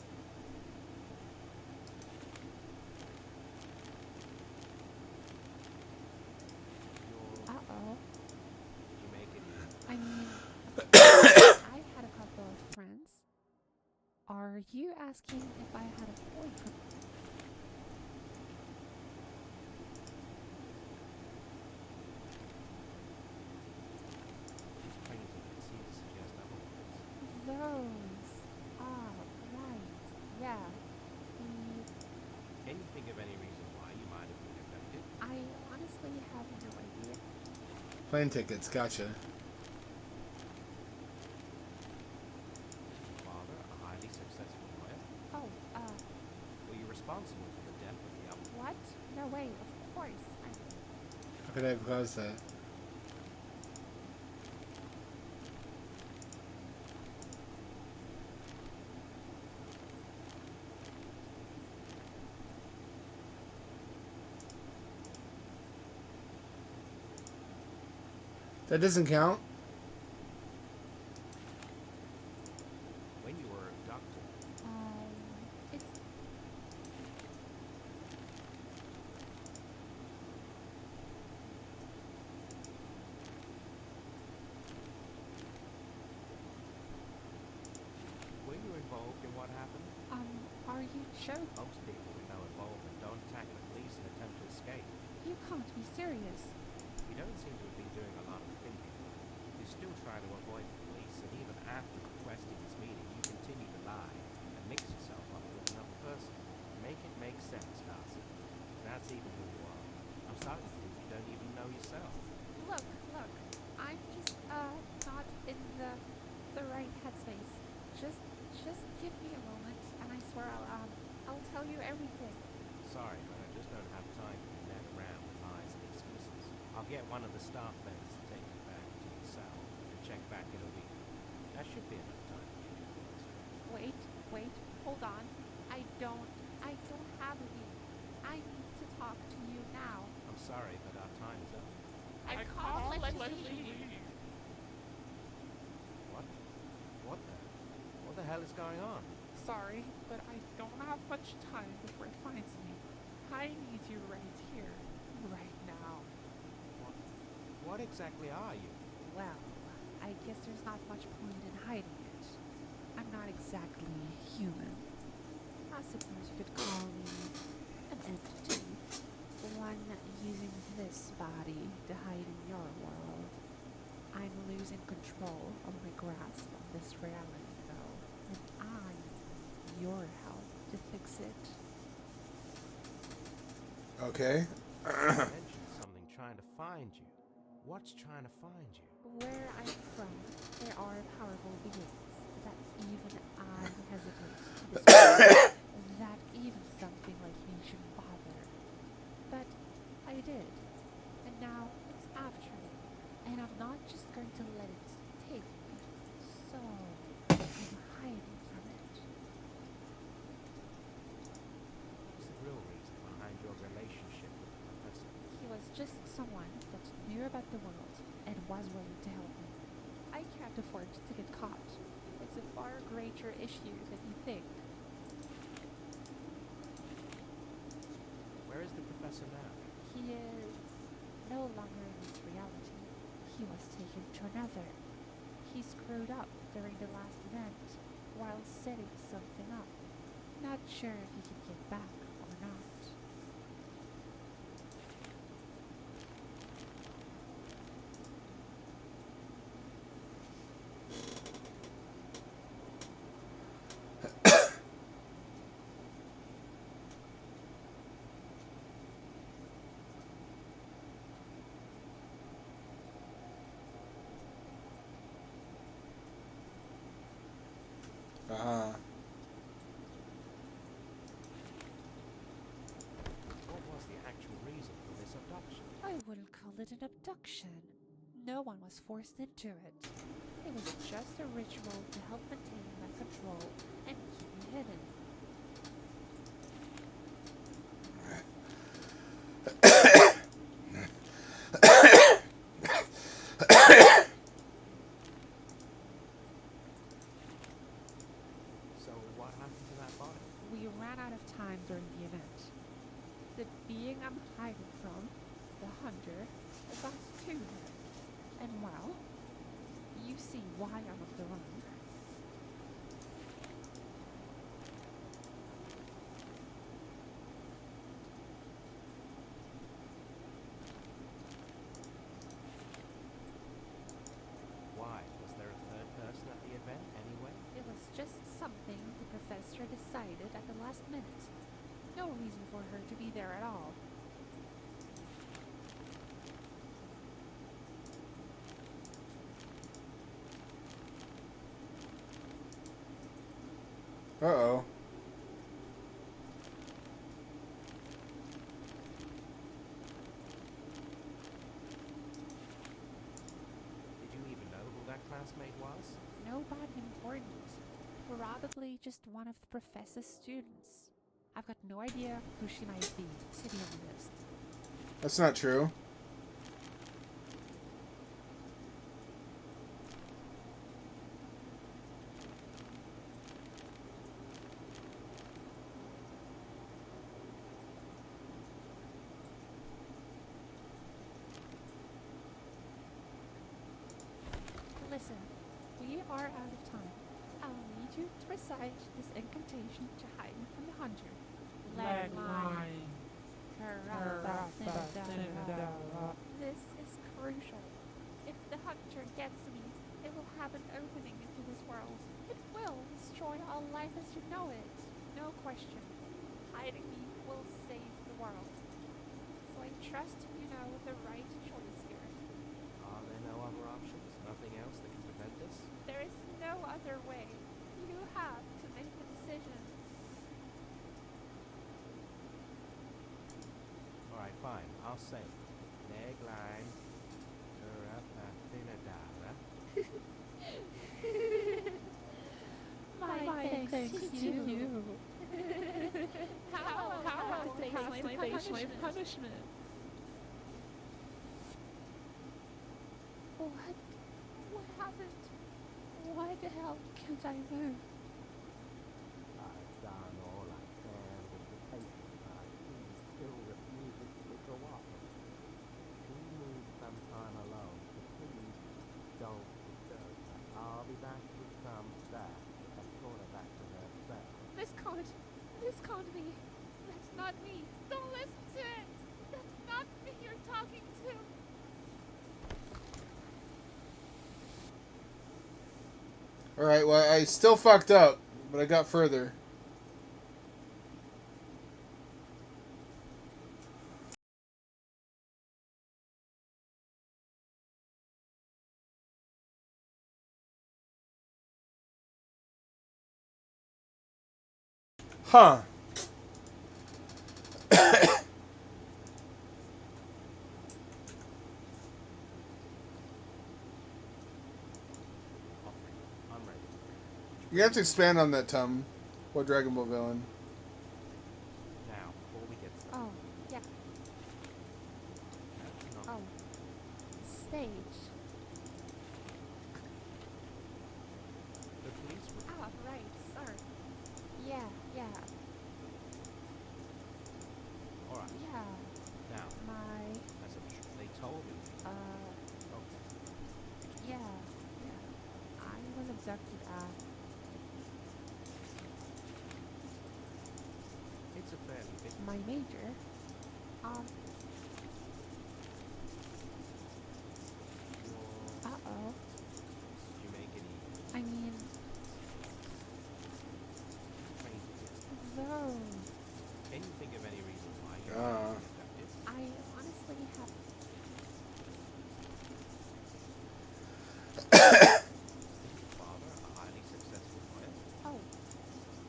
Your. Uh-oh. Did you make any? I mean, I've had a couple of friends. Are you asking if I had a boyfriend? These paintings seem to suggest otherwise. Those. Ah, right. Yeah. The. Can you think of any reason why you might have been abducted? I honestly have no idea. Plane tickets, gotcha. Your father, a highly successful lawyer? Oh, Were you responsible for the death of the other? what? No way, of course. How could I have caused that? That doesn't count. When you were abducted, It's. were you involved in what happened? Are you sure? Most people with no involvement don't attack the police and attempt to escape. You can't be serious. You don't seem to have been doing a lot of thinking. You still try to avoid the police, and even after requesting this meeting, you continue to lie and mix yourself up with another person. Make it make sense, Darcy. If that's even who you are, I'm starting to think you don't even know yourself. Look. I'm just, not in the right headspace. tell you everything. Sorry, but I just don't have time to be led around with lies and excuses. I'll get one of the staff members to take you back to your cell and check back in a week. That should be enough time to get your thoughts straight. Wait, hold on. I don't have a week. I need to talk to you now. I'm sorry, but our time is up. I can't let you leave. What? What the hell is going on? Sorry, but I don't have much time before it finds me. I need you right here, right now. What exactly are you? Well, I guess there's not much point in hiding it. I'm not exactly human. I suppose you could call me an entity. One using this body to hide in your world. I'm losing control of my grasp on this reality, though, and I need your help to fix it. Okay. You mentioned something trying to find you. What's trying to find you? Where I'm from, there are powerful beings that even I hesitate to describe, that even something like me shouldn't bother. But I did, and now it's after me, and I'm not just going to let it take me. So I'm hiding from it. What's the real reason behind your relationship with the professor? He was just someone that knew about the world and was willing to help me. I can't afford to get caught. It's a far greater issue than you think. Where is the professor now? He is no longer in this reality. He was taken to another. He screwed up during the last event while setting something up. Not sure if he can get back or not. Uh-huh. What was the actual reason for this abduction? I wouldn't call it an abduction. No one was forced into it. It was just a ritual to help maintain my control and keep me hidden. So what happened to that body? We ran out of time during the event. The being I'm hiding from, the hunter, got to her. And well, you see why I'm on the run. Why? Was there a third person at the event anyway? It was just something the professor decided at the last minute. No reason for her to be there at all. Uh-oh. Did you even know who that classmate was? Nobody important. Probably just one of the professor's students. I've got no idea who she might be, to be honest. That's not true. Listen, we are out of time. I'll need you to recite this incantation to hide me from the hunter. Lead line. This is crucial. If the hunter gets me, it will have an opening into this world. It will destroy all life as you know it. No question. Hiding me will save the world. So I trust you know the right choice here. Are there no other options? Nothing else that can prevent this? There is no other way. You have to make a decision. fine. I'll say it. Legline. Therapathinadara. My thanks to you. How to take my punishment? What happened? Why the hell can't I move? I've done all I can with the patient, but he still refuses to cooperate. He needs some time alone, so please don't disturb her. I'll be back with some staff to escort her back to her cell. This can't be. That's not me. Don't listen to it. That's not me you're talking to. Alright, well, I still fucked up, but I got further. Huh. I'm ready. You have to expand on that, Tom. What Dragon Ball villain? Now, before we get started, Oh, yeah. that's not Oh. Stage. the police were Ah, right, sorry. Yeah. alright. Yeah. Now, My, as they told me. Okay. yeah. I was abducted at, It's a fairly big my major. your Uh-oh. did you make any I mean, changes yesterday? though, Can you think of any reason why you're Uh. abducted? I honestly have, Is your father a highly successful lawyer? oh,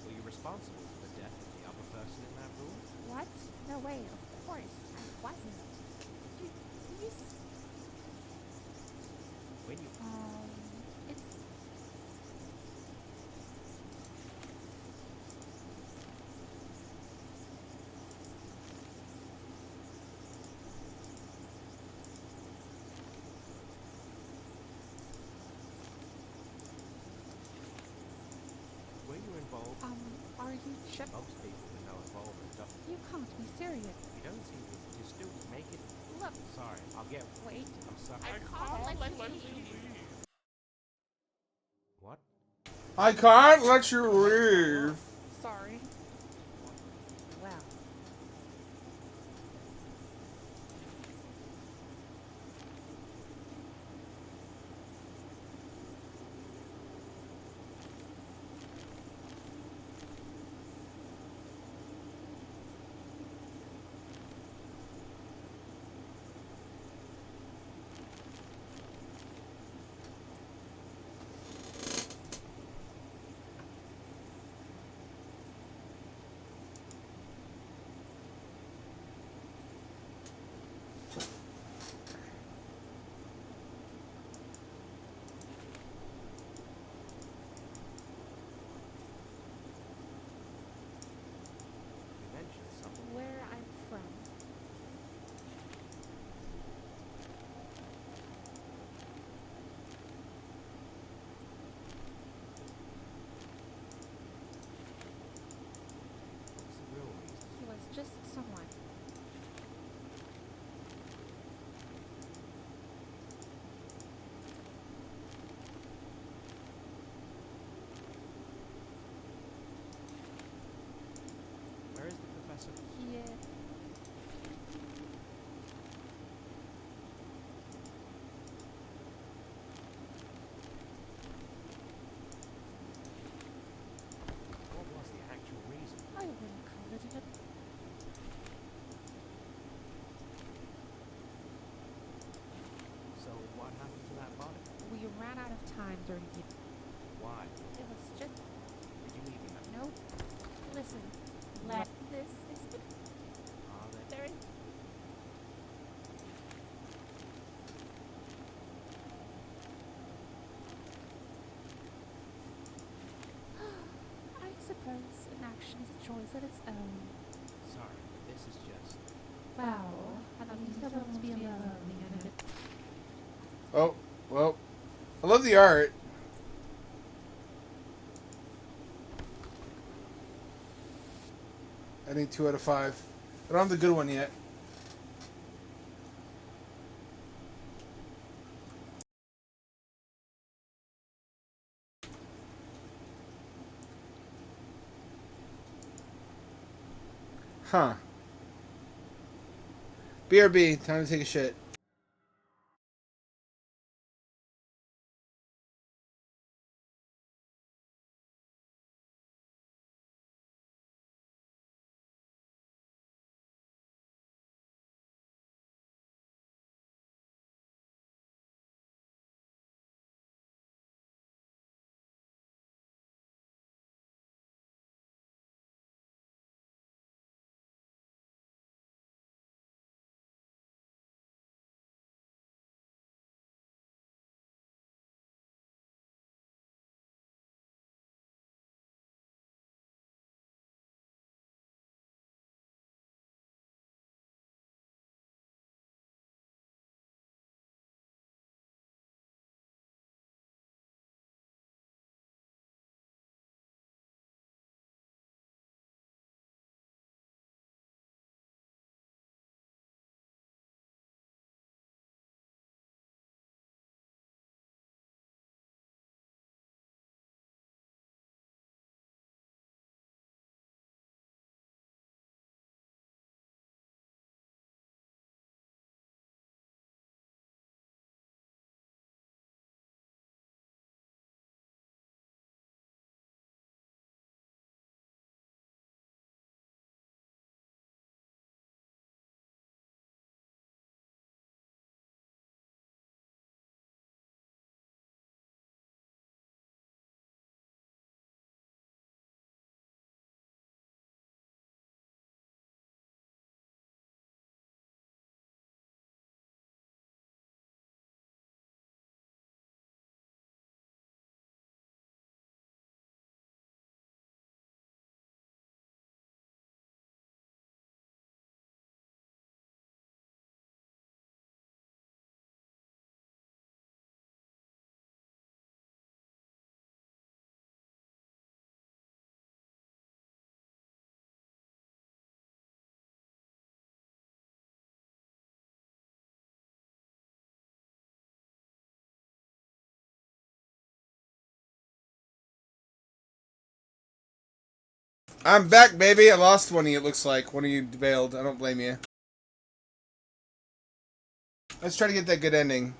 Were you responsible for the death of the other person in that room? what? No way, of course, I wasn't. You When you it's, were you involved? are you sure? Most people with no involvement don't. You can't be serious. You don't seem to. You still make it. Look, Sorry, I'll get. wait. I'm sorry. I can't let you leave. What? I can't let you leave. Sorry. Well, You mentioned something. where I'm from. What's the real reason? He was just someone. Where is the professor? He, What was the actual reason? I wouldn't call it an So what happened to that body? We ran out of time during the. Why? It was just. Did you leave him at Nope. Listen, let this is. Are there? There is. choice of its own. Sorry, but this is just... Well, at least I won't be alone the end of it. Oh, well, I love the art. I think 2 out of 5. I don't have the good one yet. Huh. BRB, time to take a shit. I'm back, baby. I lost one of you, it looks like. One of you bailed. I don't blame you. Let's try to get that good ending.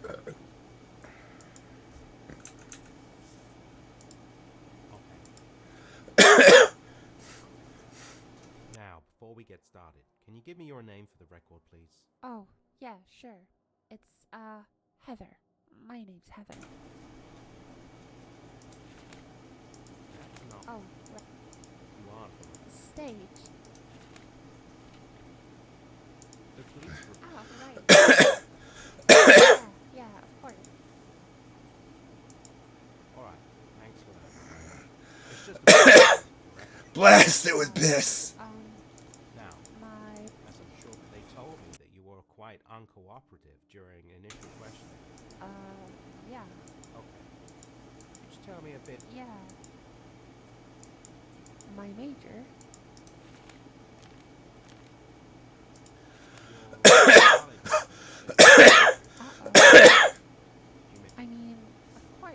Okay. Now, before we get started, can you give me your name for the record, please? Oh, yeah, sure. It's, Heather. My name's Heather. That's not... Oh, right. You aren't from The stage. the police report. Oh, right. Yeah, of course. Alright, thanks for that. It's just a record. Blast it with piss. Now, My... as I'm sure they told me that you were quite uncooperative during initial questioning. Yeah. Okay. Just tell me a bit... Yeah. My major. Your college... Uh-oh. You mean... I mean, of course,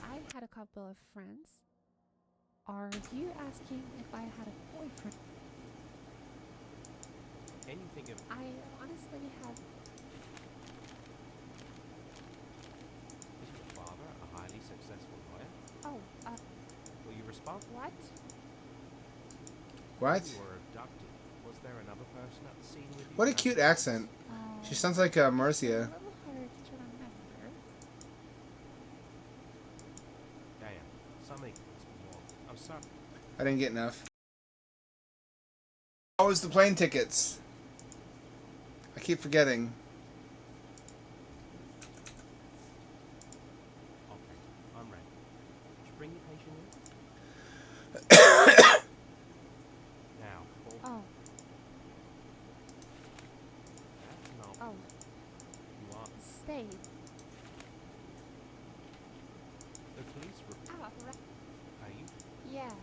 I had a couple of friends. Are you asking if I had a boyfriend? Can you think of... I honestly have... Is your father a highly successful lawyer? Oh, Were you responsible? what? What? When you were abducted, was there another person at the scene with you? What a cute accent. She sounds like A Marcia. little hard to remember. Damn, somebody must be more. I'm sorry. I didn't get enough. How was the plane tickets? I keep forgetting. Okay, I'm ready. bring your patient in? Now, fall. Oh, That's not. oh, You are. stay. The police Ah, right. are you? Yeah,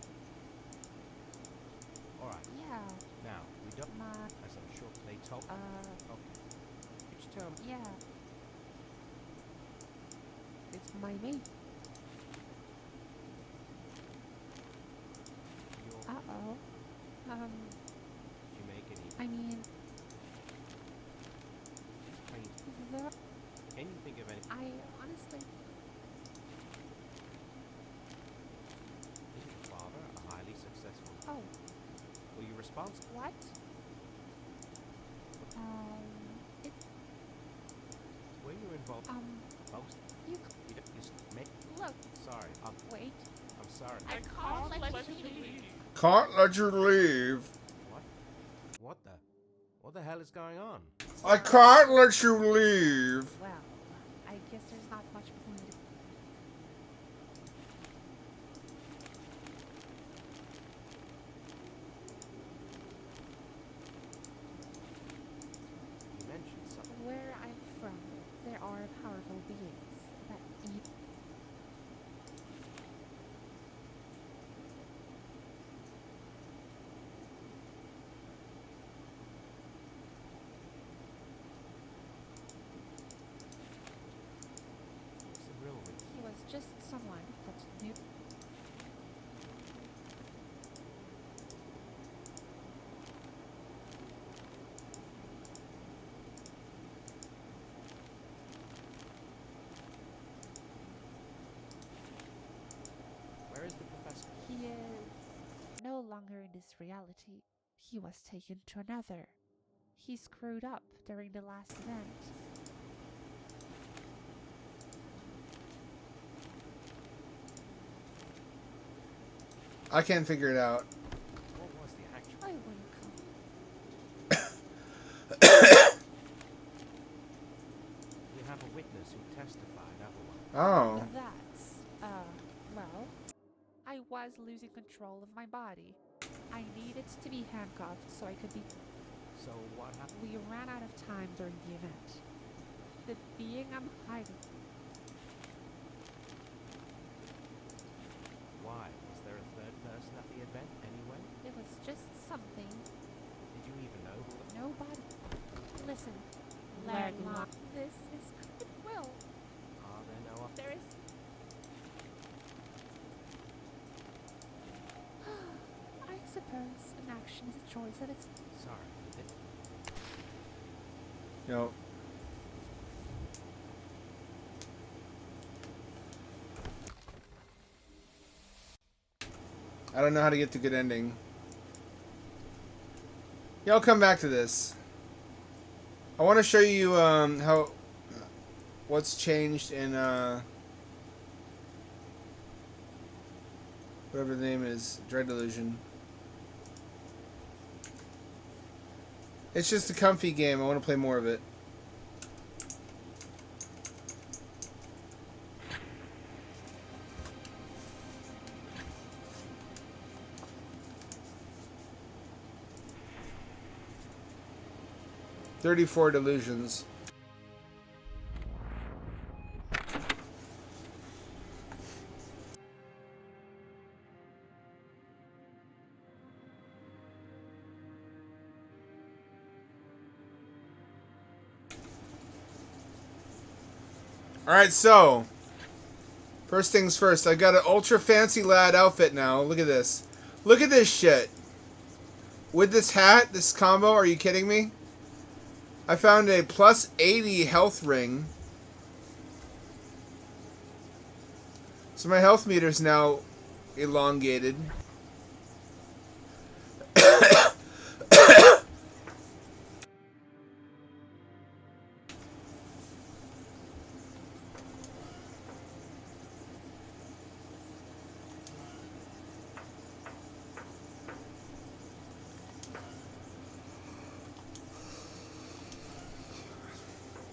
Alright. yeah. Now, we don't. My, As I'm sure they told. Okay. Which term? yeah. It's my mate. Your. Uh-oh. Did you make any? I mean, Paint. the, Can you think of any? I honestly, Is your father a highly successful? oh, Were you responsible? what? It, Were you involved? Most. you, You don't just make. look, Sorry. wait. I'm sorry. I can't let you leave. Can't let you leave. What? What the hell is going on? I can't let you leave. Well, I guess there's not much point. You mentioned something. Where I'm from, there are powerful beings that eat. What's the real reason? He was just someone that knew. Where is the professor? He is no longer in this reality. He was taken to another. He screwed up during the last event. I can't figure it out. What was the actual? I wouldn't come. We have a witness who testified otherwise. Oh. That's, well, I was losing control of my body. I needed to be handcuffed so I could be. So what happened? We ran out of time during the event. The being I'm hiding. Why? Was there a third person at the event anyway? It was just something. Did you even know who the... Nobody. Listen, Leg Landlocked. lock. This is goodwill. Are there no... There is. I suppose an action is a choice at its. Sorry, you did. No. I don't know how to get to good ending. Yeah, I'll come back to this. I want to show you how what's changed in whatever the name is, Dread Delusion. It's just a comfy game. I want to play more of it. "34 Delusions." Alright, so first things first, I got an ultra fancy lad outfit now. Look at this. Look at this shit. With this hat, this combo, are you kidding me? I found a plus 80 health ring. So my health meter's now elongated.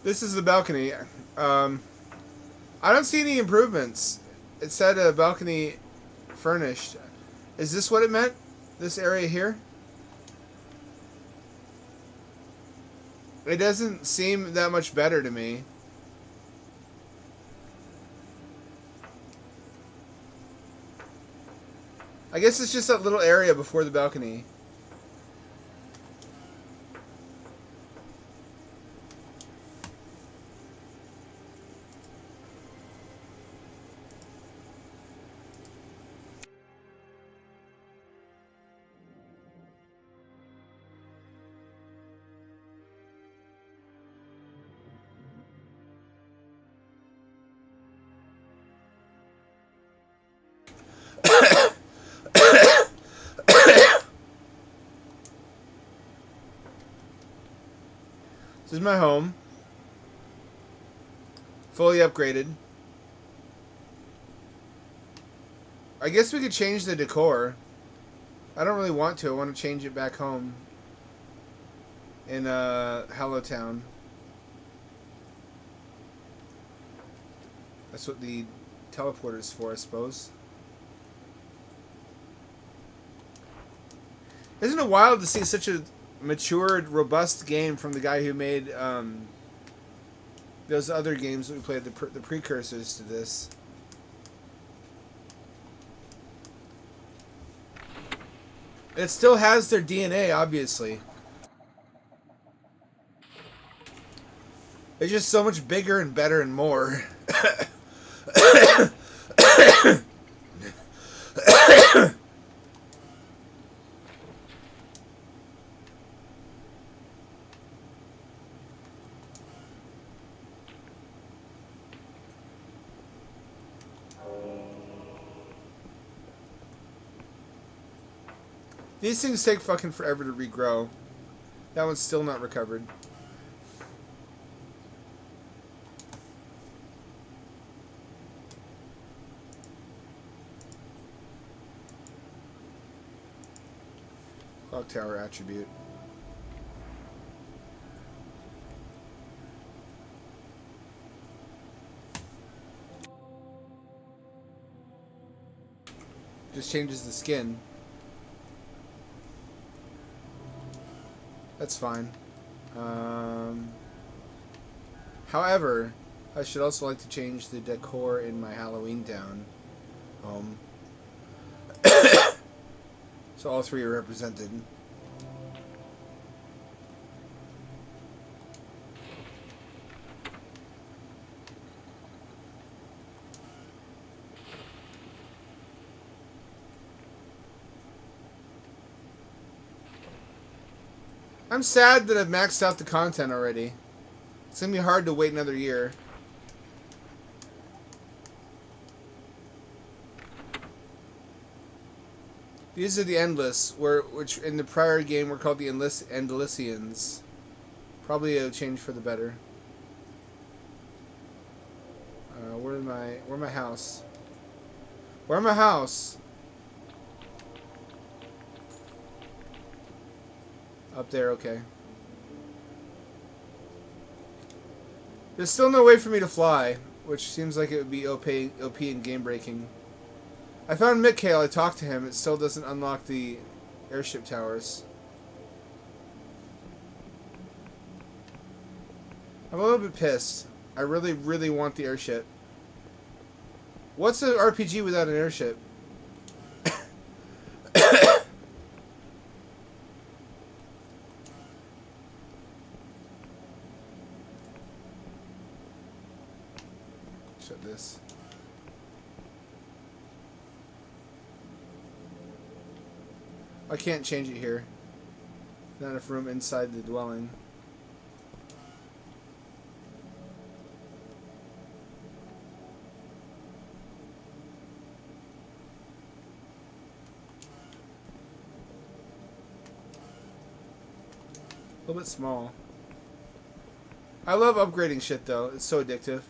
This is the balcony. I don't see any improvements. It said a balcony furnished. Is this what it meant? This area here? It doesn't seem that much better to me. I guess it's just that little area before the balcony. This is my home. Fully upgraded. I guess we could change the decor. I don't really want to. I want to change it back home. In Hallowtown. That's what the teleporter's for, I suppose. Isn't it wild to see such a matured, robust game from the guy who made those other games that we played, the precursors to this? It still has their DNA, obviously. It's just so much bigger and better and more. These things take fucking forever to regrow. That one's still not recovered. Clock tower attribute. Just changes the skin. That's fine. However, I should also like to change the decor in my Halloween Town home. So all three are represented. I'm sad that I've maxed out the content already. It's gonna be hard to wait another year. These are the Endless, which in the prior game were called the Endlessians. Probably a change for the better. Where's my house? Where's my house? Up there, okay. There's still no way for me to fly, which seems like it would be OP and game breaking. I found Mikhail, I talked to him, it still doesn't unlock the airship towers. I'm a little bit pissed. I really, really want the airship. What's an RPG without an airship? Shut this. I can't change it here. Not enough room inside the dwelling. A little bit small. I love upgrading shit though. It's so addictive.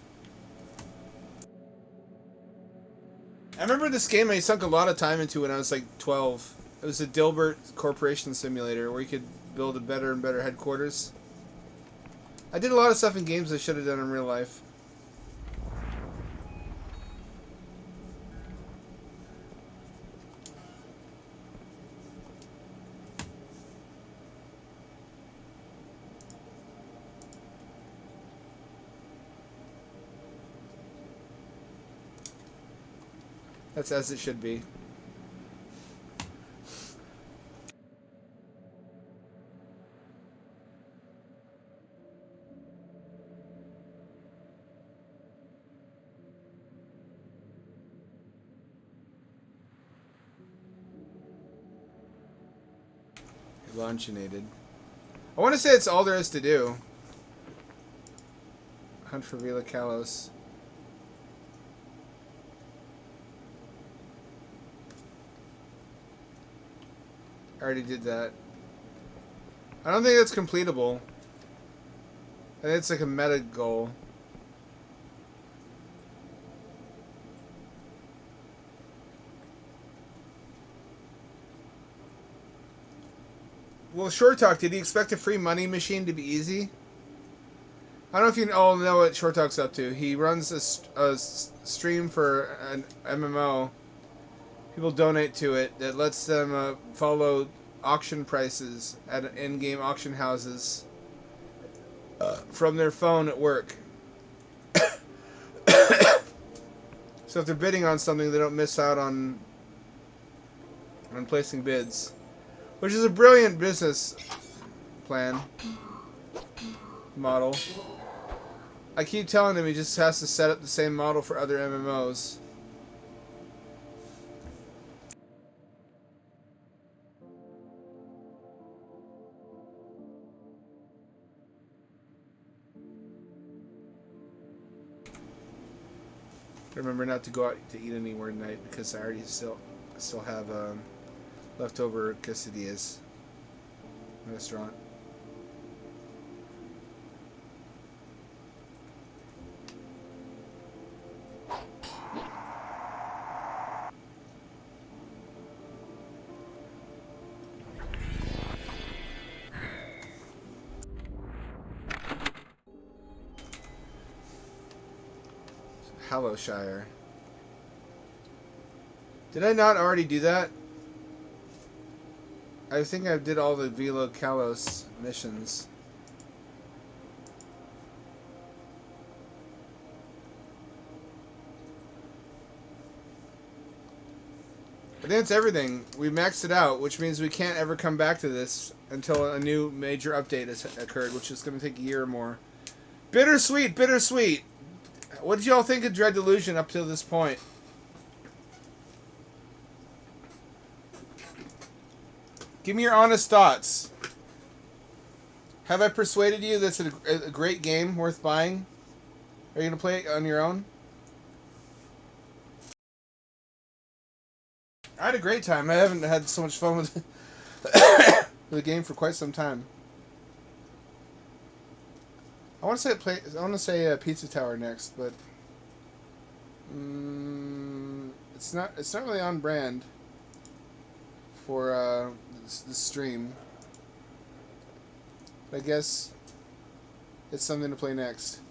I remember this game I sunk a lot of time into when I was like 12. It was a Dilbert Corporation Simulator where you could build a better and better headquarters. I did a lot of stuff in games I should have done in real life. That's as it should be. Luncheonated. I want to say it's all there is to do. Hunt for Vila Kalos. I already did that. I don't think that's completable. I think it's like a meta goal. Well, Short Talk, did he expect a free money machine to be easy? I don't know if you all know what Short Talk's up to. He runs a stream for an MMO. People donate to it that lets them follow auction prices at in-game auction houses from their phone at work. So if they're bidding on something, they don't miss out on placing bids. Which is a brilliant business plan model. I keep telling him he just has to set up the same model for other MMOs. Remember not to go out to eat anywhere tonight because I already still have leftover quesadillas in the restaurant. Hallowshire. Did I not already do that? I think I did all the Vila Kalos missions. I think that's everything. We maxed it out, which means we can't ever come back to this until a new major update has occurred, which is going to take a year or more. Bittersweet, bittersweet. What did y'all think of Dread Delusion up till this point? Give me your honest thoughts. Have I persuaded you that's a great game worth buying? Are you going to play it on your own? I had a great time. I haven't had so much fun with the game for quite some time. I want to say Pizza Tower next, but it's not really on brand for the stream. But I guess it's something to play next.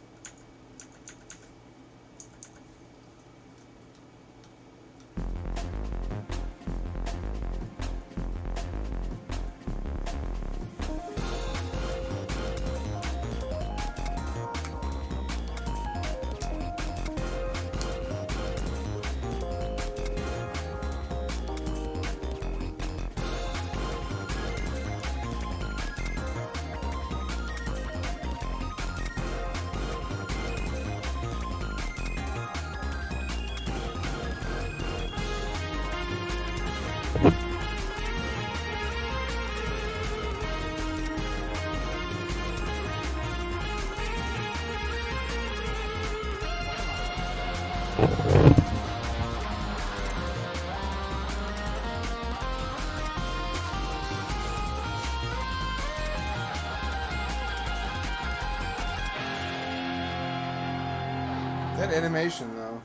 That animation, though.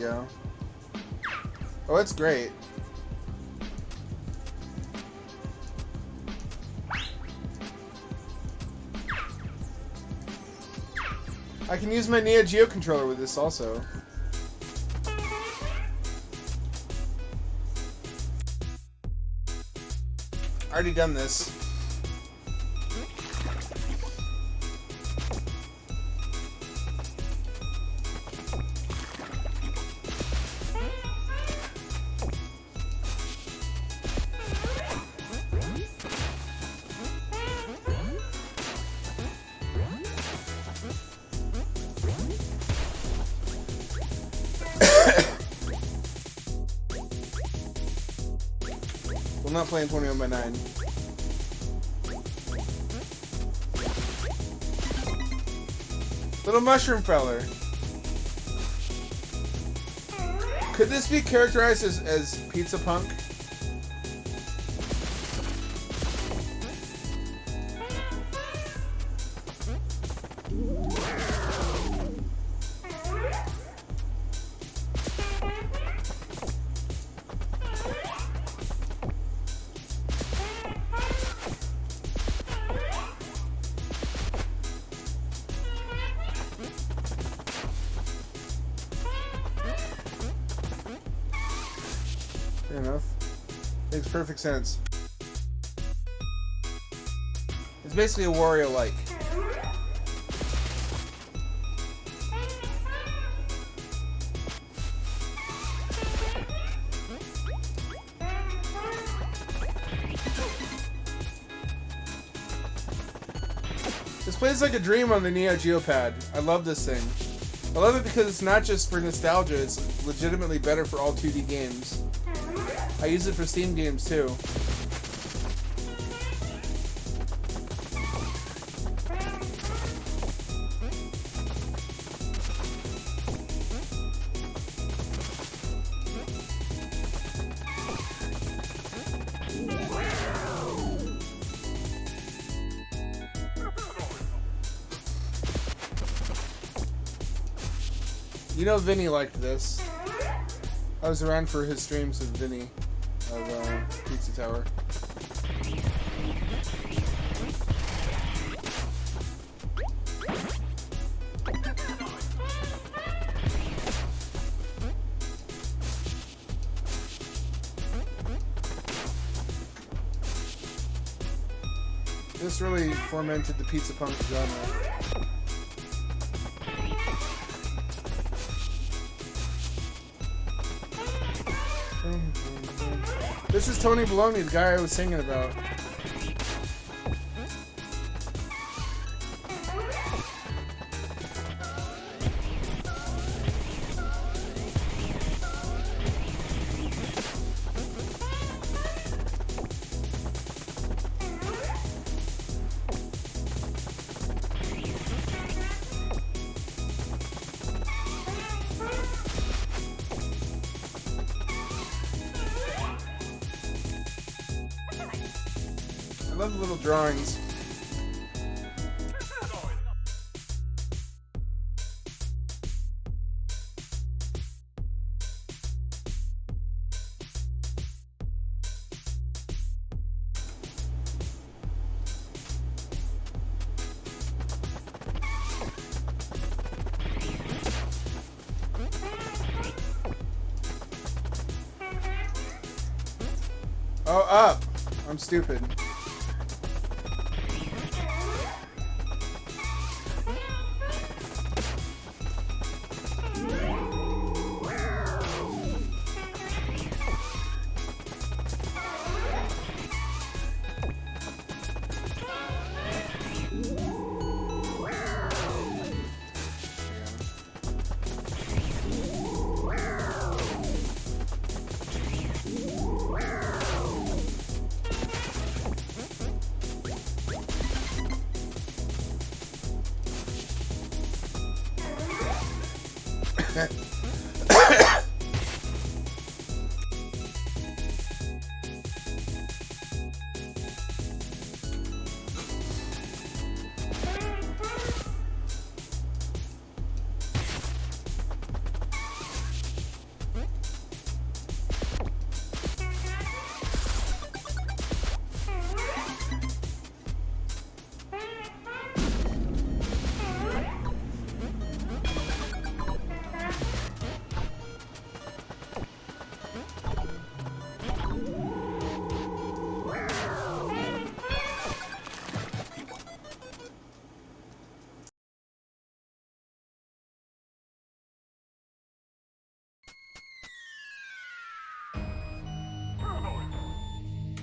go. Oh, it's great. I can use my Neo Geo controller with this also. Already done this. I'm not playing 21 by 9. Little mushroom feller. Could this be characterized as pizza punk? Fair enough. Makes perfect sense. It's basically a Wario-like. This plays like a dream on the Neo Geo pad. I love this thing. I love it because it's not just for nostalgia, it's legitimately better for all 2D games. I use it for Steam games too. You know Vinny liked this. I was around for his streams with Vinny of Pizza Tower. This really fomented the pizza punk genre. This is Tony Baloney, the guy I was singing about. I love the little drawings. Oh, up! I'm stupid.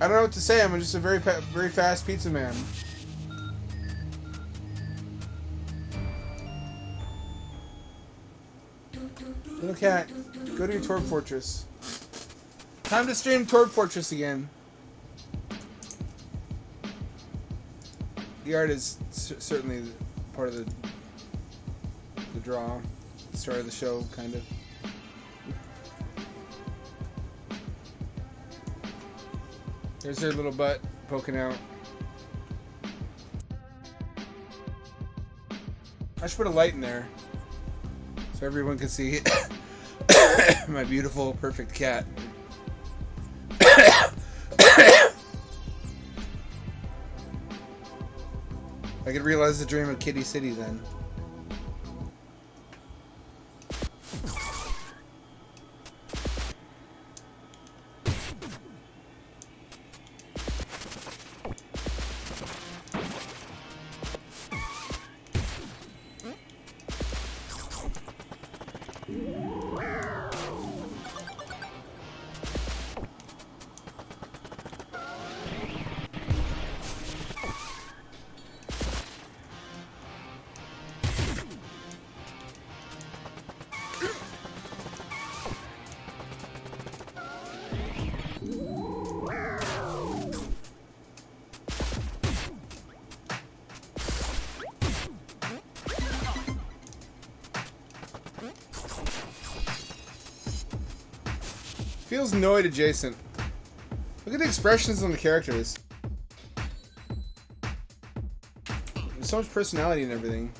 I don't know what to say. I'm just a very fast pizza man. Little cat, go to your Torb Fortress. Time to stream Torb Fortress again. The art is certainly part of the draw, the start of the show, kind of. There's her little butt poking out. I should put a light in there so everyone can see my beautiful, perfect cat. I could realize the dream of Kitty City then. Feels Noid adjacent. Look at the expressions on the characters. There's so much personality and everything.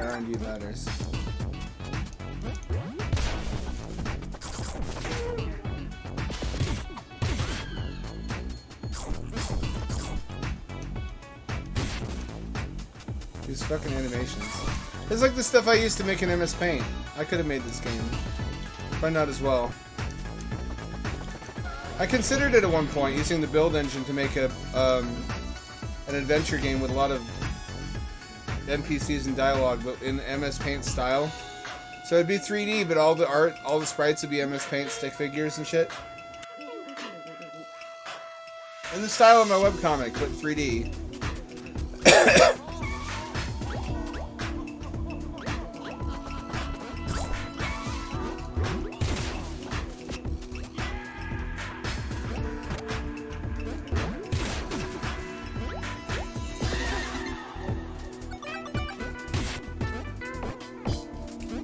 R&D ladders. These fucking animations. It's like the stuff I used to make in MS Paint. I could have made this game. Probably not as well. I considered it at one point, using the build engine to make an adventure game with a lot of NPCs and dialogue, but in MS Paint style. So it'd be 3D, but all the art, all the sprites would be MS Paint stick figures and shit. In the style of my webcomic, but 3D.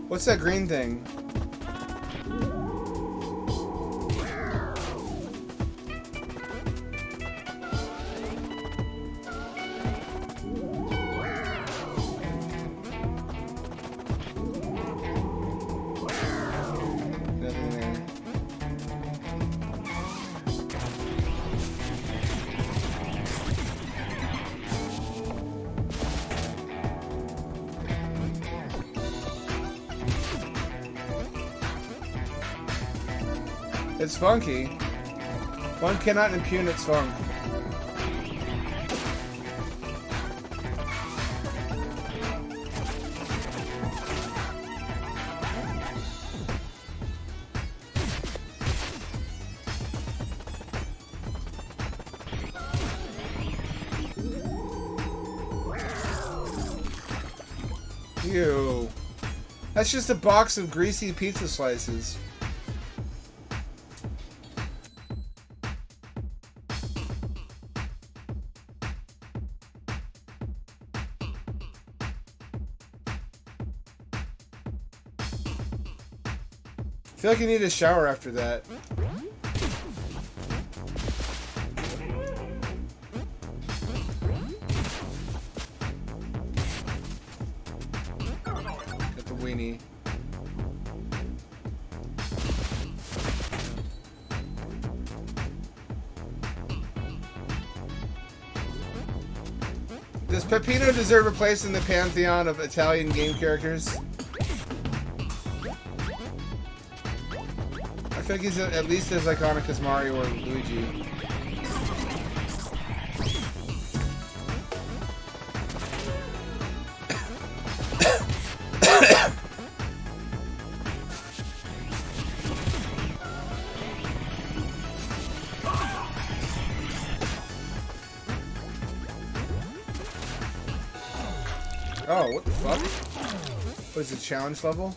What's that green thing? Nothing there. It's funky. One cannot impugn its funk. Ew. That's just a box of greasy pizza slices. I feel like you need a shower after that. Get the weenie. Does Peppino deserve a place in the pantheon of Italian game characters? I think he's at least as iconic as Mario or Luigi. Oh, what the fuck? What is it, challenge level?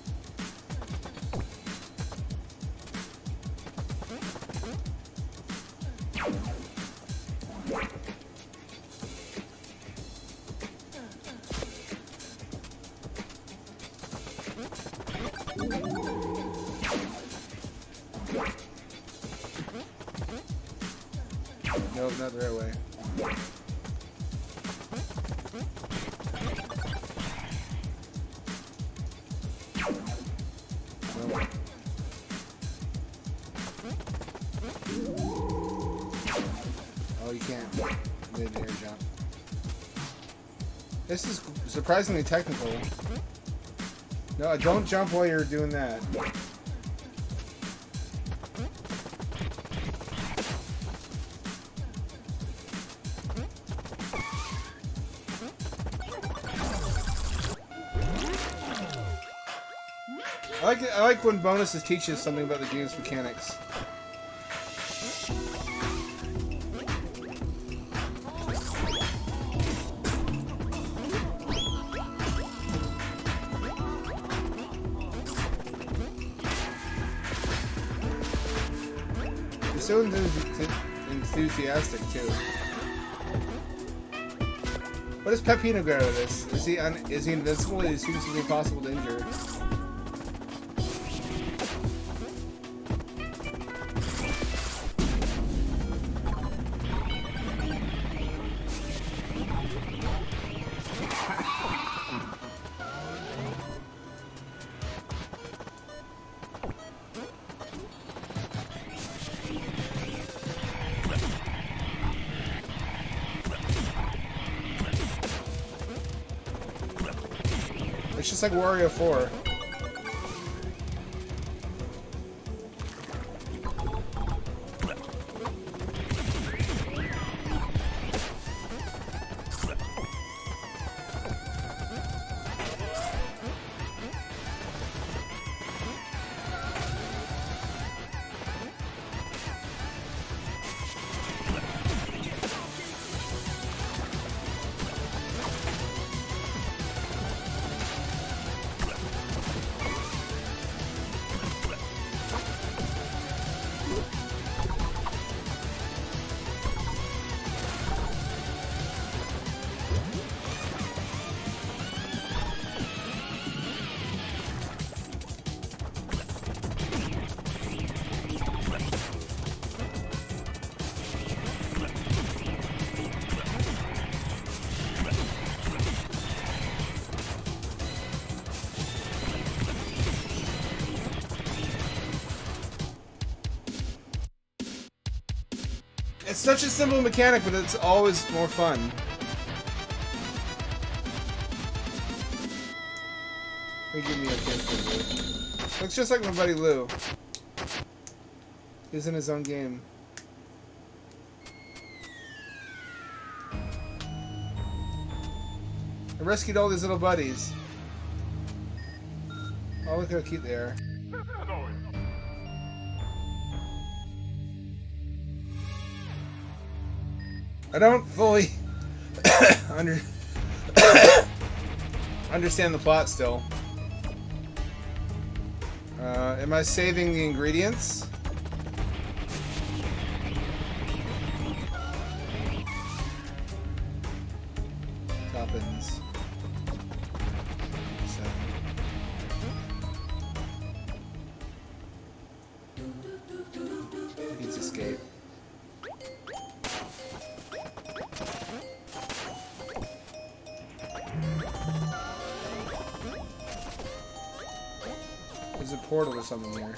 Nope, not the right way. Oh, you can't. Mid-air jump. This is surprisingly technical. No, don't jump while you're doing that. I like when bonuses teaches something about the game's mechanics. You're so enthusiastic too. What does Peppino get out of this? Is he invincible? He seems to be impossible to injure. It's just like Wario 4. It's such a simple mechanic, but it's always more fun. They give me a gift. Looks just like my buddy Lou. He's in his own game. I rescued all these little buddies. Oh, look how cute they are. I don't fully understand the plot still. Am I saving the ingredients? Toppins. Pizza escape. There's a portal or something here.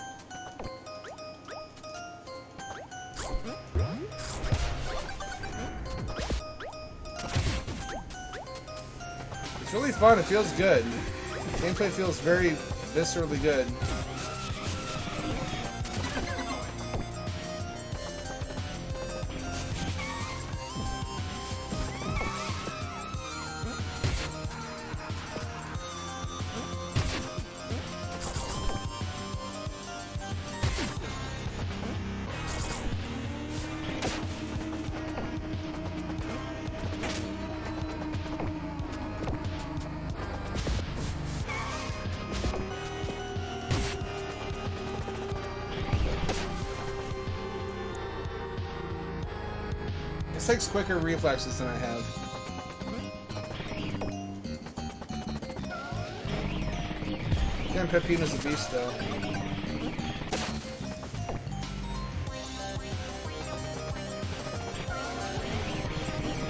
It's really fun. It feels good. Gameplay feels very viscerally good. This takes quicker reflexes than I have. Damn, Pepina's a beast, though.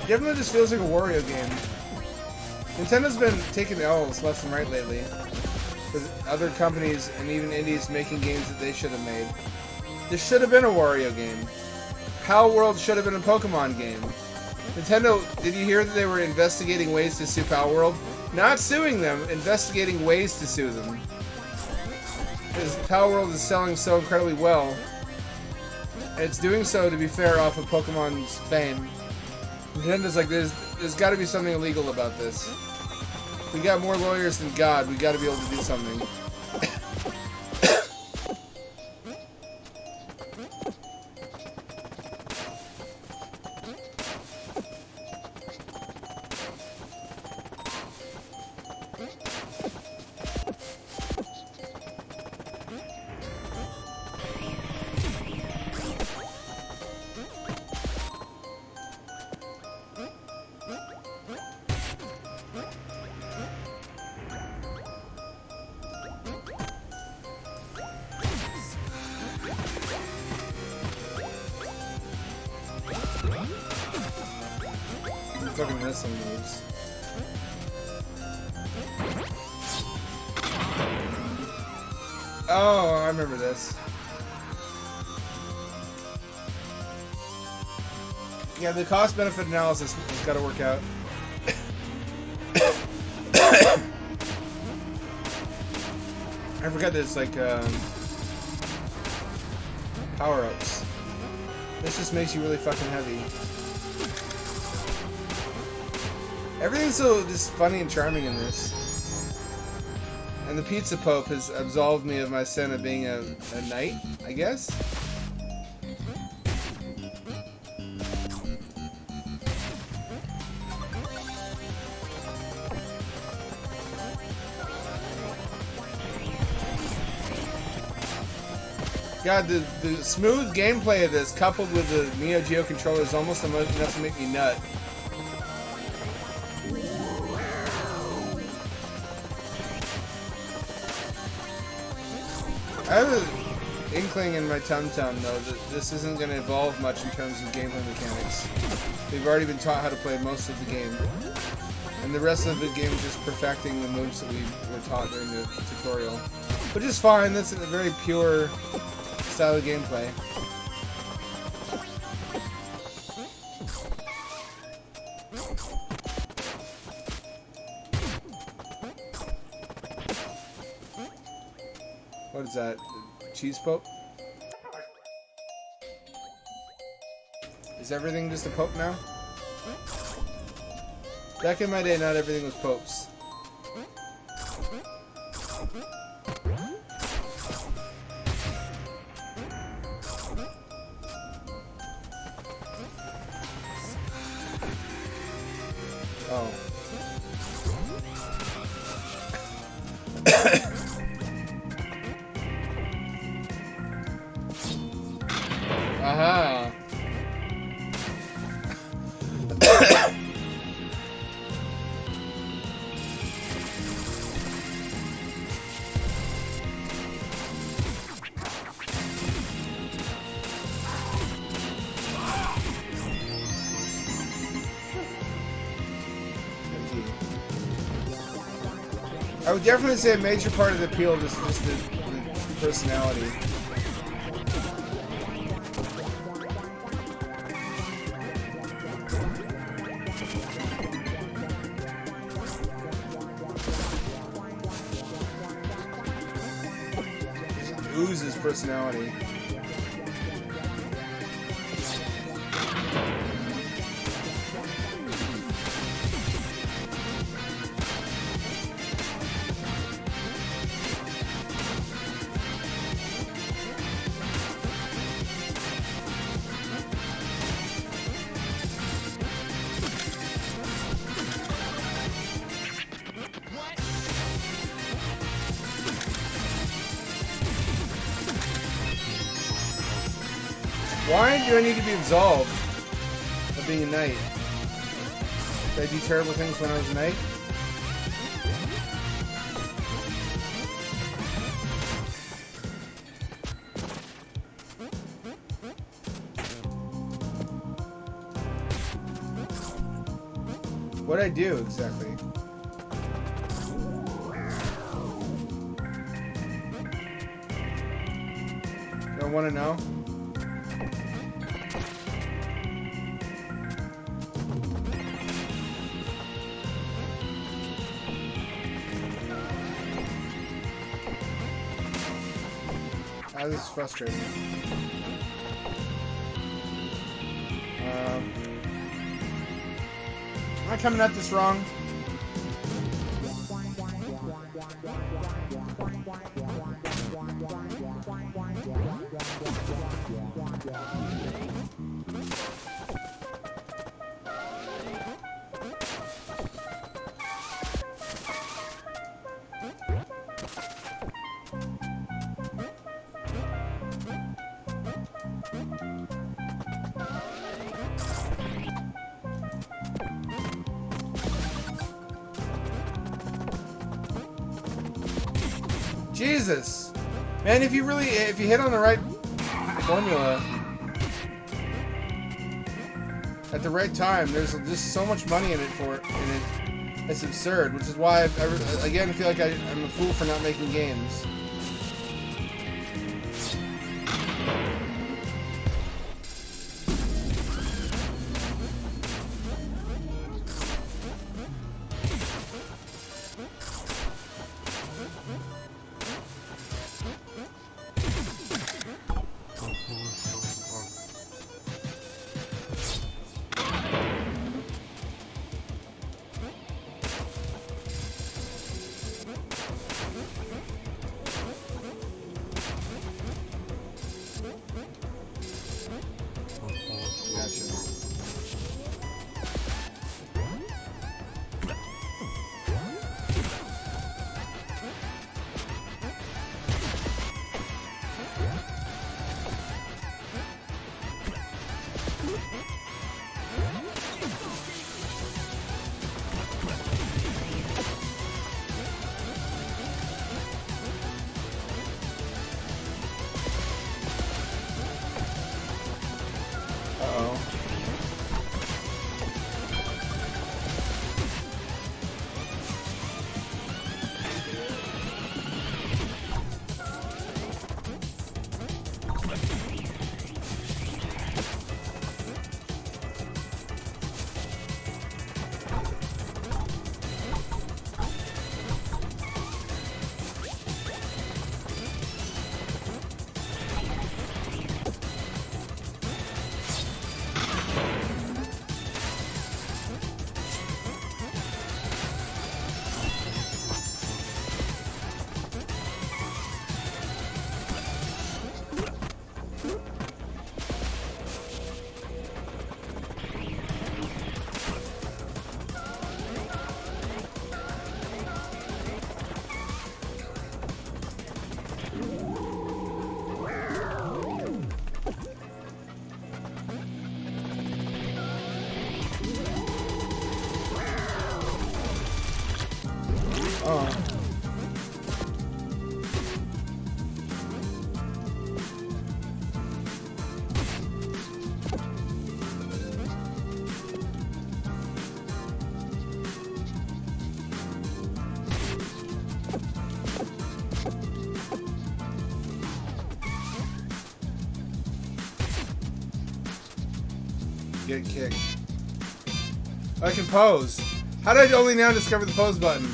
Definitely just feels like a Wario game. Nintendo's been taking L's left and right lately. With other companies and even indies making games that they should have made. This should have been a Wario game. Pal World should have been a Pokemon game. Nintendo, did you hear that they were investigating ways to sue Pal World? Not suing them, investigating ways to sue them. Because Pal World is selling so incredibly well. And it's doing so, to be fair, off of Pokemon's fame. Nintendo's like, there's got to be something illegal about this. We got more lawyers than God. We got to be able to do something. Fucking missing moves. Oh, I remember this. Yeah, the cost-benefit analysis has got to work out. I forgot there's like power-ups. This just makes you really fucking heavy. Everything's so just funny and charming in this. And the Pizza Pope has absolved me of my sin of being a knight, I guess? God, the smooth gameplay of this, coupled with the Neo Geo controller, is almost enough to make me nut. I have an inkling in my tum-tum, though, that this isn't going to evolve much in terms of gameplay mechanics. We've already been taught how to play most of the game. And the rest of the game is just perfecting the moves that we were taught during the tutorial. Which is fine, that's a very pure style of gameplay. What is that? Cheese Pope? Is everything just a Pope now? Back in my day, not everything was Popes. Oh. Aha. I would definitely say a major part of the appeal is just the personality. oozes personality. Why do I need to be absolved of being a knight? Did I do terrible things when I was a knight? What'd I do exactly? Don't want to know? Oh, this is frustrating. Am I coming at this wrong? Jesus! Man, if you hit on the right formula at the right time, there's just so much money in it it's absurd, which is why I again feel like I'm a fool for not making games. Get kicked. I can pose. How did I only now discover the pose button?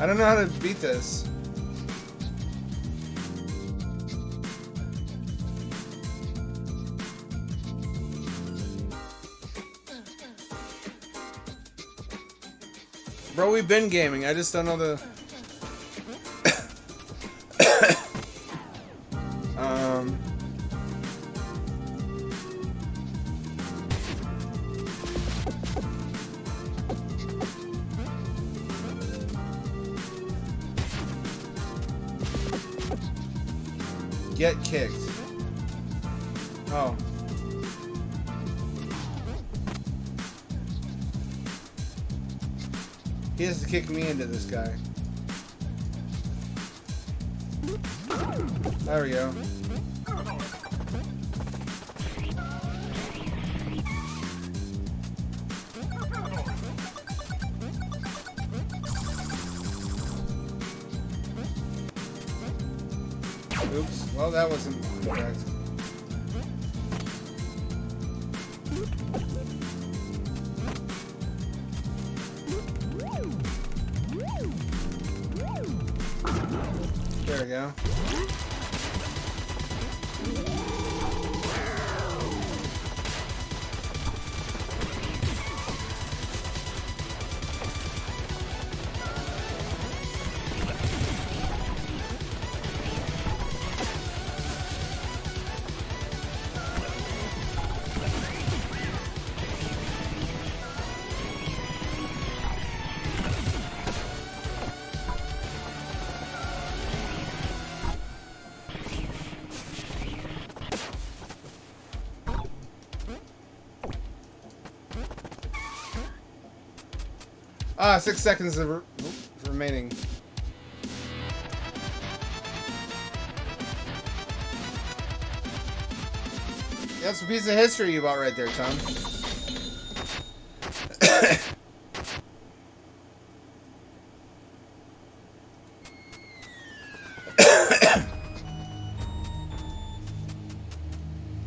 I don't know how to beat this. Bro, we've been gaming. I just don't know the... Get kicked. Oh. He has to kick me into this guy. There we go. Oops. Well, that wasn't correct. There we go. Ah, 6 seconds of remaining. That's a piece of history you bought right there, Tom.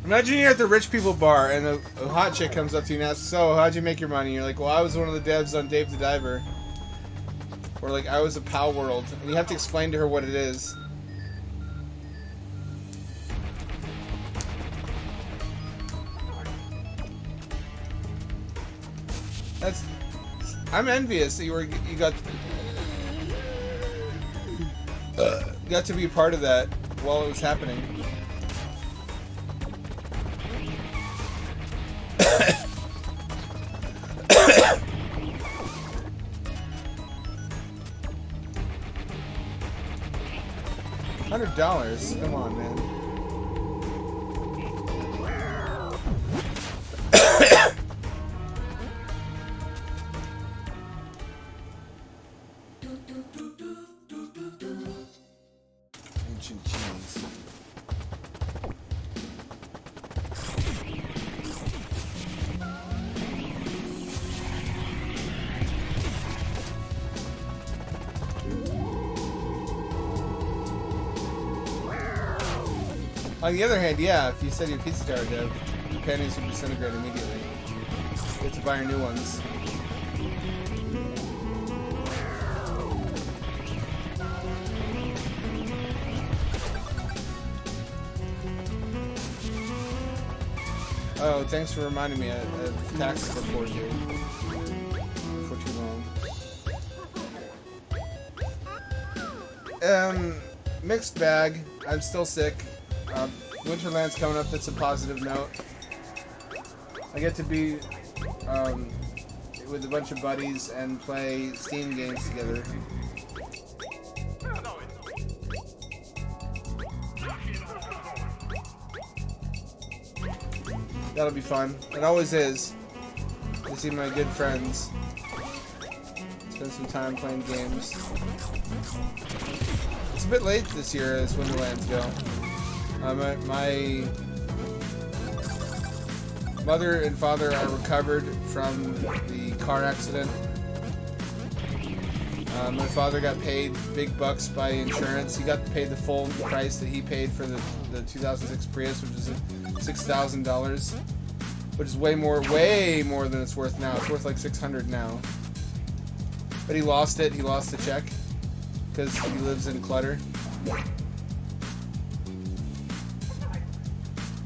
Imagine you're at the rich people bar and a hot chick comes up to you and asks, "So, how'd you make your money?" And you're like, "Well, I was one of the devs on Dave the Diver." Or like, "I was a Pal World." And you have to explain to her what it is. I'm envious that you got to be part of that while it was happening. $100? Come on, man. Ancient cheese. On the other hand, yeah, if you set your pizza tower dev, the panties would disintegrate immediately. You have to buy your new ones. Oh, thanks for reminding me. Taxes before due. For too long. Mixed bag. I'm still sick. Winterland's coming up. That's a positive note. I get to be with a bunch of buddies and play Steam games together. That'll be fun. It always is. To see my good friends. Spend some time playing games. It's a bit late this year as Winterlands go. My mother and father are recovered from the car accident. My father got paid big bucks by insurance. He got paid the full price that he paid for the 2006 Prius, which is $6,000, which is way more than it's worth now. It's worth like $600 now. But he lost it. He lost the check. because he lives in clutter.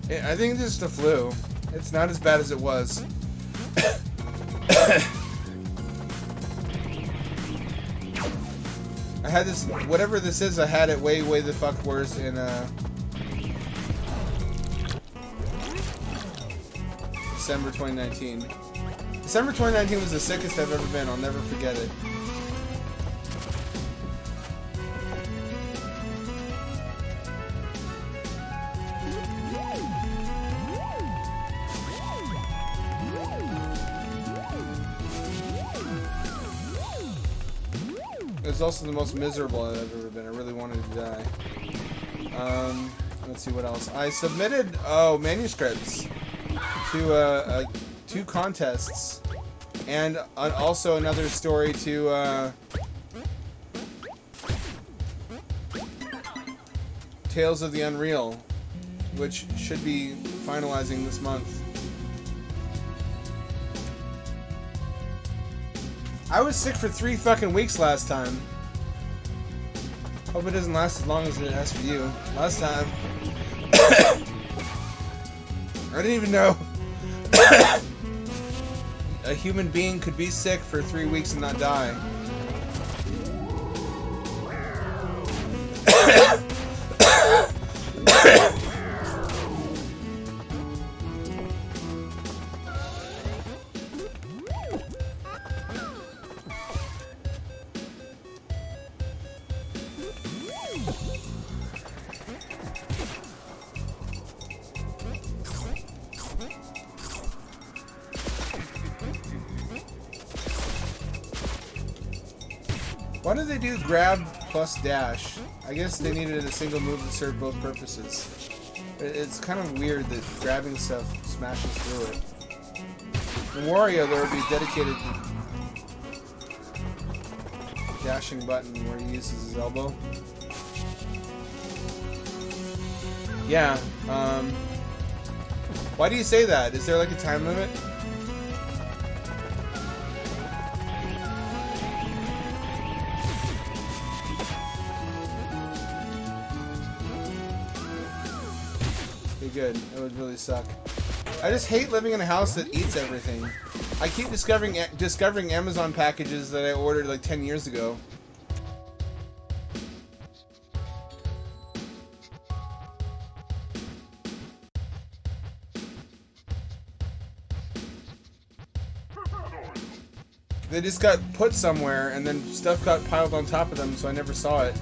I think it's just a flu. It's not as bad as it was. I had this, whatever this is, I had it way the fuck worse in December 2019. December 2019 was the sickest I've ever been. I'll never forget it. It was also the most miserable I've ever been. I really wanted to die. Let's see what else. I submitted manuscripts to 2 contests, and also another story to Tales of the Unreal, which should be finalizing this month. I was sick for 3 fucking weeks last time. Hope it doesn't last as long as it has for you. Last time, I didn't even know a human being could be sick for 3 weeks and not die. Why do they do grab plus dash? I guess they needed a single move to serve both purposes. It's kind of weird that grabbing stuff smashes through it. In Wario, there would be a dedicated dashing button where he uses his elbow. Yeah, why do you say that? Is there like a time limit? Good. It would really suck. I just hate living in a house that eats everything. I keep discovering Amazon packages that I ordered like 10 years ago. They just got put somewhere and then stuff got piled on top of them, so I never saw it.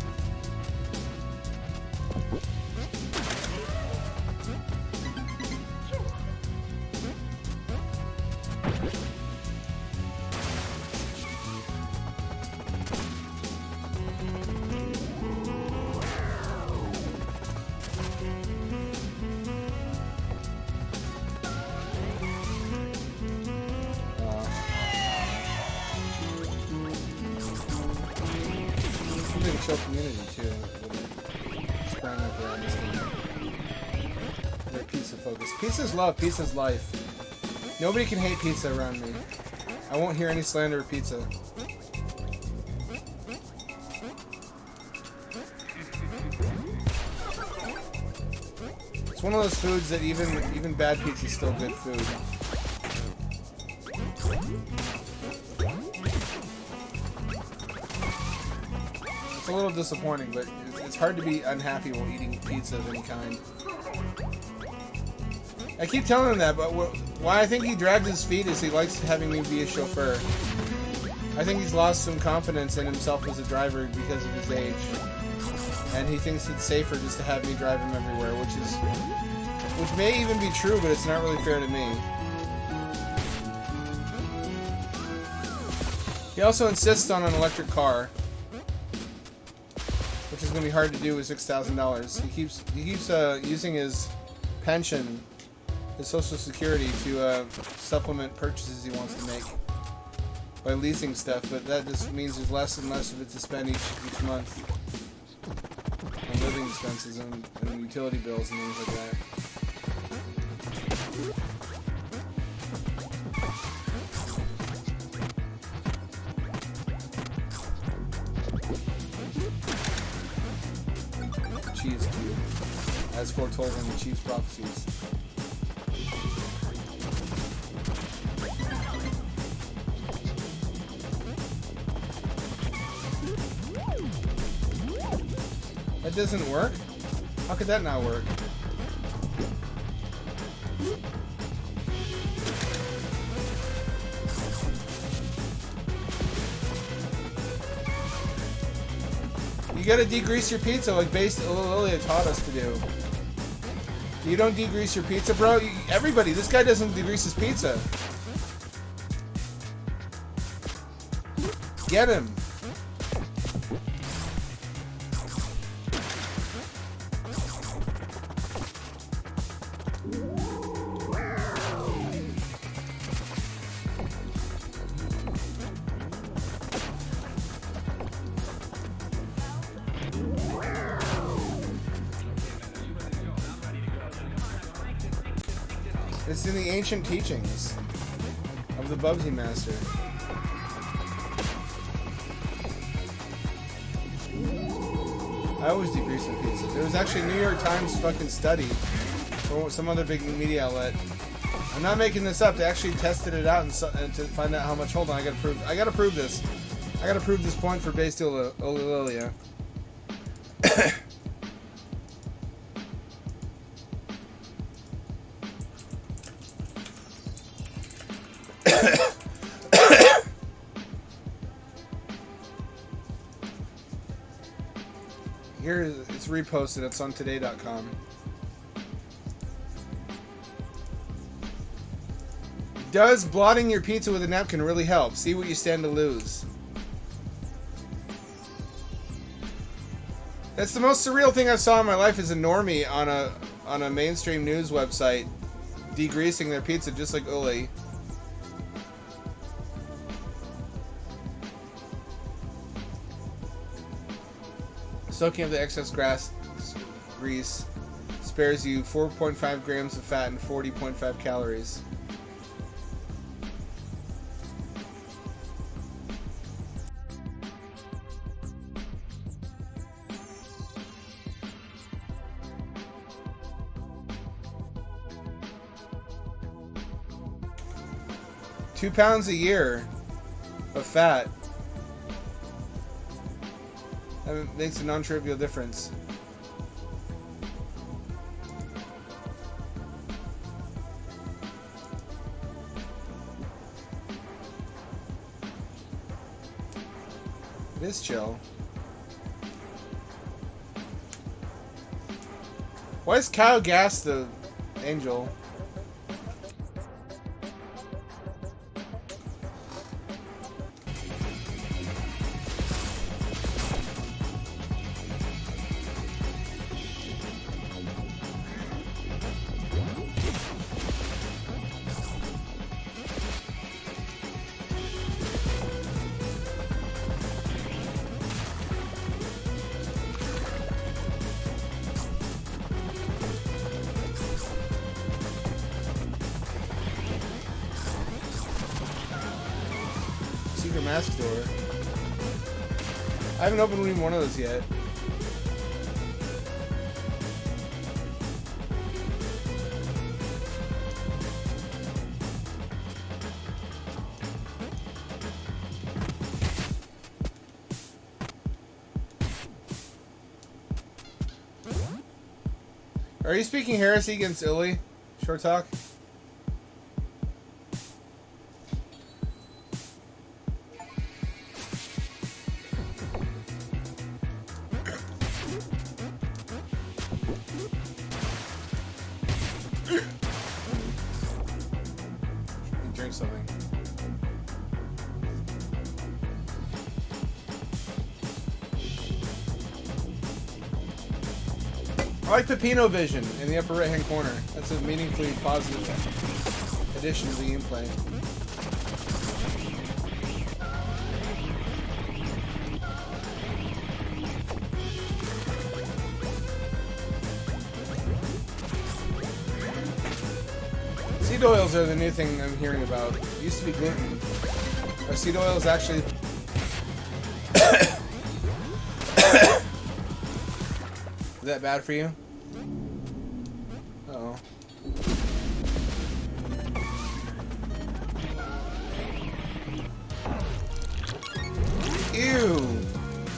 Community too. Sprang up around this game. They're pizza focused. Pizza's love, pizza's life. Nobody can hate pizza around me. I won't hear any slander of pizza. It's one of those foods that even bad pizza is still good food. It's a little disappointing, but it's hard to be unhappy while eating pizza of any kind. I keep telling him that, but why I think he dragged his feet is he likes having me be a chauffeur. I think he's lost some confidence in himself as a driver because of his age. And he thinks it's safer just to have me drive him everywhere, which may even be true, but it's not really fair to me. He also insists on an electric car, which is going to be hard to do with $6,000. He keeps using his pension, his Social Security, to supplement purchases he wants to make by leasing stuff, but that just means there's less and less of it to spend each month on living expenses and utility bills and things like that. as foretold in the chief's prophecies. That doesn't work? How could that not work? You gotta degrease your pizza like Lilia taught us to do. You don't degrease your pizza, bro? Everybody, this guy doesn't degrease his pizza. Get him. It's in the ancient teachings of the Bubsy Master. I always degrease my pizza. There was actually a New York Times fucking study, or some other big media outlet. I'm not making this up. They actually tested it out and to find out how much. Hold on, I gotta prove this. I gotta prove this point for Based Lilia. Here, it's reposted. It's on today.com. Does blotting your pizza with a napkin really help? See what you stand to lose. That's the most surreal thing I saw in my life as a normie on a mainstream news website degreasing their pizza just like Uli. Soaking up the excess grease spares you 4.5 grams of fat and 40.5 calories. £2 pounds a year of fat. That makes a non-trivial difference. It is chill. Why is Kyle Gass the angel? Mask door. I haven't opened even one of those yet. Are you speaking heresy against Illy? Short talk? Drink something. I like Pepino Vision in the upper right hand corner. That's a meaningfully positive addition to the gameplay. Seed oils are the new thing I'm hearing about. It used to be gluten. Are seed oils actually... Is that bad for you?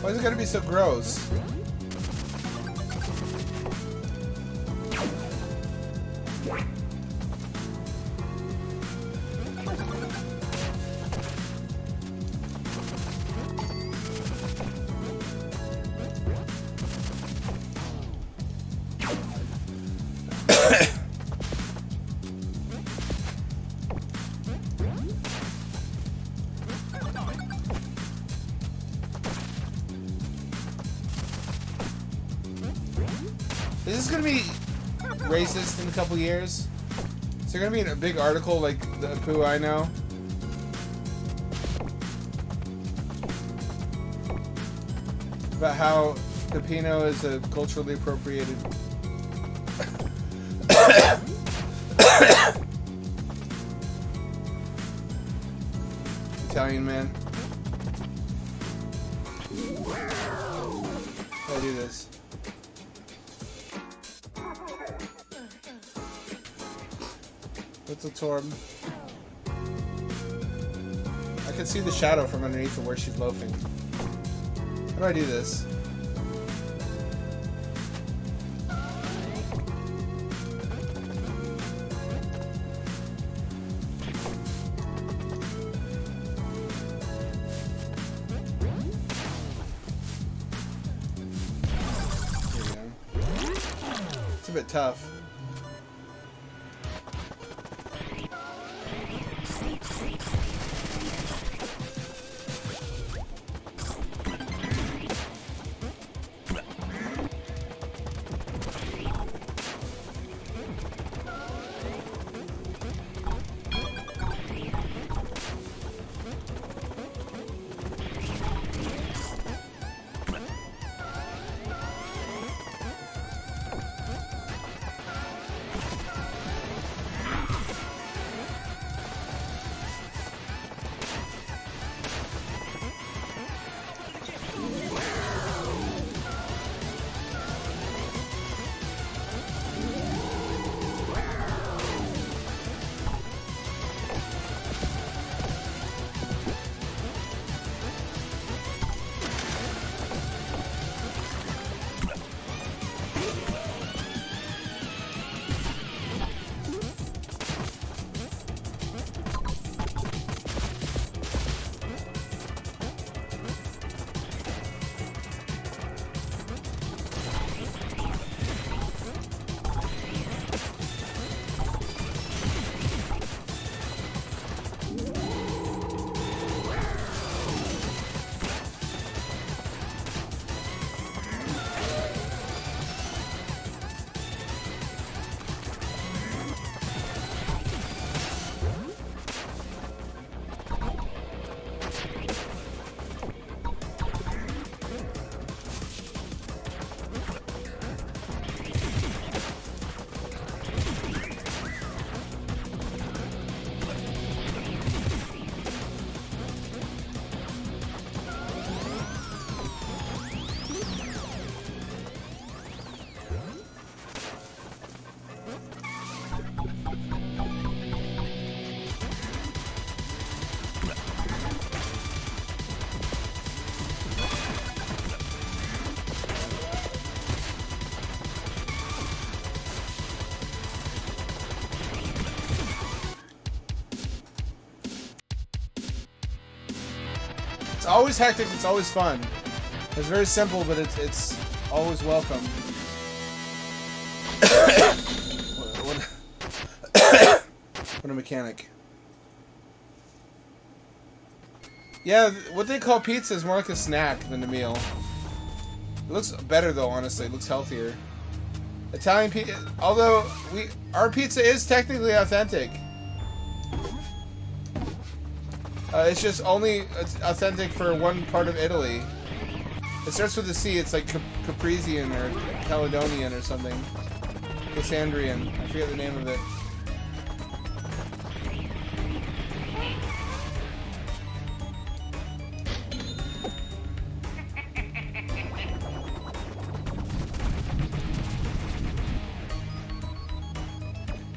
Why is it gotta be so gross? Is this gonna be racist in a couple years? Is there gonna be a big article like the poo I know? About how Pepino is a culturally appropriated Italian man. How do I do this? What's a torb? I can see the shadow from underneath of where she's loafing. How do I do this? Here we go. It's a bit tough. It's always hectic, it's always fun. It's very simple, but it's always welcome. What a mechanic. Yeah, what they call pizza is more like a snack than a meal. It looks better though, honestly. It looks healthier. Italian pizza, although our pizza is technically authentic. It's just only authentic for one part of Italy. It starts with a C. It's like Capresian or Caledonian or something. Cassandrian. I forget the name of it.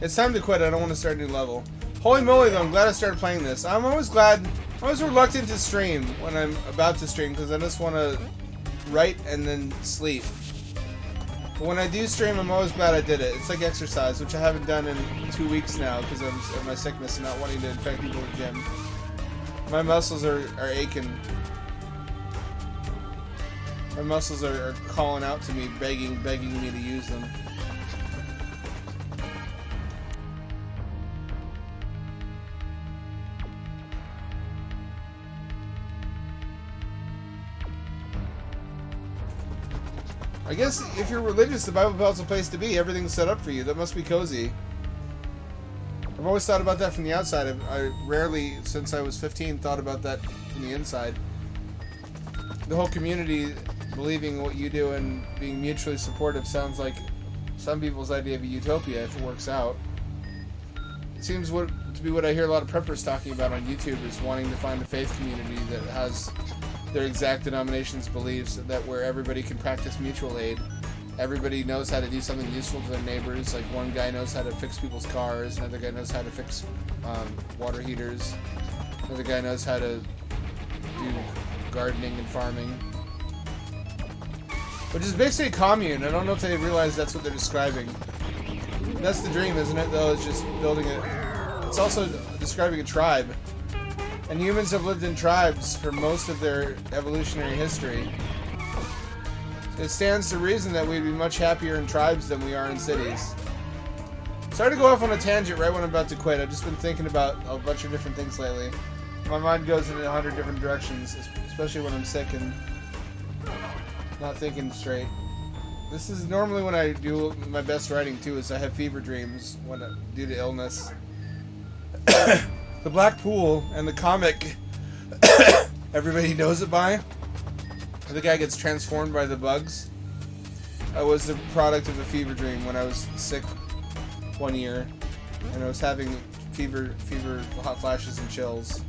It's time to quit. I don't want to start a new level. Holy moly, though, I'm glad I started playing this. I'm always reluctant to stream when I'm about to stream because I just want to write, and then sleep. But when I do stream, I'm always glad I did it. It's like exercise, which I haven't done in 2 weeks now because of my sickness and not wanting to infect people in the gym. My muscles are aching. My muscles are calling out to me, begging me to use them. I guess if you're religious, the Bible Belt's a place to be. Everything's set up for you. That must be cozy. I've always thought about that from the outside. I rarely, since I was 15, thought about that from the inside. The whole community believing what you do and being mutually supportive sounds like some people's idea of a utopia if it works out. It seems to be what I hear a lot of preppers talking about on YouTube, is wanting to find a faith community that has their exact denomination's beliefs, that where everybody can practice mutual aid. Everybody knows how to do something useful to their neighbors. Like one guy knows how to fix people's cars, another guy knows how to fix water heaters, another guy knows how to do gardening and farming. Which is basically a commune. I don't know if they realize that's what they're describing. That's the dream, isn't it, though? It's just building it. It's also describing a tribe. And humans have lived in tribes for most of their evolutionary history. It stands to reason that we'd be much happier in tribes than we are in cities. Sorry to go off on a tangent right when I'm about to quit. I've just been thinking about a bunch of different things lately. My mind goes in 100 different directions, especially when I'm sick and not thinking straight. This is normally when I do my best writing too, is I have fever dreams due to illness. The Black Pool and the comic everybody knows it by, the guy gets transformed by the bugs. I was the product of a fever dream when I was sick one year, and I was having fever, hot flashes and chills.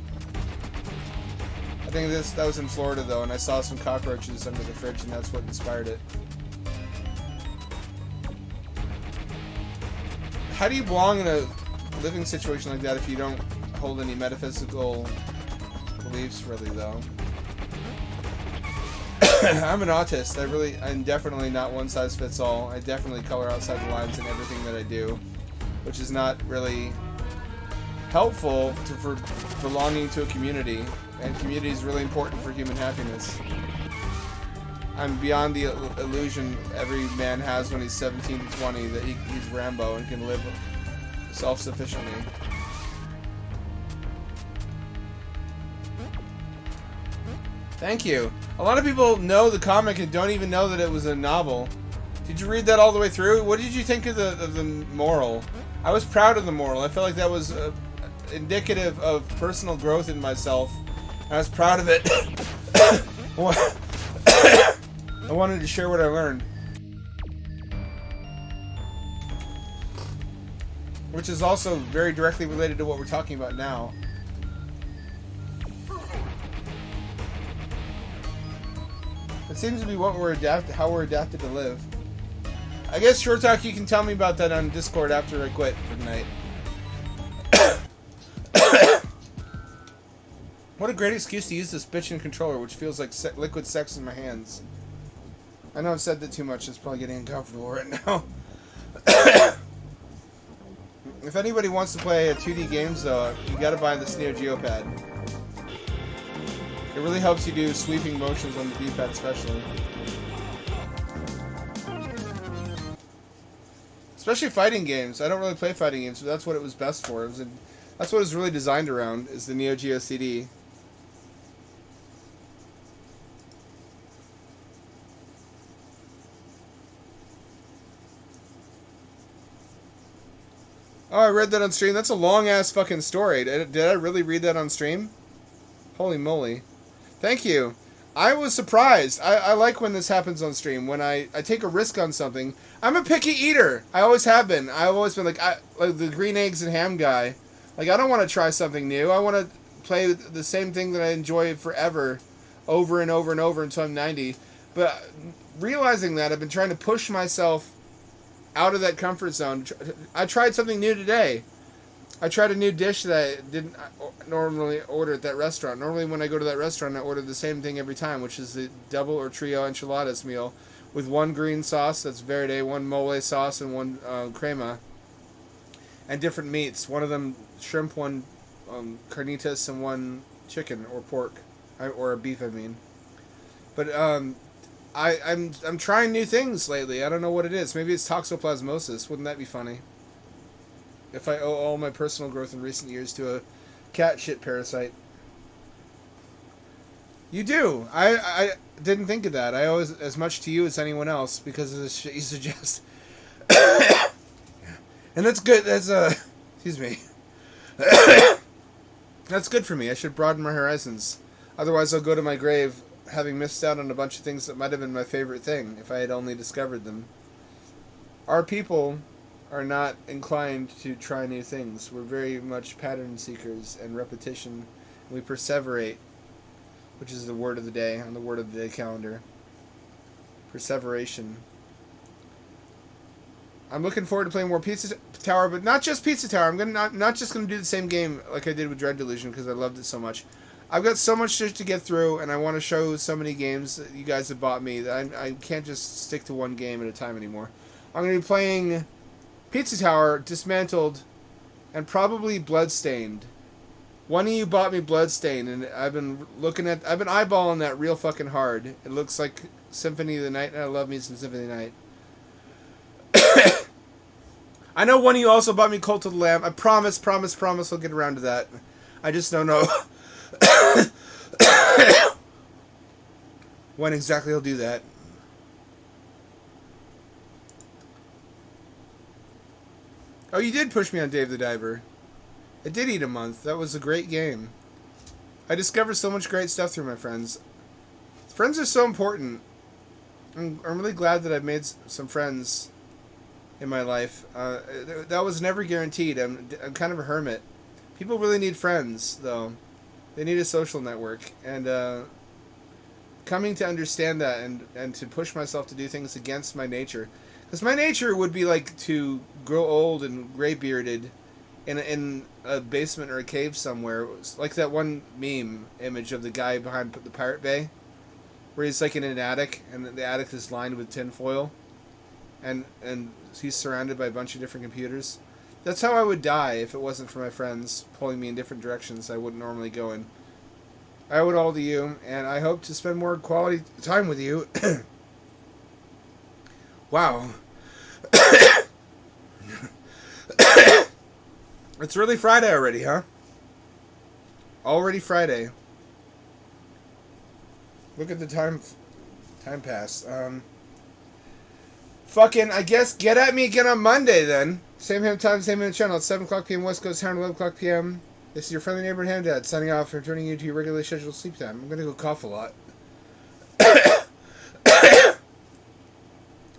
I think that was in Florida though, and I saw some cockroaches under the fridge, and that's what inspired it. How do you belong in a living situation like that if you don't hold any metaphysical beliefs, really, though? I'm an autist. I'm definitely not one size fits all. I definitely color outside the lines in everything that I do, which is not really helpful for belonging to a community, and community is really important for human happiness. I'm beyond the illusion every man has when he's 17 to 20 that he's Rambo and can live self-sufficiently. Thank you. A lot of people know the comic and don't even know that it was a novel. Did you read that all the way through? What did you think of the moral? I was proud of the moral. I felt like that was indicative of personal growth in myself. I was proud of it. I wanted to share what I learned. Which is also very directly related to what we're talking about now. It seems to be what how we're adapted to live. I guess, Short Talk, you can tell me about that on Discord after I quit for tonight. What a great excuse to use this bitchin' controller, which feels like liquid sex in my hands. I know I've said that too much. It's probably getting uncomfortable right now. If anybody wants to play 2D games, though, you gotta buy this Neo Geo pad. It really helps you do sweeping motions on the D-pad, especially. Especially fighting games. I don't really play fighting games, but that's what it was best for. That's what it was really designed around, is the Neo Geo CD. Oh, I read that on stream. That's a long-ass fucking story. Did I really read that on stream? Holy moly. Thank you. I was surprised. I like when this happens on stream. When I take a risk on something. I'm a picky eater. I always have been. I've always been like the green eggs and ham guy. Like, I don't want to try something new. I want to play the same thing that I enjoy forever. Over and over and over until I'm 90. But realizing that, I've been trying to push myself out of that comfort zone. I tried something new today. I tried a new dish that I didn't normally order at that restaurant. Normally, when I go to that restaurant, I order the same thing every time, which is the double or trio enchiladas meal with one green sauce that's verde, one mole sauce, and one crema, and different meats. One of them shrimp, one carnitas, and one chicken or pork, or a beef. I mean, but I'm trying new things lately. I don't know what it is. Maybe it's toxoplasmosis. Wouldn't that be funny? If I owe all my personal growth in recent years to a cat shit parasite. You do. I didn't think of that. I owe as much to you as anyone else because of the shit you suggest. And that's good. That's excuse me. That's good for me. I should broaden my horizons. Otherwise, I'll go to my grave having missed out on a bunch of things that might have been my favorite thing if I had only discovered them. Our people are not inclined to try new things. We're very much pattern seekers and repetition. We perseverate, which is the word of the day on the word of the day calendar. Perseveration. I'm looking forward to playing more Pizza Tower, but not just Pizza Tower. I'm not just gonna do the same game like I did with Dread Delusion because I loved it so much. I've got so much shit to get through, and I want to show so many games that you guys have bought me that I can't just stick to one game at a time anymore. I'm gonna be playing Pizza Tower, Dismantled, and probably Bloodstained. One of you bought me Bloodstained, and I've been eyeballing that real fucking hard. It looks like Symphony of the Night, and I love me some Symphony of the Night. I know one of you also bought me Cult of the Lamb. I promise I'll get around to that. I just don't know when exactly I'll do that. Oh, you did push me on Dave the Diver. It did eat a month. That was a great game. I discovered so much great stuff through my friends. Friends are so important. I'm really glad that I've made some friends in my life. That was never guaranteed. I'm kind of a hermit. People really need friends, though. They need a social network. And coming to understand that and to push myself to do things against my nature. Because my nature would be like to grow old and gray-bearded in a basement or a cave somewhere. Like that one meme image of the guy behind the Pirate Bay, where he's like in an attic, and the attic is lined with tinfoil, and he's surrounded by a bunch of different computers. That's how I would die if it wasn't for my friends pulling me in different directions I wouldn't normally go in. I owe it all to you, and I hope to spend more quality time with you. Wow. It's really Friday already, huh? Already Friday. Look at the time pass. Fucking, I guess, get at me again on Monday then. Same time, same channel. It's 7 o'clock p.m. West Coast time, 11 o'clock p.m. This is your friendly neighborhood Hamdad signing off and returning you to your regularly scheduled sleep time. I'm going to go cough a lot.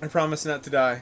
I promise not to die.